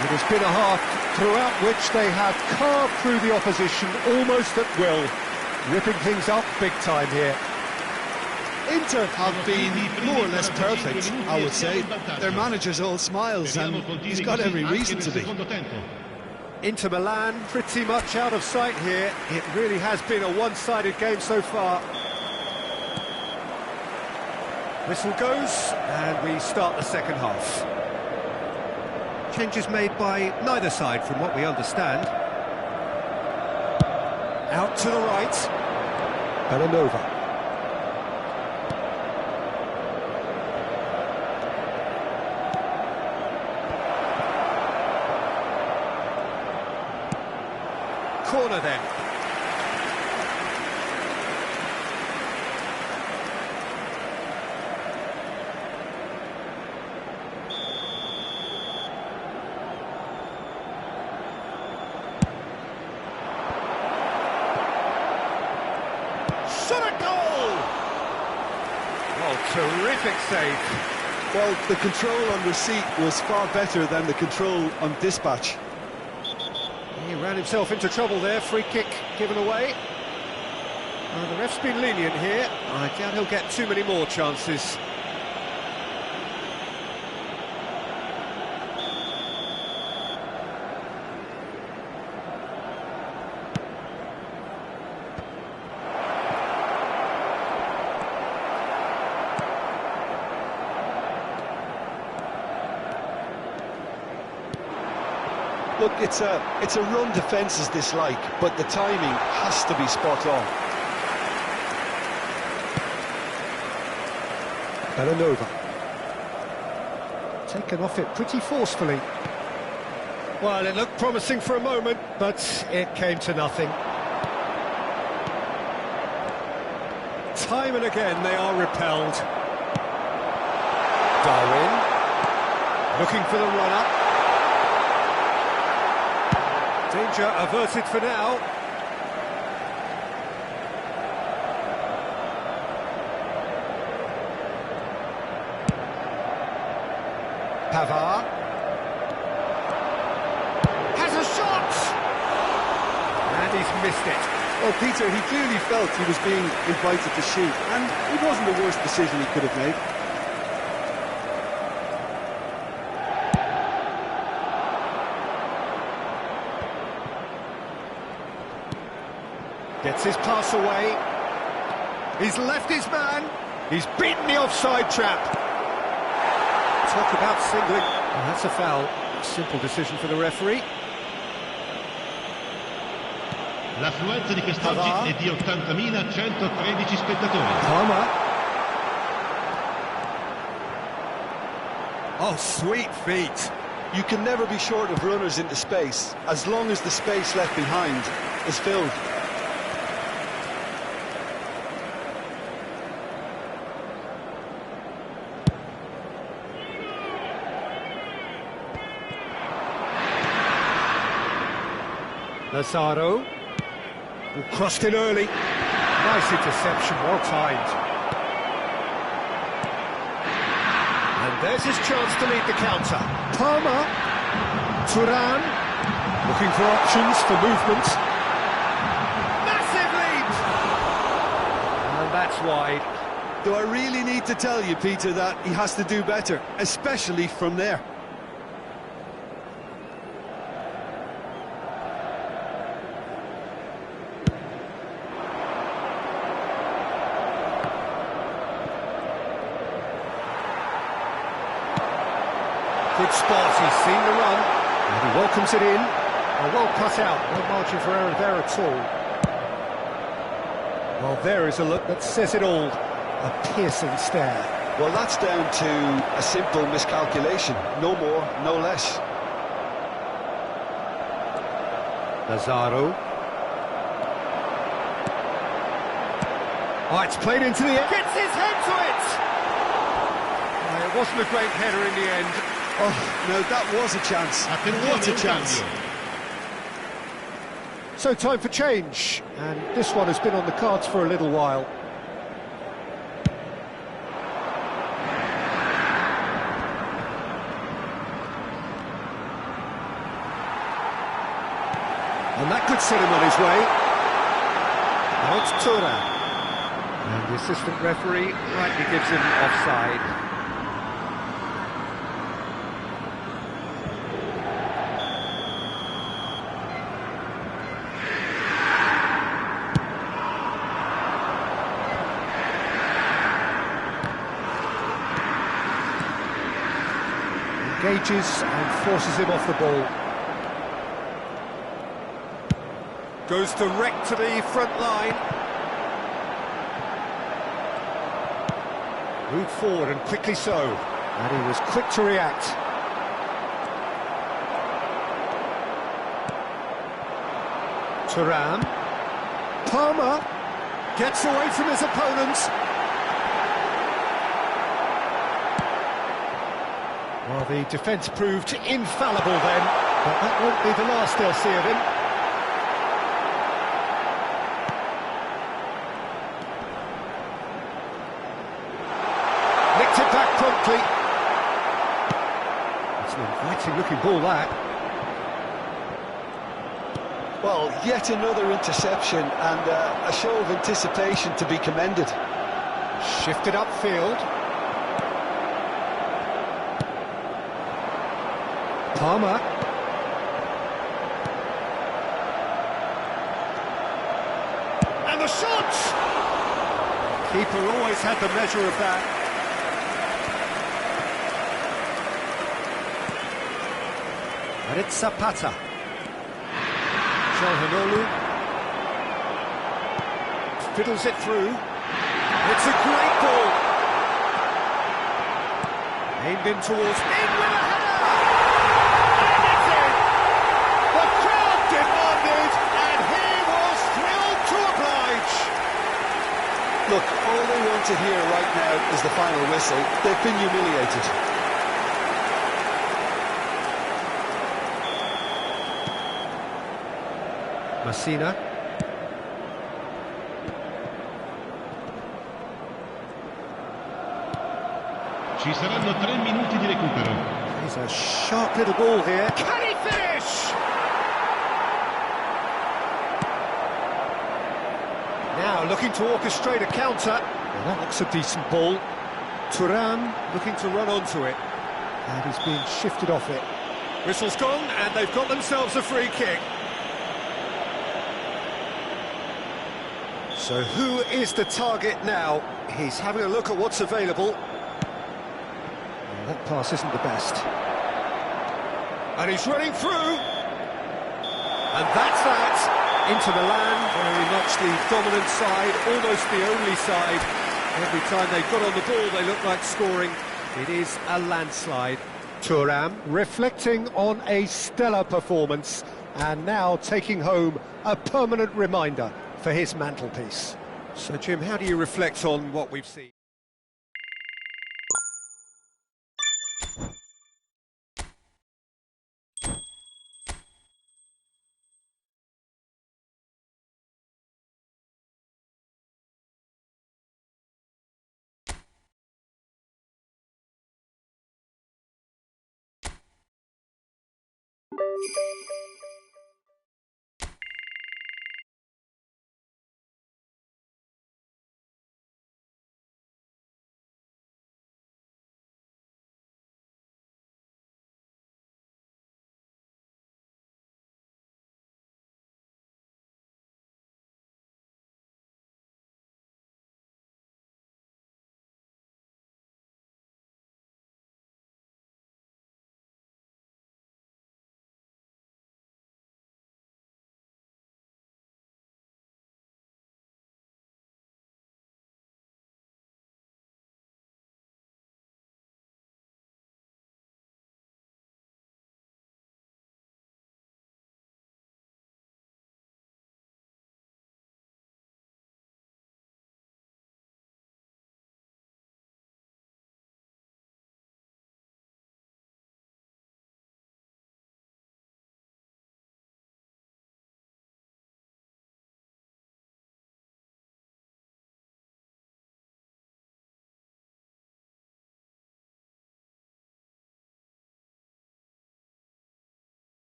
It has been a half throughout which they have carved through the opposition almost at will, ripping things up big time here. Inter have been more or less perfect, I would say. Their manager's all smiles and he's got every reason to be. Inter Milan pretty much out of sight here. It really has been a one-sided game so far. Whistle goes, and we start the second half. Changes made by neither side from what we understand. Out to the right. Bellanova. Corner then. Shot a goal! Oh, terrific save. Well, the control on receipt was far better than the control on dispatch. He ran himself into trouble there, free kick given away. The ref's been lenient here. I doubt he'll get too many more chances. Look, it's a run defence's dislike, but the timing has to be spot on. Bellanova. Taken off it pretty forcefully. Well, it looked promising for a moment, but it came to nothing. Time and again they are repelled. Darwin. Looking for the run-up. Danger averted for now. Pavard has a shot, and he's missed it. Well, Peter, he clearly felt he was being invited to shoot, and it wasn't the worst decision he could have made. Gets his pass away. He's left his man. He's beaten the offside trap. Talk about singling. Oh, that's a foul. Simple decision for the referee. L'affluenza di quest'oggi è di 80.113 spettatori. Palmer. Oh, sweet feet. You can never be short of runners into space, as long as the space left behind is filled. Lazaro, who crossed in early. Nice interception, well timed. And there's his chance to lead the counter. Palmer, Turan, looking for options for movement. Massive lead! And that's wide. Do I really need to tell you, Peter, that he has to do better, especially from there? Good spot, he's seen the run, and he welcomes it in. Well cut out, no margin for error there at all. Well, there is a look that says it all. A piercing stare. Well, that's down to a simple miscalculation. No more, no less. Lazaro. Oh, it's played into the air. Gets his head to it! Oh, it wasn't a great header in the end. Oh, no, that was a chance. What a chance. So time for change, and this one has been on the cards for a little while. And that could set him on his way. Now it's Thuram. And the assistant referee rightly gives him offside. Engages and forces him off the ball. Goes direct to the front line. Moved forward and quickly so. And he was quick to react. Thuram. Palmer gets away from his opponents. Well, the defence proved infallible then, but that won't be the last they'll see of him. Nicked it back promptly. It's an inviting looking ball, that. Well, yet another interception and a show of anticipation to be commended. Shifted upfield. Palmer. And the shot! Keeper always had the measure of that. And it's Zapata. Çalhanoğlu fiddles it through. It's a great ball. Aimed in towards... In with a header! And it's in! The crowd demanded, and he was thrilled to oblige. Look, all they want to hear right now is the final whistle. They've been humiliated. Messina. Ci saranno 3 minuti di recupero. He's a sharp little ball here. Can he finish? Now looking to orchestrate a counter. Well, that looks a decent ball. Thuram looking to run onto it. And he's being shifted off it. Whistle's gone, and they've got themselves a free kick. So who is the target now? He's having a look at what's available. Well, that pass isn't the best. And he's running through. And that's that. Into the land, very much the dominant side, almost the only side. Every time they got on the ball, they look like scoring. It is a landslide. Thuram reflecting on a stellar performance and now taking home a permanent reminder for his mantelpiece. So, Jim, how do you reflect on what we've seen?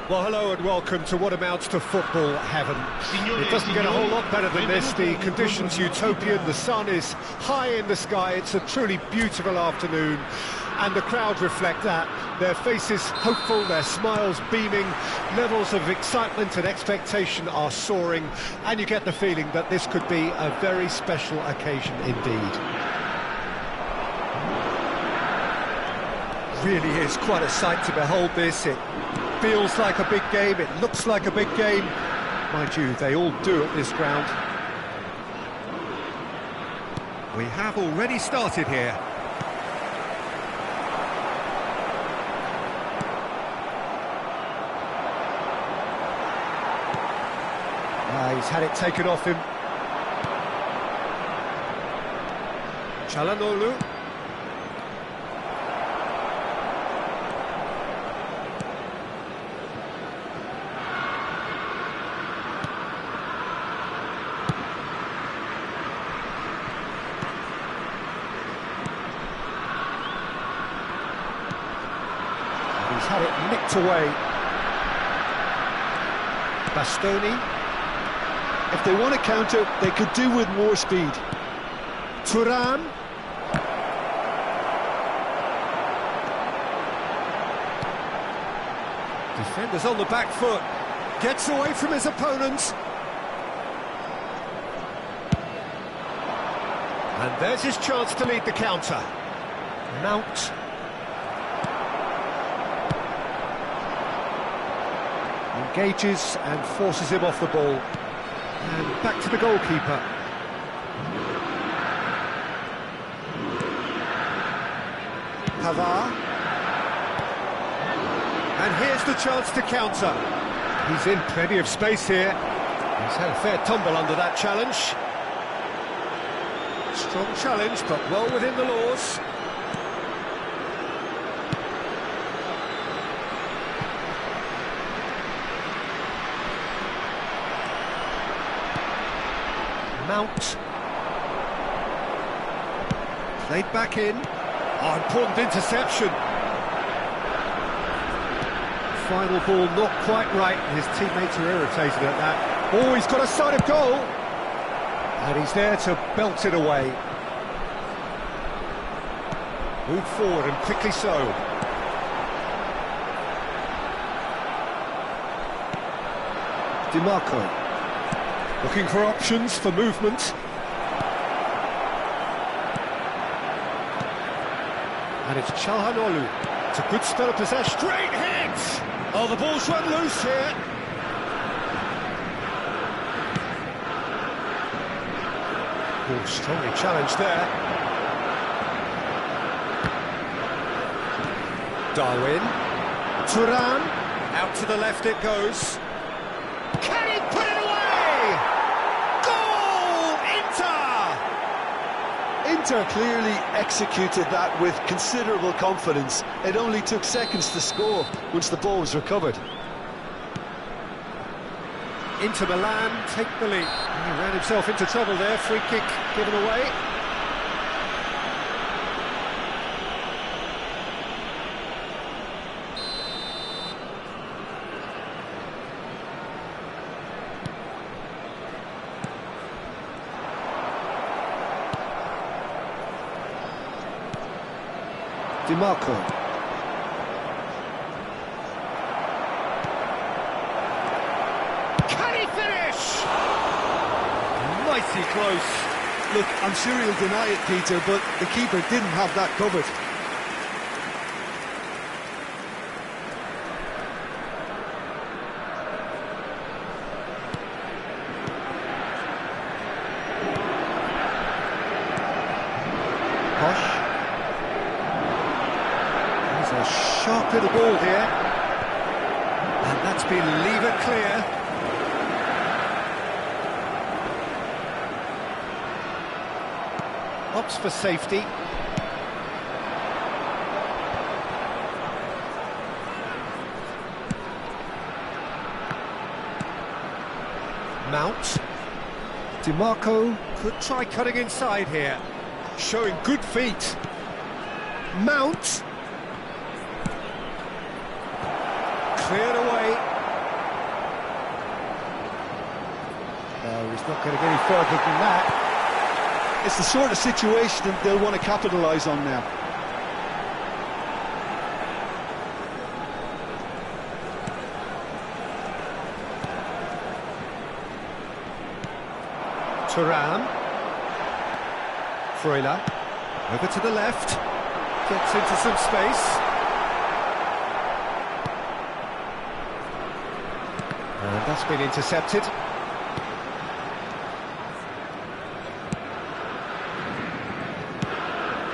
Well, hello and welcome to what amounts to football heaven. It doesn't get a whole lot better than this. The conditions utopian, the sun is high in the sky, it's a truly beautiful afternoon, and the crowd reflect that. Their faces hopeful, their smiles beaming, levels of excitement and expectation are soaring, and you get the feeling that this could be a very special occasion indeed. Really is quite a sight to behold this. It feels like a big game, it looks like a big game. Mind you, they all do at this ground. We have already started here. He's had it taken off him. Çalhanoğlu. He's had it nicked away. Bastoni. If they want to counter, they could do with more speed. Thuram. Defenders on the back foot. Gets away from his opponents. And there's his chance to lead the counter. Mount. Engages and forces him off the ball. And back to the goalkeeper. Pavard. And here's the chance to counter. He's in plenty of space here. He's had a fair tumble under that challenge. Strong challenge, but well within the laws. Mount. Played back in. Oh, important interception. Final ball not quite right. His teammates are irritated at that. Oh, he's got a sight of goal. And he's there to belt it away. Move forward and quickly so. DiMarco. Looking for options for movement. And it's Çalhanoğlu. It's a good spell of possession. Straight hit! Oh, the ball's run loose here. Oh, strongly challenged there. Darwin. Thuram. Out to the left it goes. Can he put it away? Goal! Inter! Inter clearly executed that with considerable confidence. It only took seconds to score once the ball was recovered. Inter Milan take the lead. He ran himself into trouble there. Free kick given away. DiMarco. Can he finish? Mighty close. Look, I'm sure he'll deny it, Peter, but the keeper didn't have that covered. Posh. A sharp little ball here, and that's been levered clear. Opts for safety. Mount. DiMarco could try cutting inside here, showing good feet. Mount. Cleared away. No, he's not going to get any further than that. It's the sort of situation that they'll want to capitalise on now. Thuram. Freuler. Over to the left. Gets into some space. And that's been intercepted.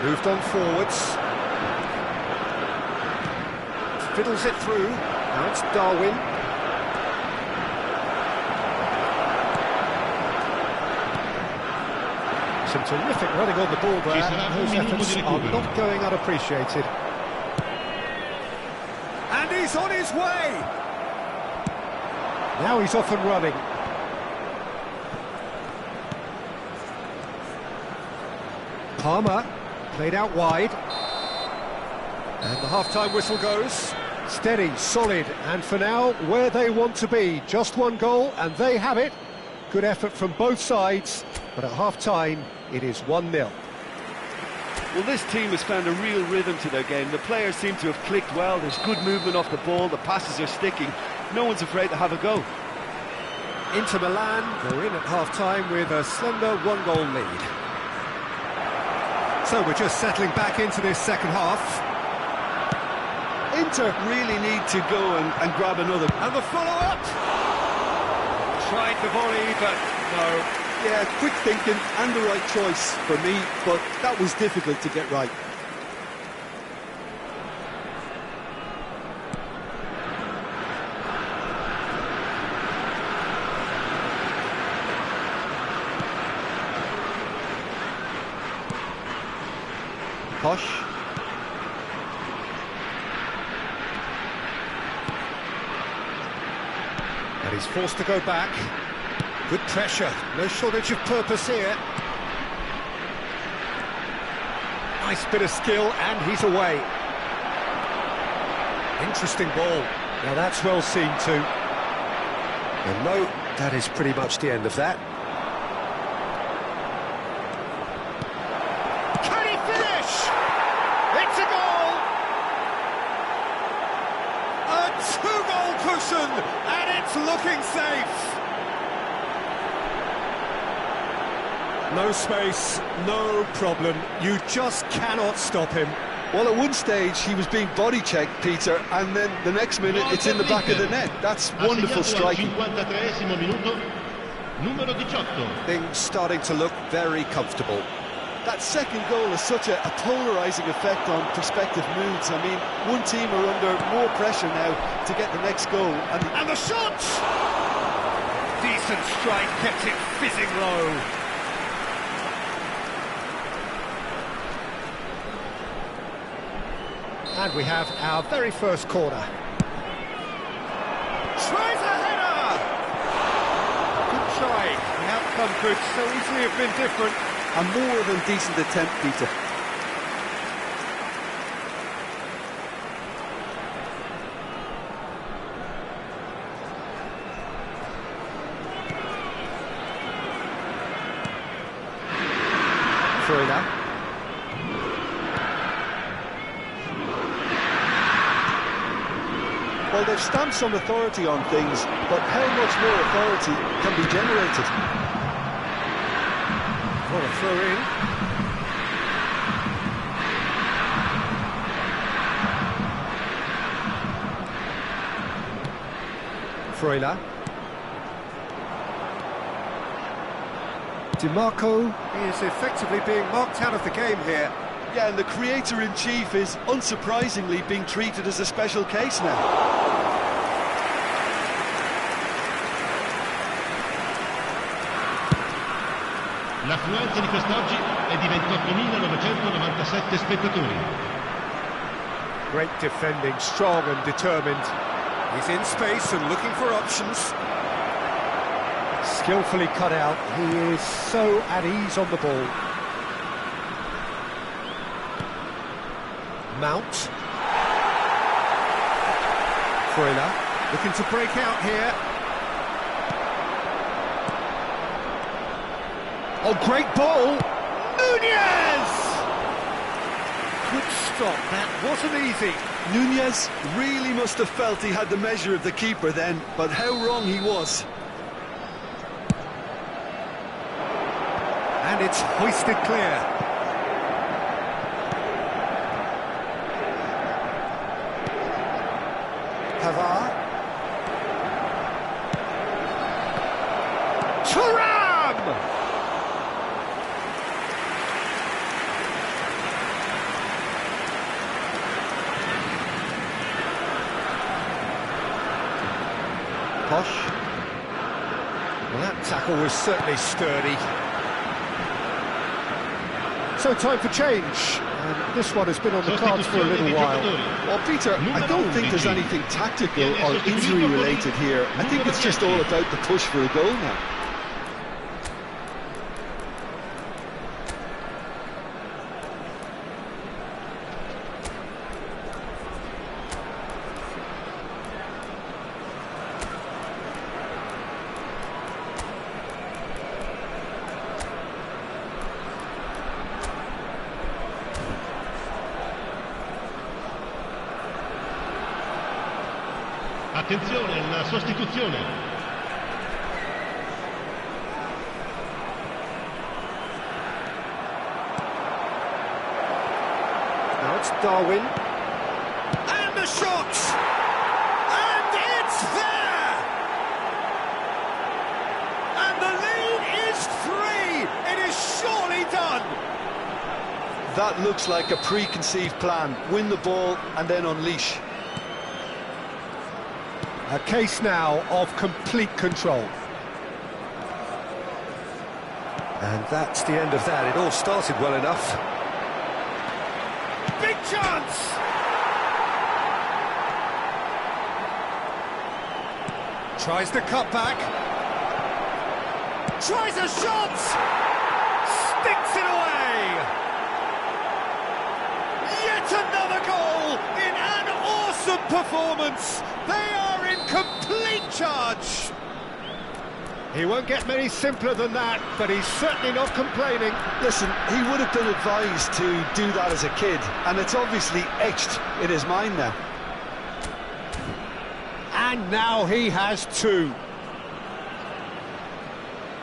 Moved on forwards. Fiddles it through. Now it's Darwin. Some terrific running on the ball there. Those efforts are not going unappreciated. And he's on his way! Now he's off and running. Palmer, played out wide. And the half-time whistle goes. Steady, solid, and for now, where they want to be. Just one goal, and they have it. Good effort from both sides, but at half-time, it is 1-0. Well, this team has found a real rhythm to their game. The players seem to have clicked well. There's good movement off the ball. The passes are sticking. No one's afraid to have a go. Inter Milan go in at half-time with a slender one-goal lead. So we're just settling back into this second half. Inter really need to go and grab another. And the follow-up! Tried the volley, but no. Yeah, quick thinking and the right choice for me, but that was difficult to get right. Posh. And he's forced to go back. Good pressure, no shortage of purpose here. Nice bit of skill, and he's away. Interesting ball. Now that's well seen too. And no, that is pretty much the end of that. Can he finish? It's a goal! A two-goal cushion, and it's looking safe. No space, no problem. You just cannot stop him. Well, at one stage he was being body checked, Peter, and then the next minute it's in the back of the net. That's wonderful striking. Things starting to look very comfortable. That second goal has such a polarising effect on prospective moods. I mean, one team are under more pressure now to get the next goal. And the shot! Decent strike, kept it fizzing low. And we have our very first corner. Tries a header! Good try. The outcome could so easily have been different. A more than decent attempt, Peter. Freuler. Well, they've stamped some authority on things, but how much more authority can be generated? What a throw in. Freuler. DiMarco is effectively being marked out of the game here. Yeah, and the creator-in-chief is, unsurprisingly, being treated as a special case now. L'affluenza di quest'oggi è di 28.997 spettatori. Great defending, strong and determined. He's in space and looking for options. Skillfully cut out. He is so at ease on the ball. Mount. Freuler looking to break out here. Oh, great ball! Nunez! Good stop, that wasn't easy. Nunez really must have felt he had the measure of the keeper then, but how wrong he was. And it's hoisted clear. Pavard. Thuram! Posh. Well, that tackle was certainly sturdy. So time for change. And this one has been on the cards for a little while. Well, Peter, I don't think there's anything tactical or injury related here. I think it's just all about the push for a goal now. Attenzione alla sostituzione. Now it's Darwin. And the shot! And it's there! And the lead is 3! It is surely done! That looks like a preconceived plan. Win the ball and then unleash. A case now of complete control. And that's the end of that. It all started well enough. Big chance! Tries the cut back. Tries a shot! Sticks it away! Yet another goal in an awesome performance! They are in complete charge! He won't get many simpler than that, but he's certainly not complaining. Listen, he would have been advised to do that as a kid, and it's obviously etched in his mind now. And now he has 2.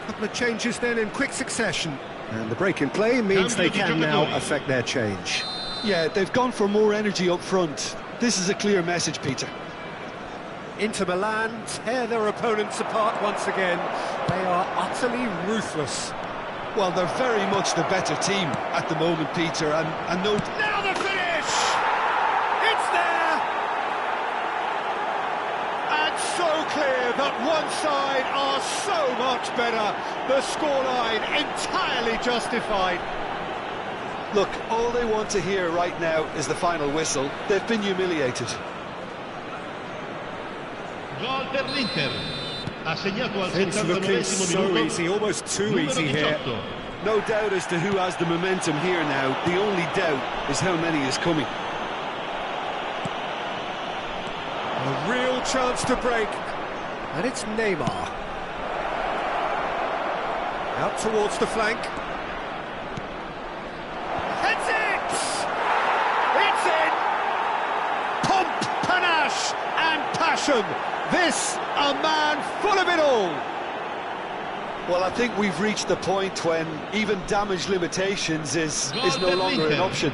Couple of changes then in quick succession. And the break in play means they can now affect their change. Yeah, they've gone for more energy up front. This is a clear message, Peter. Inter Milan tear their opponents apart once again. They are utterly ruthless. Well, they're very much the better team at the moment, Peter, and no... Now the finish! It's there! And so clear that one side are so much better. The scoreline entirely justified. Look, all they want to hear right now is the final whistle. They've been humiliated. Gol per l'Inter. Ha segnato al It's looking 79esimo so minuto. easy, almost too Numero easy here. 18. No doubt as to who has the momentum here now. The only doubt is how many is coming. A real chance to break. And it's Neymar. Out towards the flank. Heads it! It's in! Pomp, panache and passion. This, a man full of it all. Well, I think we've reached the point when even damage limitations is no longer an option.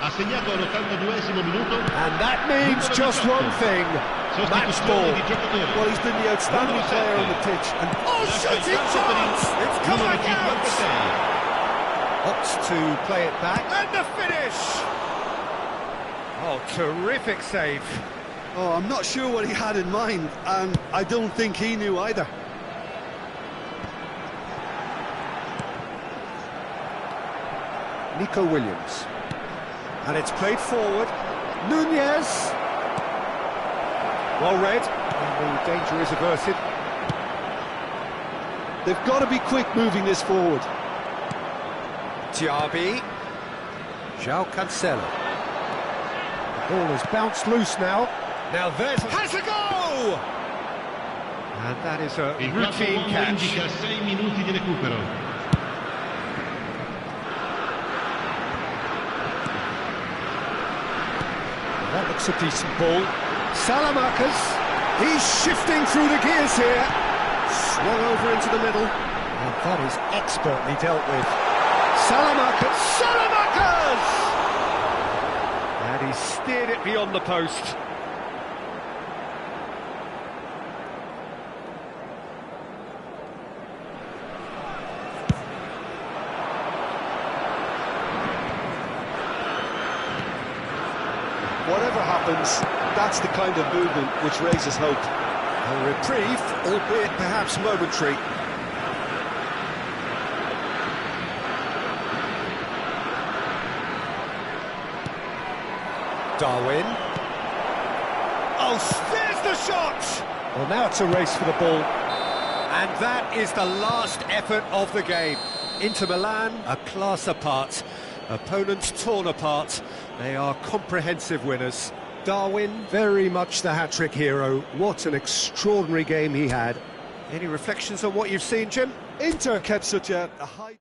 Ha segnato all'82esimo minuto. And that means just one thing. Match ball. Well, he's been the outstanding player on the pitch. And Shooting chance! It's come back out! Opts to play it back. And the finish! Oh, terrific save. oh, I'm not sure what he had in mind, and I don't think he knew either. Nico Williams. And it's played forward. Nunez. Well read. And the danger is averted. They've got to be quick moving this forward. Diaby. João Cancelo. The ball has bounced loose now. Now there's... Has a go! And that is a Il routine uomo catch. indica 6 minuti di recupero. takes a decent ball. Salamanca's, he's shifting through the gears here. Swung over into the middle. And that is expertly dealt with. Salamanca's! And he steered it beyond the post. Whatever happens, that's the kind of movement which raises hope. A reprieve, albeit perhaps momentary. Darwin. Oh, there's the shot! Well, now it's a race for the ball. And that is the last effort of the game. Inter Milan, a class apart. Opponents torn apart. They are comprehensive winners. Darwin, very much the hat-trick hero. What an extraordinary game he had. Any reflections on what you've seen, Jim? Inter kept such a high...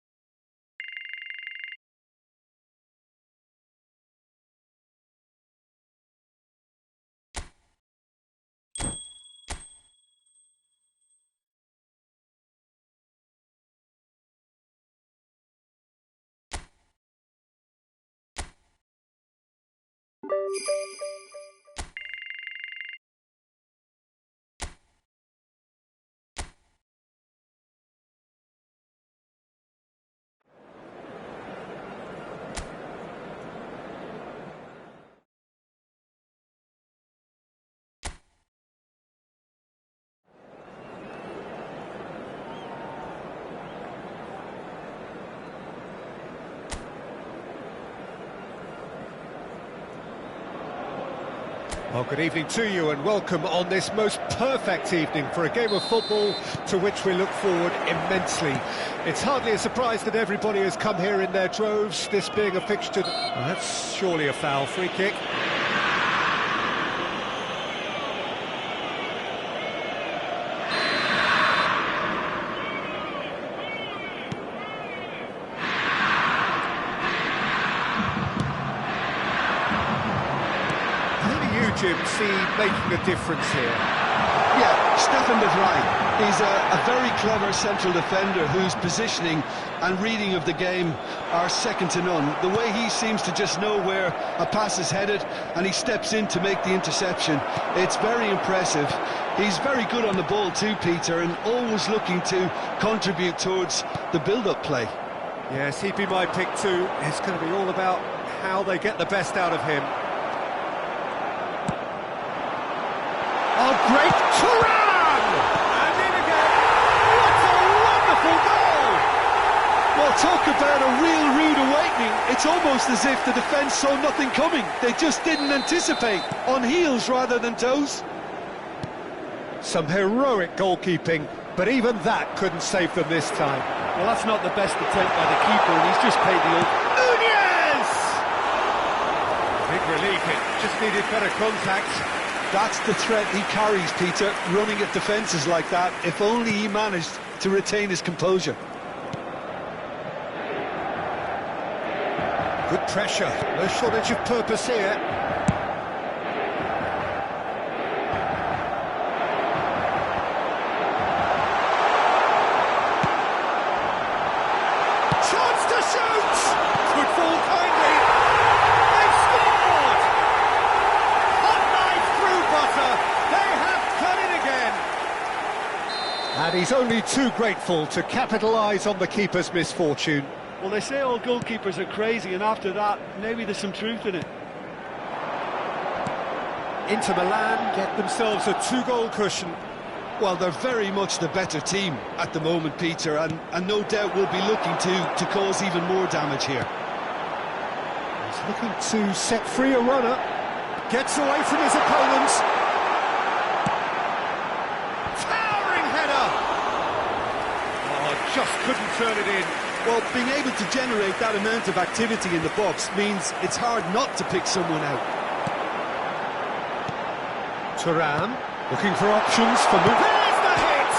Well, good evening to you and welcome on this most perfect evening for a game of football to which we look forward immensely. It's hardly a surprise that everybody has come here in their droves, this being a fixture... Well, that's surely a foul. Free kick. Jim, see making a difference here. Yeah, Stefan is right. He's a very clever central defender whose positioning and reading of the game are second to none. The way he seems to just know where a pass is headed and he steps in to make the interception, it's very impressive. He's very good on the ball too, Peter, and always looking to contribute towards the build-up play. Yes, he'd be my pick too. It's going to be all about how they get the best out of him. Oh, great Turan! And in again. What a wonderful goal! Well, talk about a real rude awakening. It's almost as if the defence saw nothing coming. They just didn't anticipate. On heels rather than toes. Some heroic goalkeeping, but even that couldn't save them this time. Well, that's not the best attempt by the keeper, and he's just paid the old... Nunez! Big relief, it just needed better contact. That's the threat he carries, Peter, running at defences like that, if only he managed to retain his composure. Good pressure, no shortage of purpose here. Chance to shoot! Good ball kindly. They've scored! Hot knife through butter. They have cut it again. And he's only too grateful to capitalise on the keeper's misfortune. Well, they say all goalkeepers are crazy, and after that, maybe there's some truth in it. Inter Milan get themselves a two-goal cushion. Well, they're very much the better team at the moment, Peter, and no doubt will be looking to cause even more damage here. He's looking to set free a runner. Gets away from his opponents. Towering header! Oh, just couldn't turn it in. Well, being able to generate that amount of activity in the box means it's hard not to pick someone out. Turan looking for options for movement. There's the hit!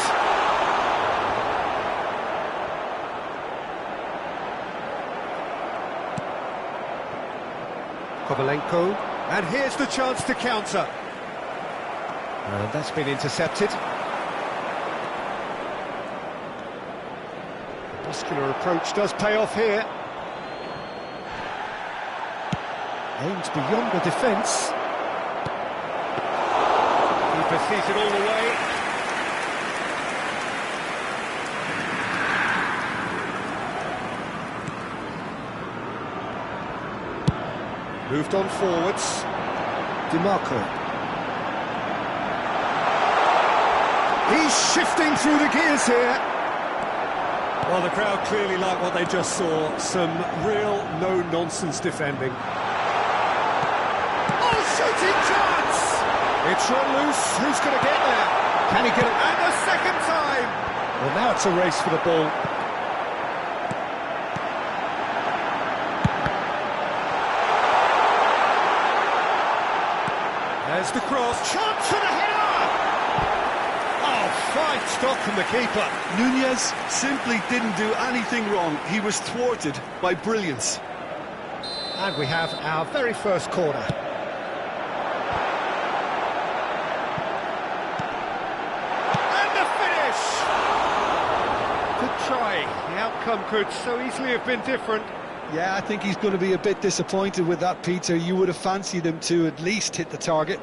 Kovalenko And here's the chance to counter. And that's been intercepted. The muscular approach does pay off here. Aims beyond the defence. Keeper sees it all the way. Moved on forwards. DiMarco. He's shifting through the gears here. Well, the crowd clearly like what they just saw. Some real no-nonsense defending. Oh, shooting chance! It's run loose. Who's going to get there? Can he get it? And a second time! Well, now it's a race for the ball. There's the cross. Chance for the header! Oh, fine stop from the keeper. Nunez simply didn't do anything wrong. He was thwarted by brilliance. And we have our very first corner. And the finish! Good try. The outcome could so easily have been different. Yeah, I think he's going to be a bit disappointed with that, Peter. You would have fancied him to at least hit the target.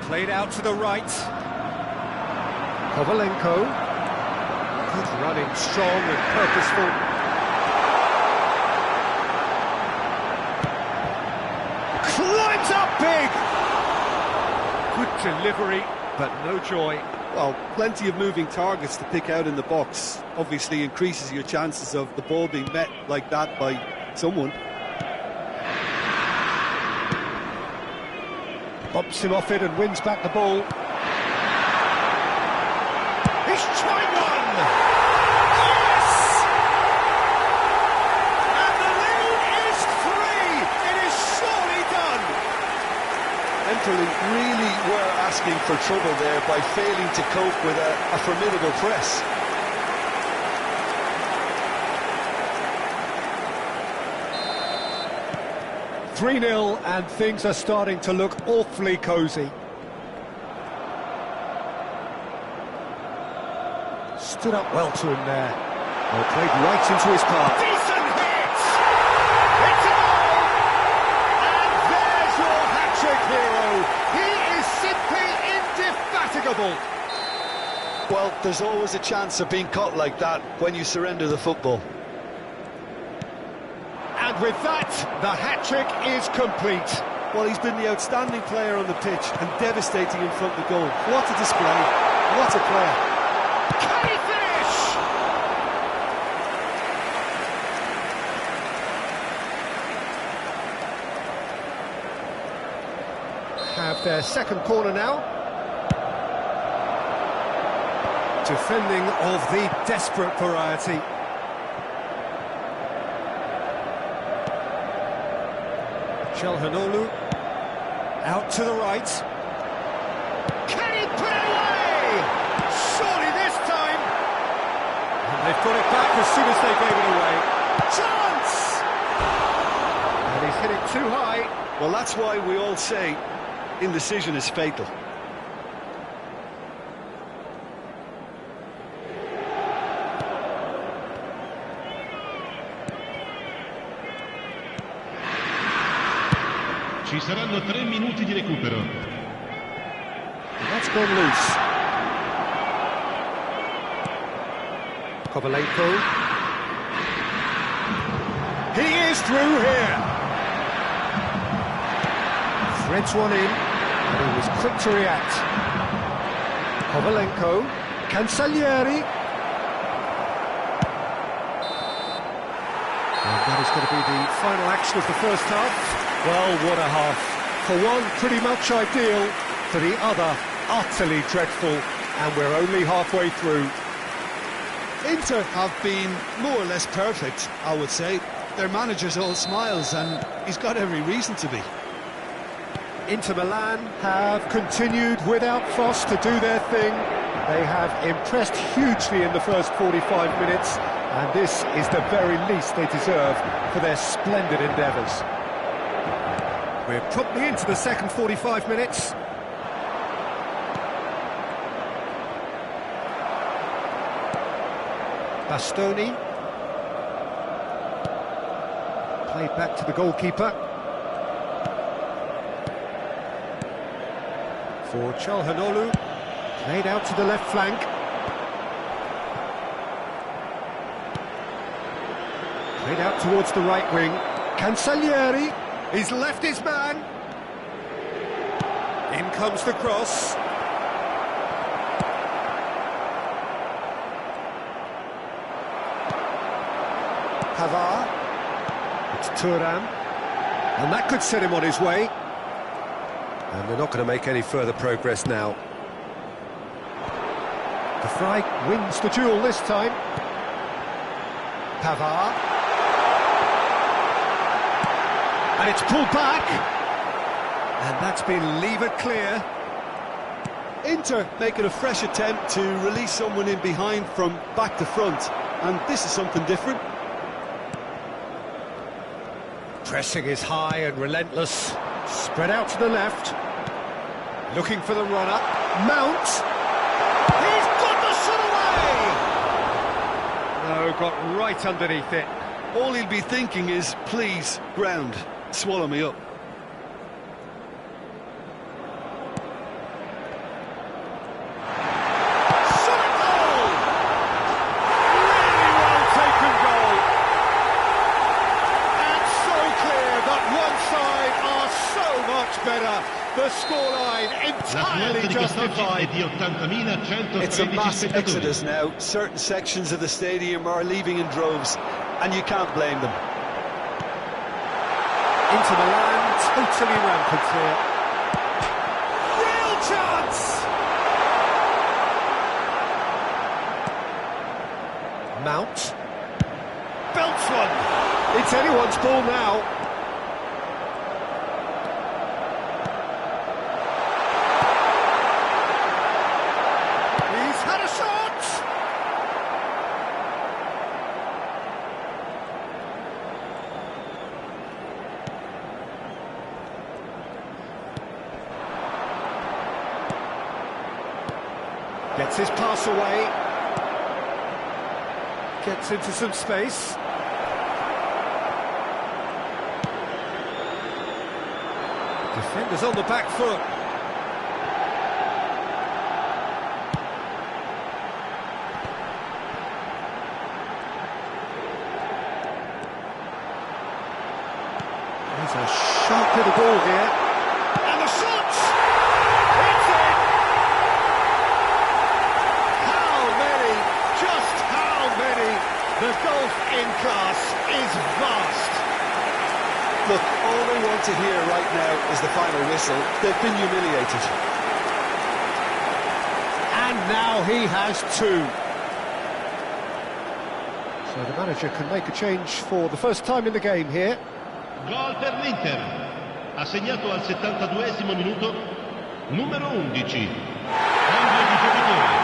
Played out to the right. Kovalenko. Good running, strong and purposeful. Climbs up big! Good delivery, but no joy. Well, plenty of moving targets to pick out in the box. Obviously increases your chances of the ball being met like that by someone. Bumps him off it and wins back the ball. He's tried one! Yes! And the lead is 3! It is surely done! Empoli really were asking for trouble there by failing to cope with a formidable press. "3-0 and things are starting to look awfully cosy. Stood up well to him there. Well, played right into his path. Decent hit! It's a goal! And there's your hat-trick hero. He is simply indefatigable. Well, there's always a chance of being caught like that when you surrender the football. And with that, the hat-trick is complete. Well, he's been the outstanding player on the pitch and devastating in front of the goal. What a display, what a player. Can he finish? Have their second corner now. Defending of the desperate variety. Çalhanoğlu out to the right. Can he put it away? Surely this time. And they've got it back as soon as they gave it away. Chance! And he's hit it too high. Well, that's why we all say indecision is fatal. Ci saranno 3 minuti di recupero. That's gone loose. Kovalenko. He is through here. Threads one in, and he was quick to react. Kovalenko. Cancellieri. And that is going to be the final action of the first half. Well, what a half. For one, pretty much ideal. For the other, utterly dreadful. And we're only halfway through. Inter have been more or less perfect, I would say. Their manager's all smiles, and he's got every reason to be. Inter Milan have continued without fuss to do their thing. They have impressed hugely in the first 45 minutes, and this is the very least they deserve for their splendid endeavours. We're probably into the second 45 minutes. Bastoni. Played back to the goalkeeper. For Çalhanoğlu. Played out to the left flank. Played out towards the right wing. Cancellieri. He's left his man. In comes the cross. Pavard. It's Thuram. And that could set him on his way. And they're not going to make any further progress now. De Vrij wins the duel this time. Pavard. And it's pulled back. And that's been levered clear. Inter making a fresh attempt to release someone in behind from back to front. And this is something different. Pressing is high and relentless. Spread out to the left. Looking for the runner. Mount. He's got the shot away! No, got right underneath it. All he'll be thinking is, please, ground, swallow me up. Shot goal! Really well taken goal. And so clear that one side are so much better. The scoreline entirely justified. It's a mass exodus now. Certain sections of the stadium are leaving in droves, and you can't blame them. Into Milan, totally rampant here. Real chance! Mount. Belts one. It's anyone's ball now. He's had a shot! Gets his pass away. Gets into some space. Defenders on the back foot. There's a sharp little ball here. And the shot! It's in! How many? Just how many? The gulf in class is vast. Look, all they want to hear right now is the final whistle. They've been humiliated. And now he has two. So the manager can make a change for the first time in the game here. Gol per l'Inter. Ha segnato al 72esimo minuto numero 11. Cambio di giocatore.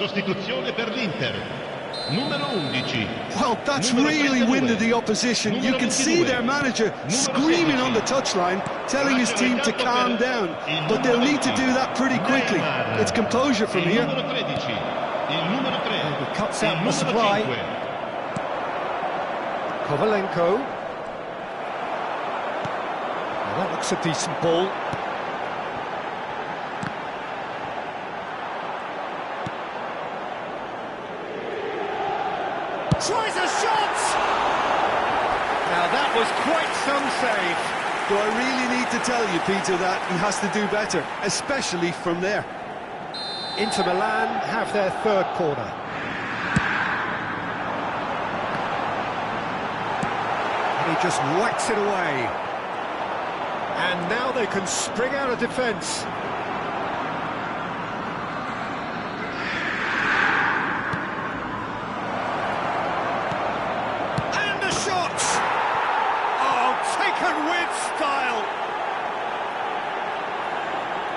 sostituzione per l'Inter. Numero 11. Well, that's Numero really 32. winded the opposition. You Numero can see 22. their manager Numero screaming 16. on the touchline, telling his Lasciano team il to campo calm per down. il But they'll numero need to 20. do that pretty quickly. Neymar. It's composure from Il here. numero 13. Il numero 3. He cuts Il out the numero supply. 5. Kovalenko. Well, that looks a decent ball. Tries a shot! Now that was quite some save. Do I really need to tell you, Peter, that he has to do better, especially from there? Inter Milan have their third corner. And he just whacks it away. And now they can spring out of defence. And the shot! Oh, taken with style!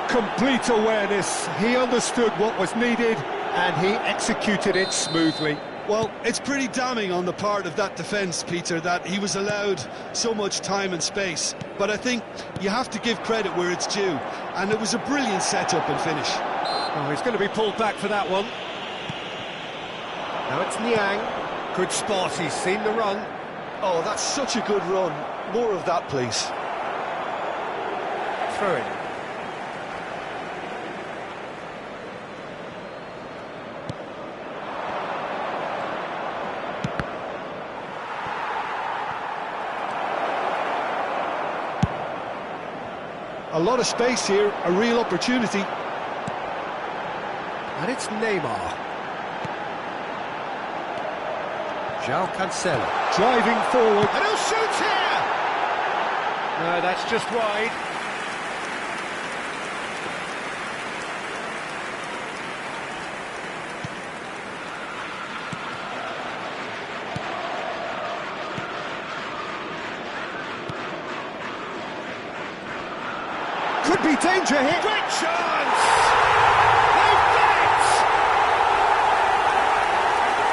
Complete awareness. He understood what was needed and he executed it smoothly. Well, it's pretty damning on the part of that defence, Peter, that he was allowed so much time and space. But I think you have to give credit where it's due. And it was a brilliant setup and finish. Oh, he's going to be pulled back for that one. Now it's Niang. Good spot, he's seen the run. Oh, that's such a good run. More of that, please. Throw it. A lot of space here, a real opportunity. And it's Neymar. João Cancelo. Driving forward. And he'll shoot here! No, that's just wide. Could be danger here. Great chance! They've done it!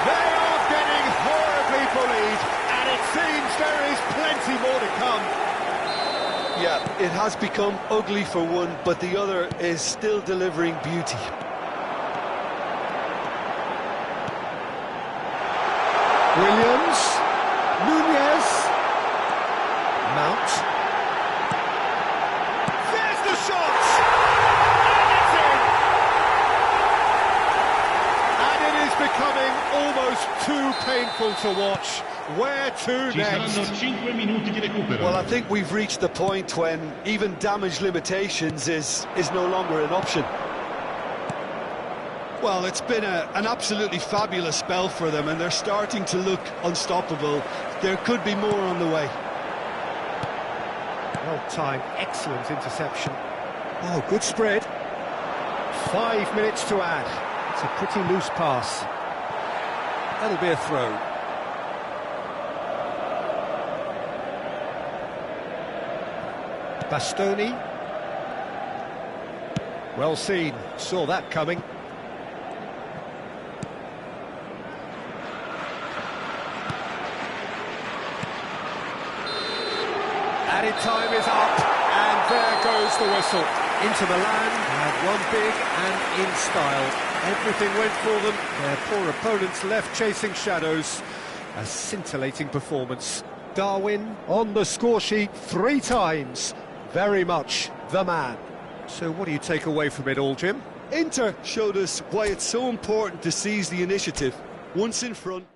They are getting horribly bullied, and it seems there is plenty more to come. Yeah, it has become ugly for one, but the other is still delivering beauty. Williams, Nunez, Mount. There's the shot! And it's in! And it is becoming almost too painful to watch. Where to Ci next? saranno 5 minuti di recupero. Well, I think we've reached the point when even damage limitations is no longer an option. Well, it's been an absolutely fabulous spell for them, and they're starting to look unstoppable. There could be more on the way. Well-timed, excellent interception. Oh, good spread. 5 minutes to add. It's a pretty loose pass. That'll be a throw. Bastoni. Well seen, saw that coming. Added time is up, and there goes the whistle. Inter Milan had won big and in style. Everything went for them, their poor opponents left chasing shadows. A scintillating performance. Darwin on the score sheet 3 times. Very much the man. So what do you take away from it all, Jim? Inter showed us why it's so important to seize the initiative. Once in front...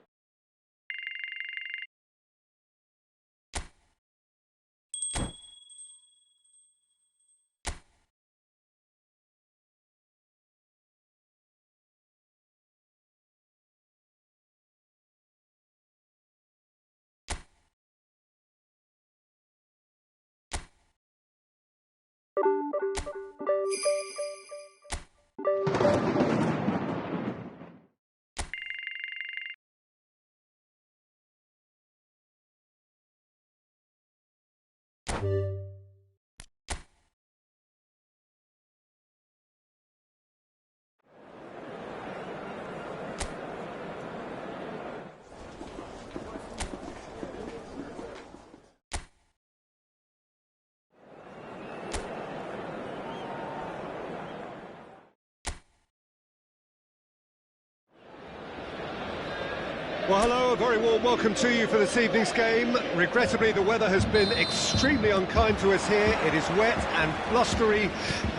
Well, hello, a very warm welcome to you for this evening's game. Regrettably, the weather has been extremely unkind to us here. It is wet and blustery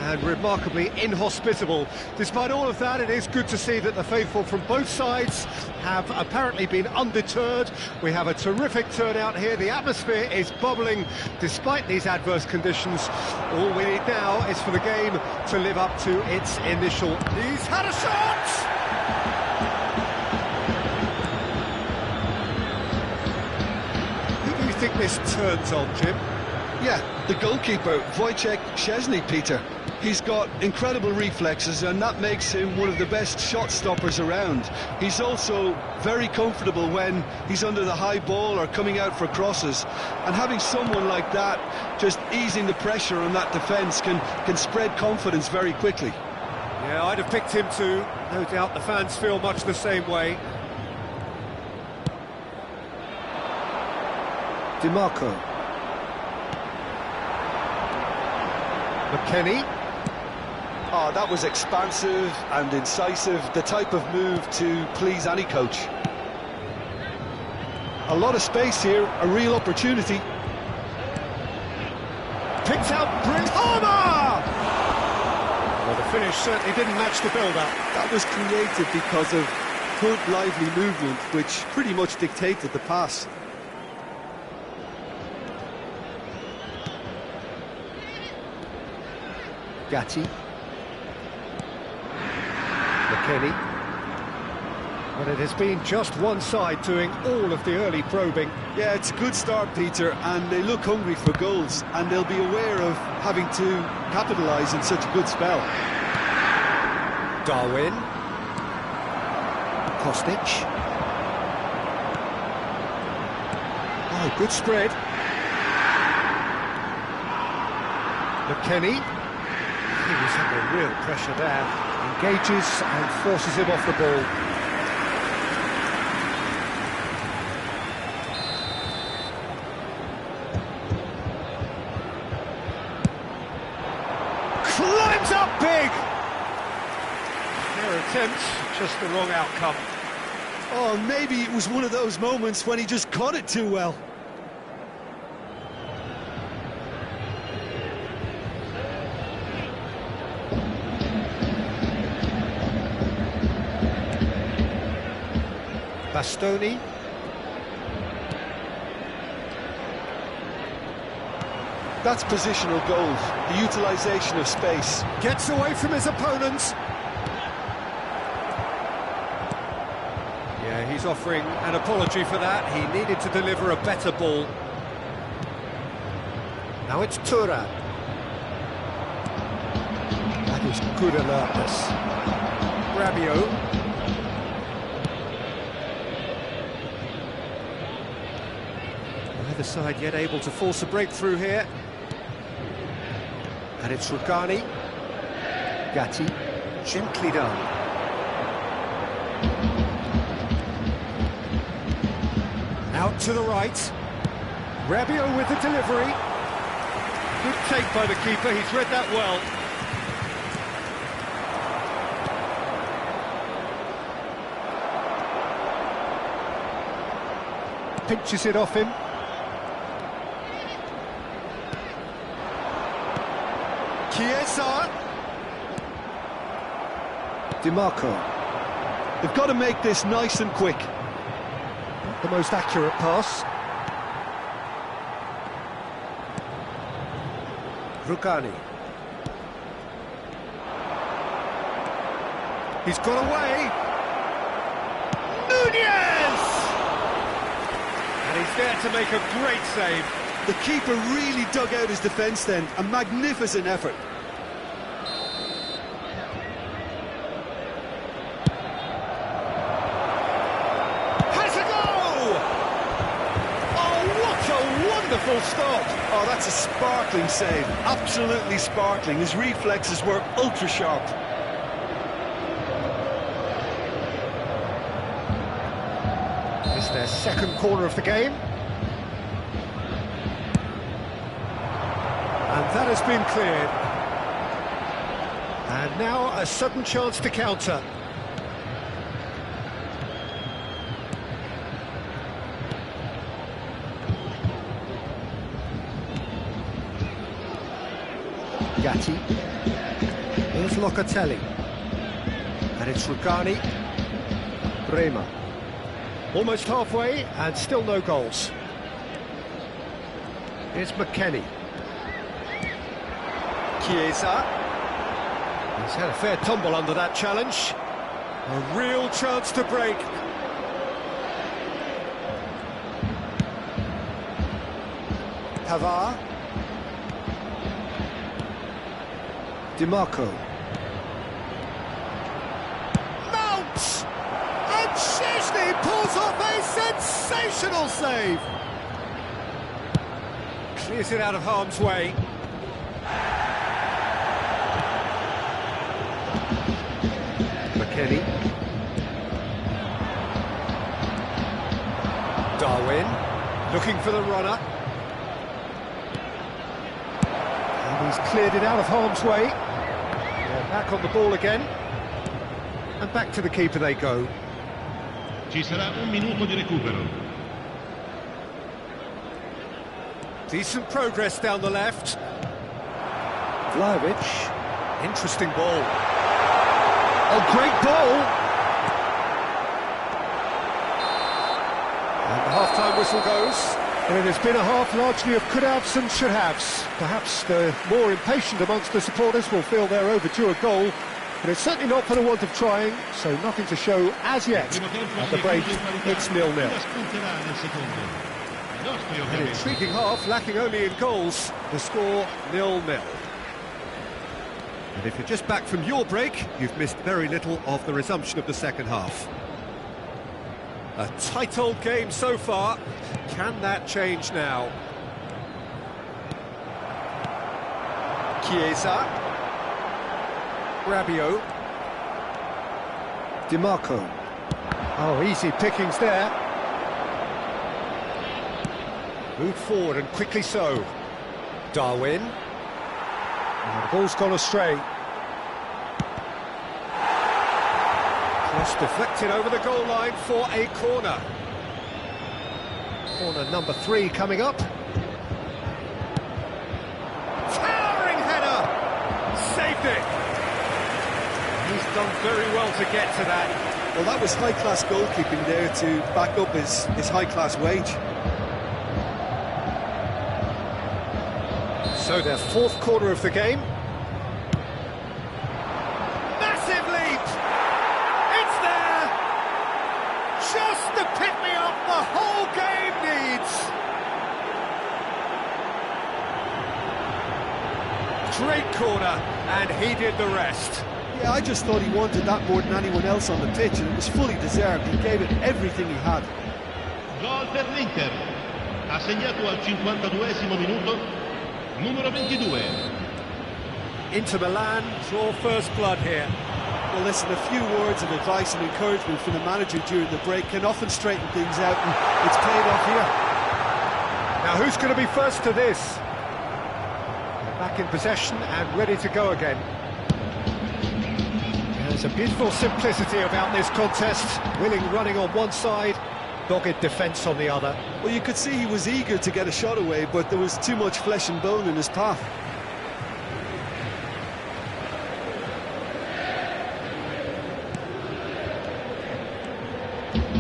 and remarkably inhospitable. Despite all of that, it is good to see that the faithful from both sides have apparently been undeterred. We have a terrific turnout here. The atmosphere is bubbling despite these adverse conditions. All we need now is for the game to live up to its initial... He's had a shot! I think this turns on, Jim. Yeah, the goalkeeper, Wojciech Szczesny, Peter. He's got incredible reflexes, and that makes him one of the best shot stoppers around. He's also very comfortable when he's under the high ball or coming out for crosses. And having someone like that just easing the pressure on that defence can spread confidence very quickly. Yeah, I'd have picked him too. No doubt the fans feel much the same way. DiMarco. McKennie. Oh, that was expansive and incisive, the type of move to please any coach. A lot of space here, a real opportunity. Picked out Palmer! Well, the finish certainly didn't match the build-up. That was created because of good, lively movement, which pretty much dictated the pass. Gatti. McKennie. Well, it has been just one side doing all of the early probing. Yeah, it's a good start, Peter, and they look hungry for goals, and they'll be aware of having to capitalise in such a good spell. Darwin. Kostic. Oh, good spread. McKennie. He was under real pressure there. Engages and forces him off the ball. Climbs up big! Their attempt, just the wrong outcome. Oh, maybe it was one of those moments when he just caught it too well. Bastoni. That's positional goals, the utilisation of space. Gets away from his opponents. Yeah, he's offering an apology for that. He needed to deliver a better ball. Now it's Tura. That is good alertness. Rabiot. Neither side yet able to force a breakthrough here. And it's Rugani. Gatti. Gently done. Out to the right. Rabiot with the delivery. Good take by the keeper, he's read that well. Pinches it off him. Chiesa. DiMarco. They've got to make this nice and quick. Not the most accurate pass. Rugani. He's got away. Nunez! And he's there to make a great save. The keeper really dug out his defence then. A magnificent effort. Has a go! Oh, what a wonderful stop! Oh, that's a sparkling save. Absolutely sparkling. His reflexes were ultra sharp. It's their second corner of the game. And that has been cleared. And now a sudden chance to counter. Gatti. Here's Locatelli. And it's Rugani. Bremer. Almost halfway and still no goals. Here's McKennie. Chiesa. He's had a fair tumble under that challenge. A real chance to break. Pavard. DiMarco. Mounts! And Szczesny pulls off a sensational save. Clears it out of harm's way. McKennie. Darwin, looking for the runner. And he's cleared it out of harm's way. They're back on the ball again. And back to the keeper they go. Ci sarà un minuto di recupero. Decent progress down the left. Vlahovic. Interesting ball. A great ball! And the half-time whistle goes. And it has been a half largely of could-haves and should-haves. Perhaps the more impatient amongst the supporters will feel they're overdue a goal, but it's certainly not for the want of trying, so nothing to show as yet. At the break, it's 0-0. An intriguing half, lacking only in goals. The score 0-0. And if you're just back from your break, you've missed very little of the resumption of the second half. A tight old game so far. Can that change now? Chiesa. Rabiot. DiMarco. Oh, easy pickings there. Moved forward and quickly so. Darwin. And the ball's gone astray. Cross deflected over the goal line for a corner. Corner number 3 coming up. Towering header! Saved it! He's done very well to get to that. Well, that was high-class goalkeeping there to back up his high-class wage. So their 4th corner of the game. Massive leap! It's there! Just the pick-me-up the whole game needs! Great corner, and he did the rest. Yeah, I just thought he wanted that more than anyone else on the pitch, and it was fully deserved. He gave it everything he had. Gol per l'Inter. Ha segnato al 52esimo minuto numero 22. Inter Milan draw first blood here. Well, listen, a few words of advice and encouragement from the manager during the break can often straighten things out, and it's paid off here. Now who's going to be first to this? They're back in possession and ready to go again. There's a beautiful simplicity about this contest. Willing running on one side, dogged defence on the other. Well, you could see he was eager to get a shot away, but there was too much flesh and bone in his path.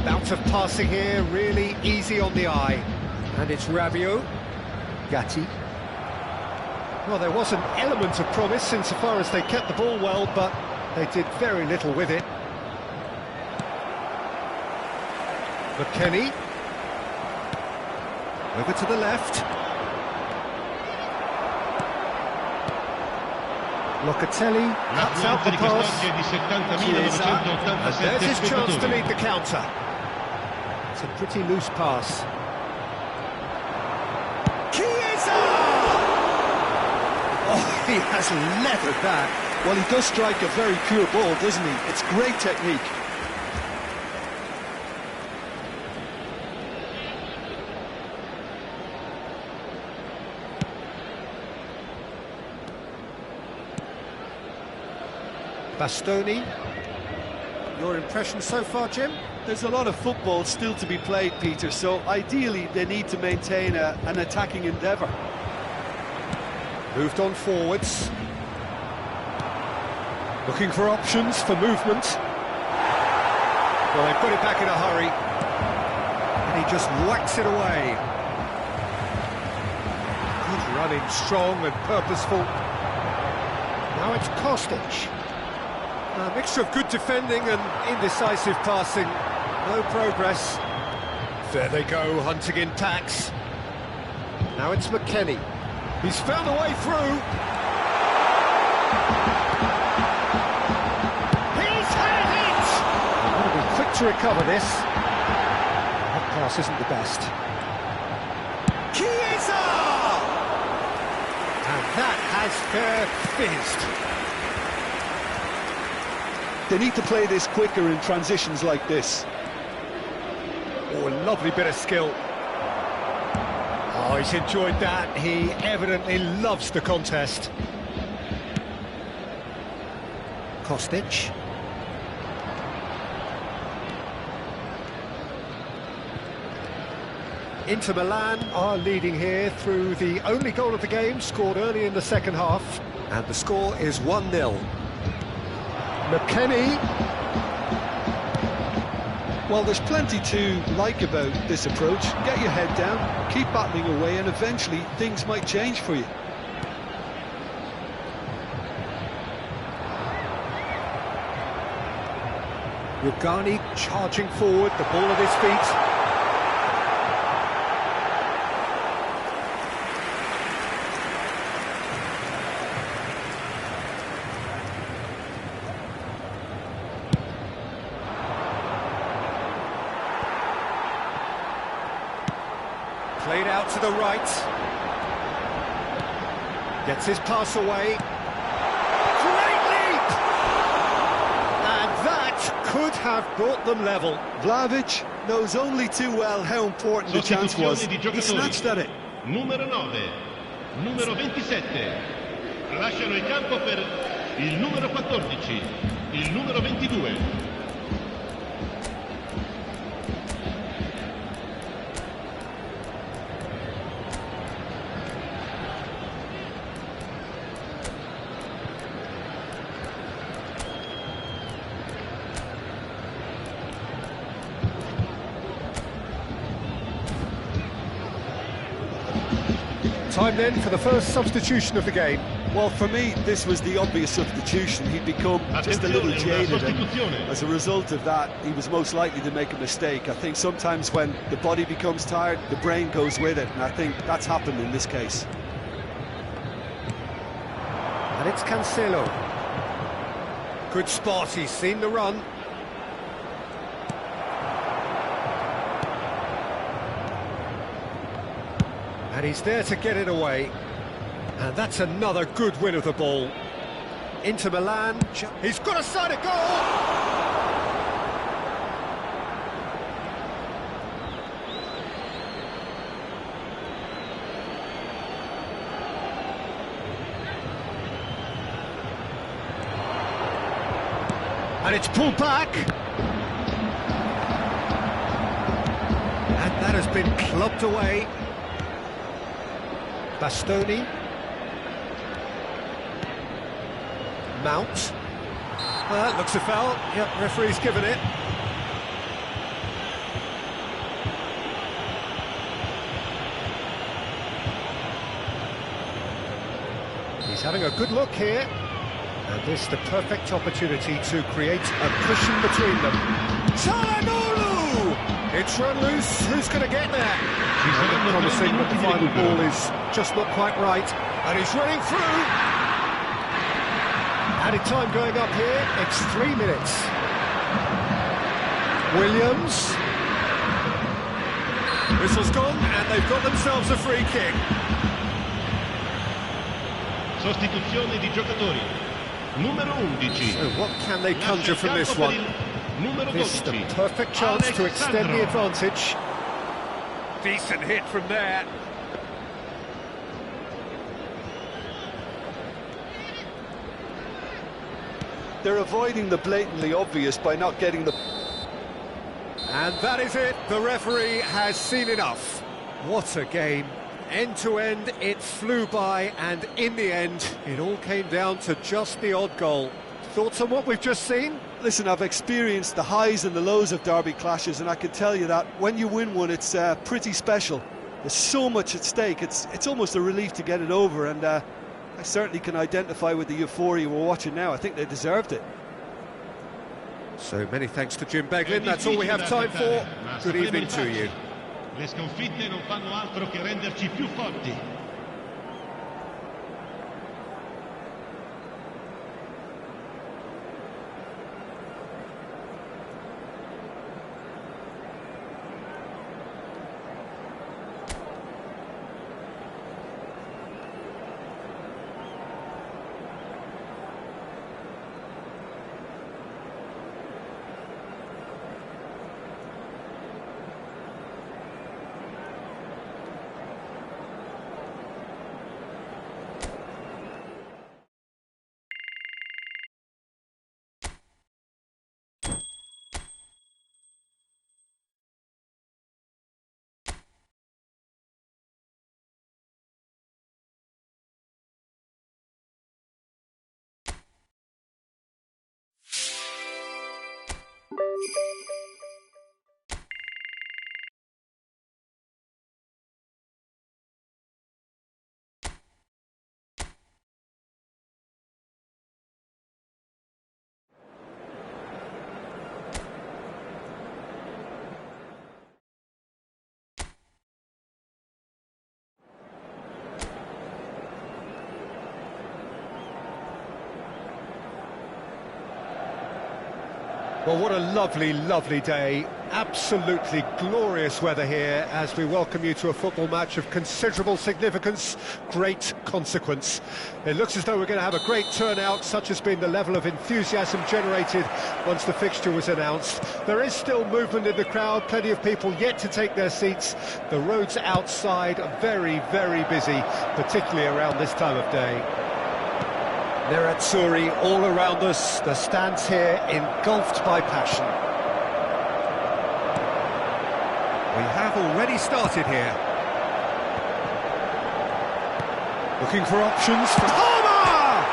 Bout of passing here, really easy on the eye. And it's Rabiot. Gatti. Well, there was an element of promise insofar as they kept the ball well, but they did very little with it. McKennie. Over to the left. Locatelli cuts out the pass. Chiesa. And there's his chance to lead the counter. It's a pretty loose pass. Chiesa! Oh, he has leathered that. Well, he does strike a very pure ball, doesn't he? It's great technique. Bastoni. Your impression so far, Jim? There's a lot of football still to be played, Peter, so ideally they need to maintain an attacking endeavour. Moved on forwards. Looking for options for movement. Well, they've got it back in a hurry. And he just whacks it away. Good running, strong and purposeful. Now it's Kostic. A mixture of good defending and indecisive passing. No progress. There they go, hunting in packs. Now it's McKennie. He's found a way through. He's had it! They've got to be quick to recover this. That pass isn't the best. Chiesa! And that has fair fizzed. They need to play this quicker in transitions like this. Oh, a lovely bit of skill. Oh, he's enjoyed that. He evidently loves the contest. Kostic. Inter Milan are leading here through the only goal of the game, scored early in the second half. And the score is 1-0. McKennie. Well, there's plenty to like about this approach. Get your head down, keep battling away, and eventually things might change for you. Rugani charging forward, the ball at his feet. Played out to the right. Gets his pass away. Great leap! And that could have brought them level. Vlahovic knows only too well how important the chance was. He snatched at it. Numero 9, numero 27. Lasciano il campo per il numero 14, il numero 22. Time then for the first substitution of the game. Well, for me, this was the obvious substitution. He'd become just a little jaded, and as a result of that, he was most likely to make a mistake. I think sometimes when the body becomes tired, the brain goes with it, and I think that's happened in this case. And it's Cancelo. Good spot, he's seen the run. And he's there to get it away. And that's another good win of the ball. Inter Milan, he's got a side of goal! And it's pulled back. And that has been clubbed away. Bastoni. Mount. That looks a foul. Yep, referee's given it. He's having a good look here. And this the perfect opportunity to create a cushion between them. Çalhanoğlu! It's run loose. Who's going to get there? He's promising, but the final ball is just not quite right. And he's running through. Added time going up here. It's 3 minutes. Williams. Whistle's gone, and they've got themselves a free kick. Sostituzione di giocatori. Numero 11. So what can they conjure from this one? This is the perfect chance to extend the advantage. Decent hit from there. They're avoiding the blatantly obvious by not getting the... And that is it. The referee has seen enough. What a game. End to end, it flew by, and in the end, it all came down to just the odd goal. Thoughts on what we've just seen? Listen, I've experienced the highs and the lows of derby clashes, and I can tell you that when you win one, it's pretty special. There's so much at stake, it's almost a relief to get it over, and I certainly can identify with the euphoria we're watching now. I think they deserved it. So many thanks to Jim Beglin, that's all we have time for. Good evening to you. Le sconfitte non fanno altro che renderci più forti. Well, what a lovely, lovely day. Absolutely glorious weather here as we welcome you to a football match of considerable significance, great consequence. It looks as though we're going to have a great turnout, such has been the level of enthusiasm generated once the fixture was announced. There is still movement in the crowd, plenty of people yet to take their seats. The roads outside are very, very busy, particularly around this time of day. Nerazzurri all around us, the stands here engulfed by passion. We have already started here. Looking for options. Palmer!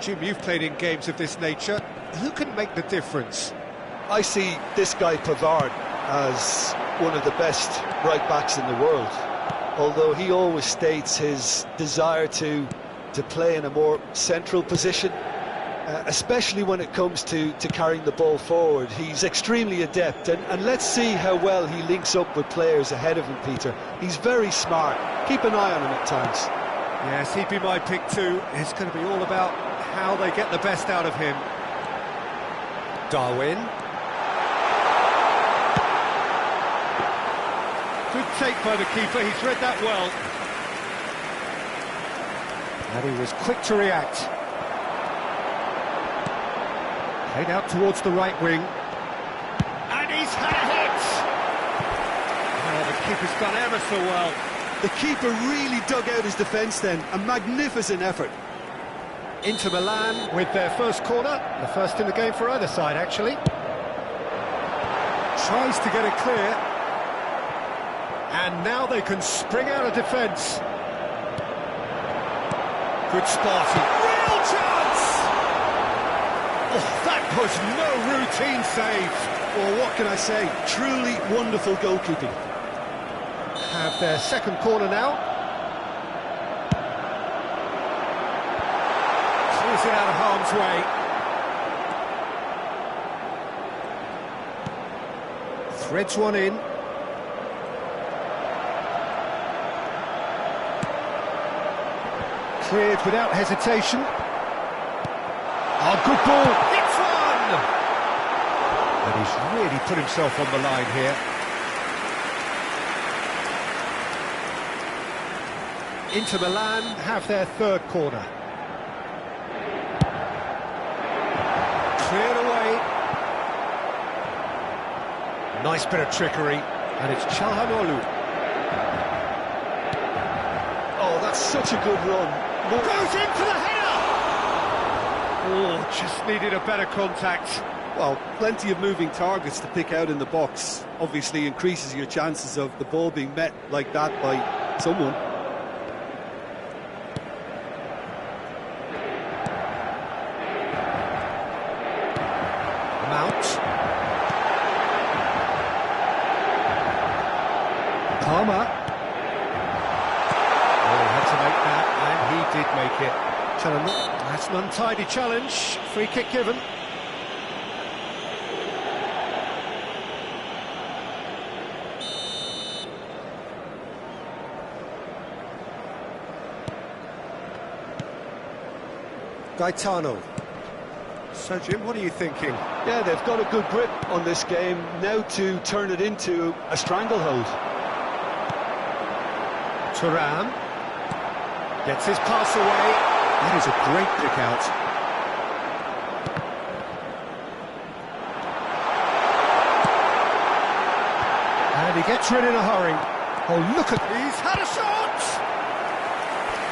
Jim, you've played in games of this nature. Who can make the difference? I see this guy Pavard as one of the best right-backs in the world, although he always states his desire to play in a more central position, especially when it comes to carrying the ball forward. He's extremely adept, and let's see how well he links up with players ahead of him, Peter. He's very smart. Keep an eye on him at times. Yes, he'd be my pick too. It's going to be all about how they get the best out of him. Darwin. Good take by the keeper, he's read that well. And he was quick to react. Played out towards the right wing. And he's had a hit! Oh, the keeper's done ever so well. The keeper really dug out his defence then, a magnificent effort. Inter Milan with their first corner, the first in the game for either side actually. Tries to get it clear. And now they can spring out of defence. Good spotting. Real chance! Oh, that was no routine save. Well, what can I say? Truly wonderful goalkeeping. Have their second corner now. Clears it out of harm's way. Threads one in. Cleared without hesitation. Oh, good ball. It's one! And he's really put himself on the line here. Inter Milan have their third corner. Cleared away. Nice bit of trickery. And it's Çalhanoğlu. Oh, that's such a good run. Goes in for the header! Oh, just needed a better contact. Well, plenty of moving targets to pick out in the box. Obviously increases your chances of the ball being met like that by someone. Mount. Palmer. Oh, he had to make that, and he did make it. That's an untidy challenge. Free kick given. Gaetano. So, Jim, what are you thinking? Yeah, they've got a good grip on this game. Now to turn it into a stranglehold. Thuram gets his pass away. That is a great pick out. And he gets rid in a hurry. Oh, look at... He's had a shot!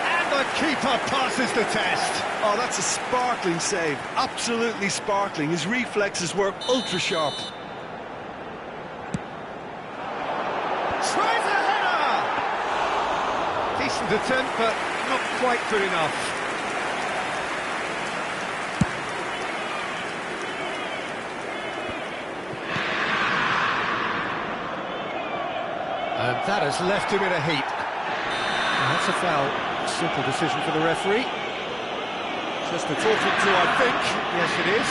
And the keeper passes the test. Oh, that's a sparkling save. Absolutely sparkling. His reflexes were ultra-sharp. Tries a header! Decent attempt, but not quite good enough. And that has left him in a heap. And that's a foul. Simple decision for the referee. Just a talking to, I think. Yes, it is.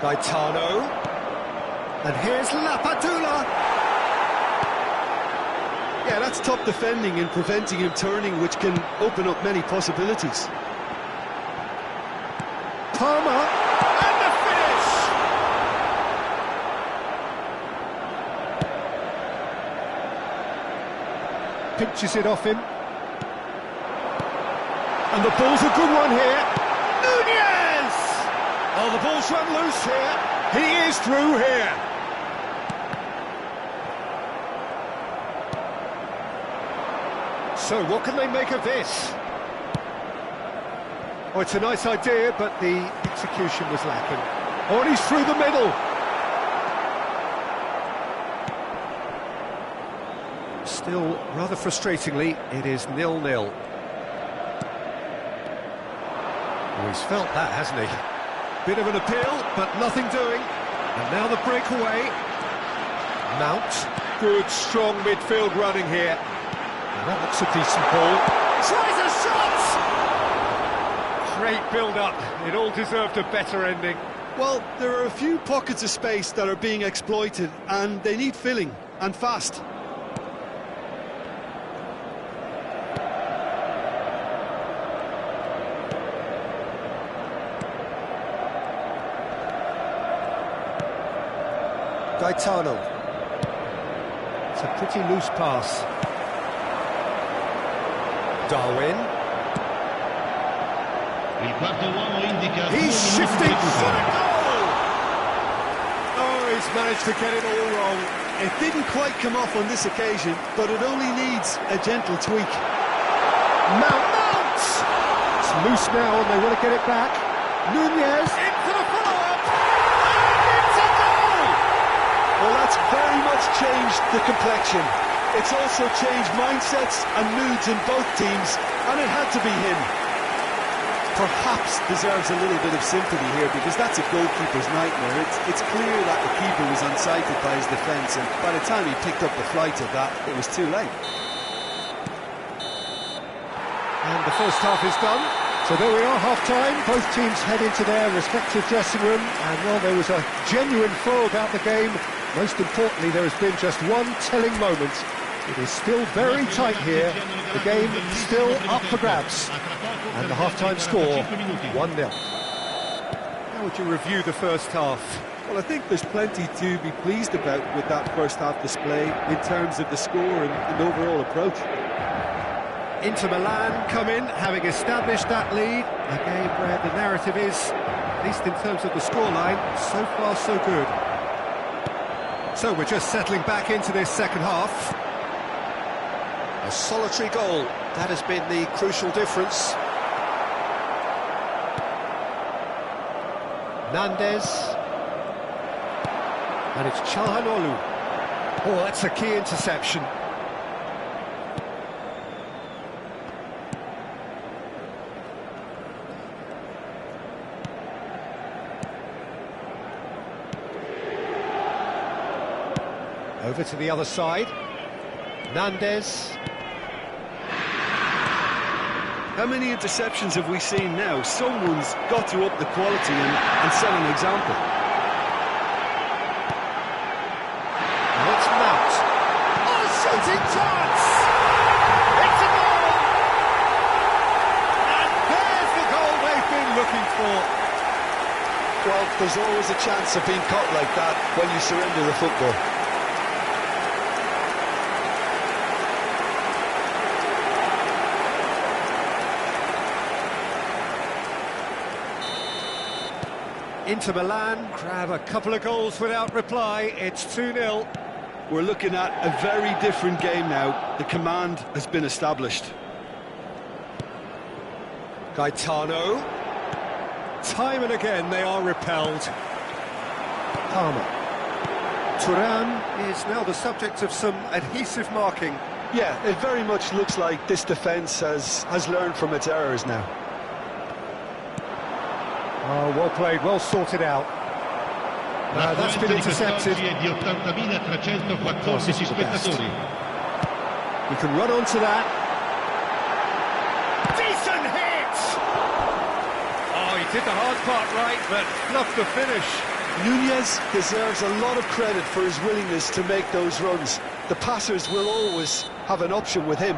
Gaetano. And here's Lapadula. Yeah, that's top defending and preventing him turning, which can open up many possibilities. Palmer. And the finish! Pinches it off him. And the ball's a good one here. Nunez! Oh, the ball's run loose here. He is through here. So, what can they make of this? Oh, it's a nice idea, but the execution was lacking. Oh, and he's through the middle. Still, rather frustratingly, it is 0-0. Oh, he's felt that, hasn't he? Bit of an appeal, but nothing doing. And now the breakaway. Mount. Good, strong midfield running here. And that looks a decent ball. Tries a shot! Great build-up. It all deserved a better ending. Well, there are a few pockets of space that are being exploited, and they need filling, and fast. Gaetano. It's a pretty loose pass. Darwin. Il quarto uomo indica... He's shifting for a goal! Oh, he's managed to get it all wrong. It didn't quite come off on this occasion, but it only needs a gentle tweak. Mount! It's loose now and they want to get it back. Nunez into the follow-up! And it's a goal! Well, that's very much changed the complexion. It's also changed mindsets and moods in both teams, and it had to be him. Perhaps deserves a little bit of sympathy here, because that's a goalkeeper's nightmare. It's clear that the keeper was unsighted by his defence, and by the time he picked up the flight of that, it was too late. And the first half is done. So there we are, half-time. Both teams head into their respective dressing room, and well, there was a genuine flow about the game. Most importantly, there has been just one telling moment. It is still very tight here. The game still up for grabs. And the half-time score, 1-0. How would you review the first half? Well, I think there's plenty to be pleased about with that first half display in terms of the score and overall approach. Inter Milan come in, having established that lead. A game where the narrative is, at least in terms of the scoreline, so far so good. So we're just settling back into this second half. A solitary goal, that has been the crucial difference. Nandez. And it's Çalhanoğlu. Oh, that's a key interception. Over to the other side. Nandez. How many interceptions have we seen now? Someone's got to up the quality and set an example. And it's Mount. Oh, shooting chance! It's a goal! And there's the goal they've been looking for. Well, there's always a chance of being caught like that when you surrender the football. Inter Milan grab a couple of goals without reply. It's 2-0. We're looking at a very different game now. The command has been established. Gaetano. Time and again they are repelled. Palmer. Turan is now the subject of some adhesive marking. Yeah, it very much looks like this defence has learned from its errors now. Oh, well played, well sorted out. That's been intercepted. Di 80.314 spettatori. We can run on to that. Decent hit! Oh, he did the hard part right, but fluffed the finish. Nunez deserves a lot of credit for his willingness to make those runs. The passers will always have an option with him.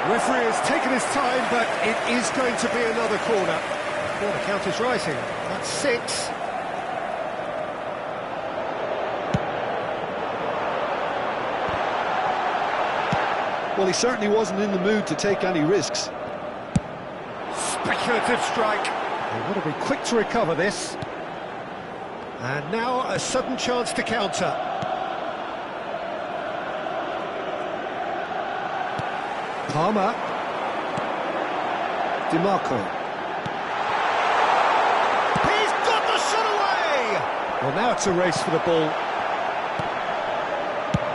Referee has taken his time, but it is going to be another corner. Well, the count is rising. That's 6. Well, he certainly wasn't in the mood to take any risks. Speculative strike. They want to be quick to recover this. And now a sudden chance to counter. Palmer. DiMarco. He's got the shot away! Well, now it's a race for the ball.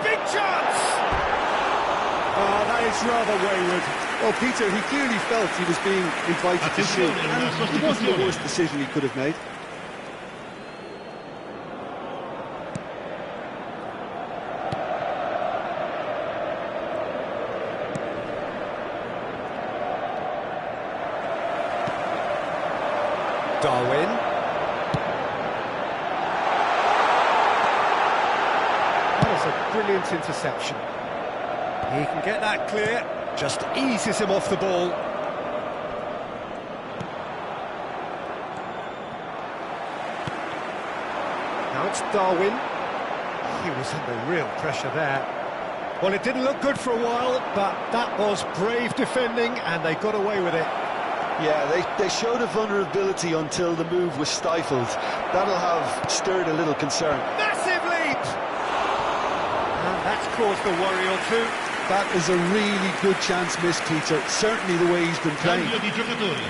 Big chance! Oh, that is rather wayward. Well, Peter, he clearly felt he was being invited to shoot, and it wasn't the worst decision he could have made. Darwin. That is a brilliant interception. He can get that clear, just eases him off the ball. Now it's Darwin. He was under real pressure there. Well, it didn't look good for a while, but that was brave defending, and they got away with it. Yeah, they showed a vulnerability until the move was stifled. That'll have stirred a little concern. Massive leap! And that's caused a worry or two. That is a really good chance missed, Peter. Certainly the way he's been playing. Cambio di giocatori.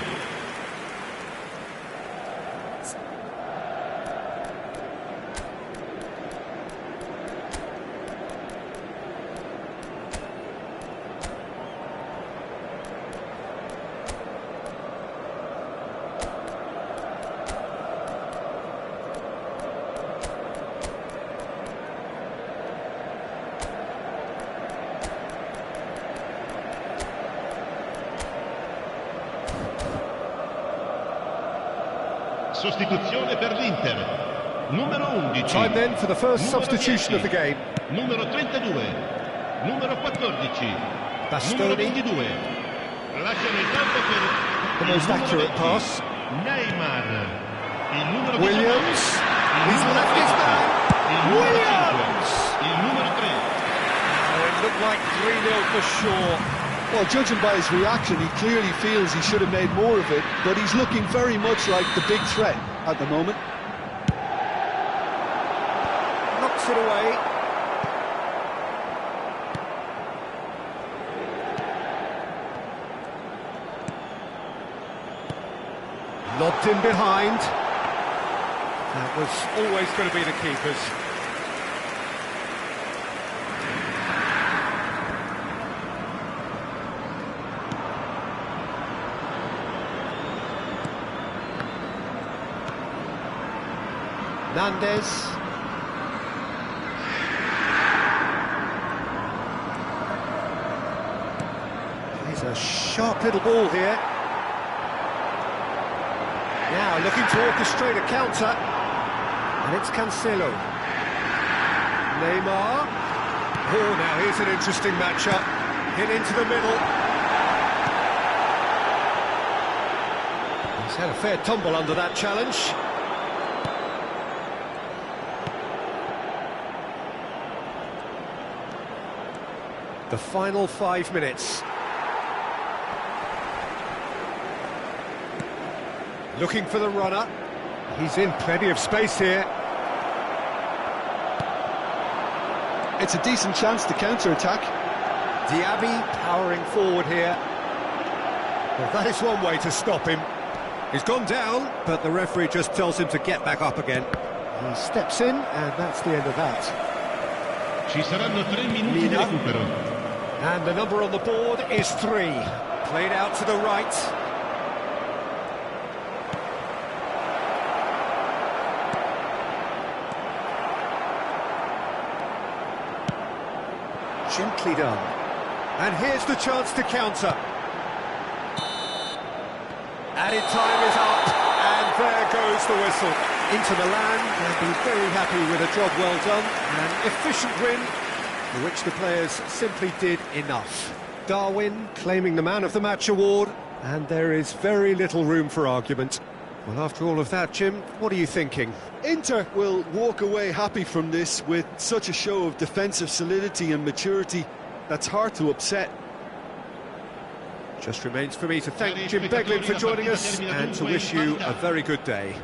Sostituzione per l'Inter. Numero 11. Time then for the first substitution of the game. Numero 32. Numero 14. Bastoni. Numero 22. Lasciano il campo per The most accurate pass. Neymar. Il numero 19. Williams. Il He's numero left his 4. man. Il numero Williams. 5. Il numero 3. Oh, it looked like 3-0 for sure. Well, judging by his reaction, he clearly feels he should have made more of it, but he's looking very much like the big threat. at the moment. Knocks it away. Lobbed in behind. That was always going to be the keeper's. Hernandez. He's a sharp little ball here. Now looking to orchestrate a counter. And it's Cancelo. Neymar. Oh, now here's an interesting matchup. Hit into the middle. He's had a fair tumble under that challenge. The final 5 minutes. Looking for the runner. He's in plenty of space here. It's a decent chance to counter-attack. Diaby powering forward here. Well, that is one way to stop him. He's gone down, but the referee just tells him to get back up again. He steps in, and that's the end of that. Ci saranno 3 minuti di recupero. And the number on the board is 3. Played out to the right. Gently done. And here's the chance to counter. Added time is up, and there goes the whistle. Inter Milan can be very happy with a job well done. An efficient win, for which the players simply did enough. Darwin claiming the Man of the Match award, and there is very little room for argument. Well, after all of that, Jim, what are you thinking? Inter will walk away happy from this with such a show of defensive solidity and maturity that's hard to upset. Just remains for me to thank Jim Beglin for joining us and to wish you a very good day.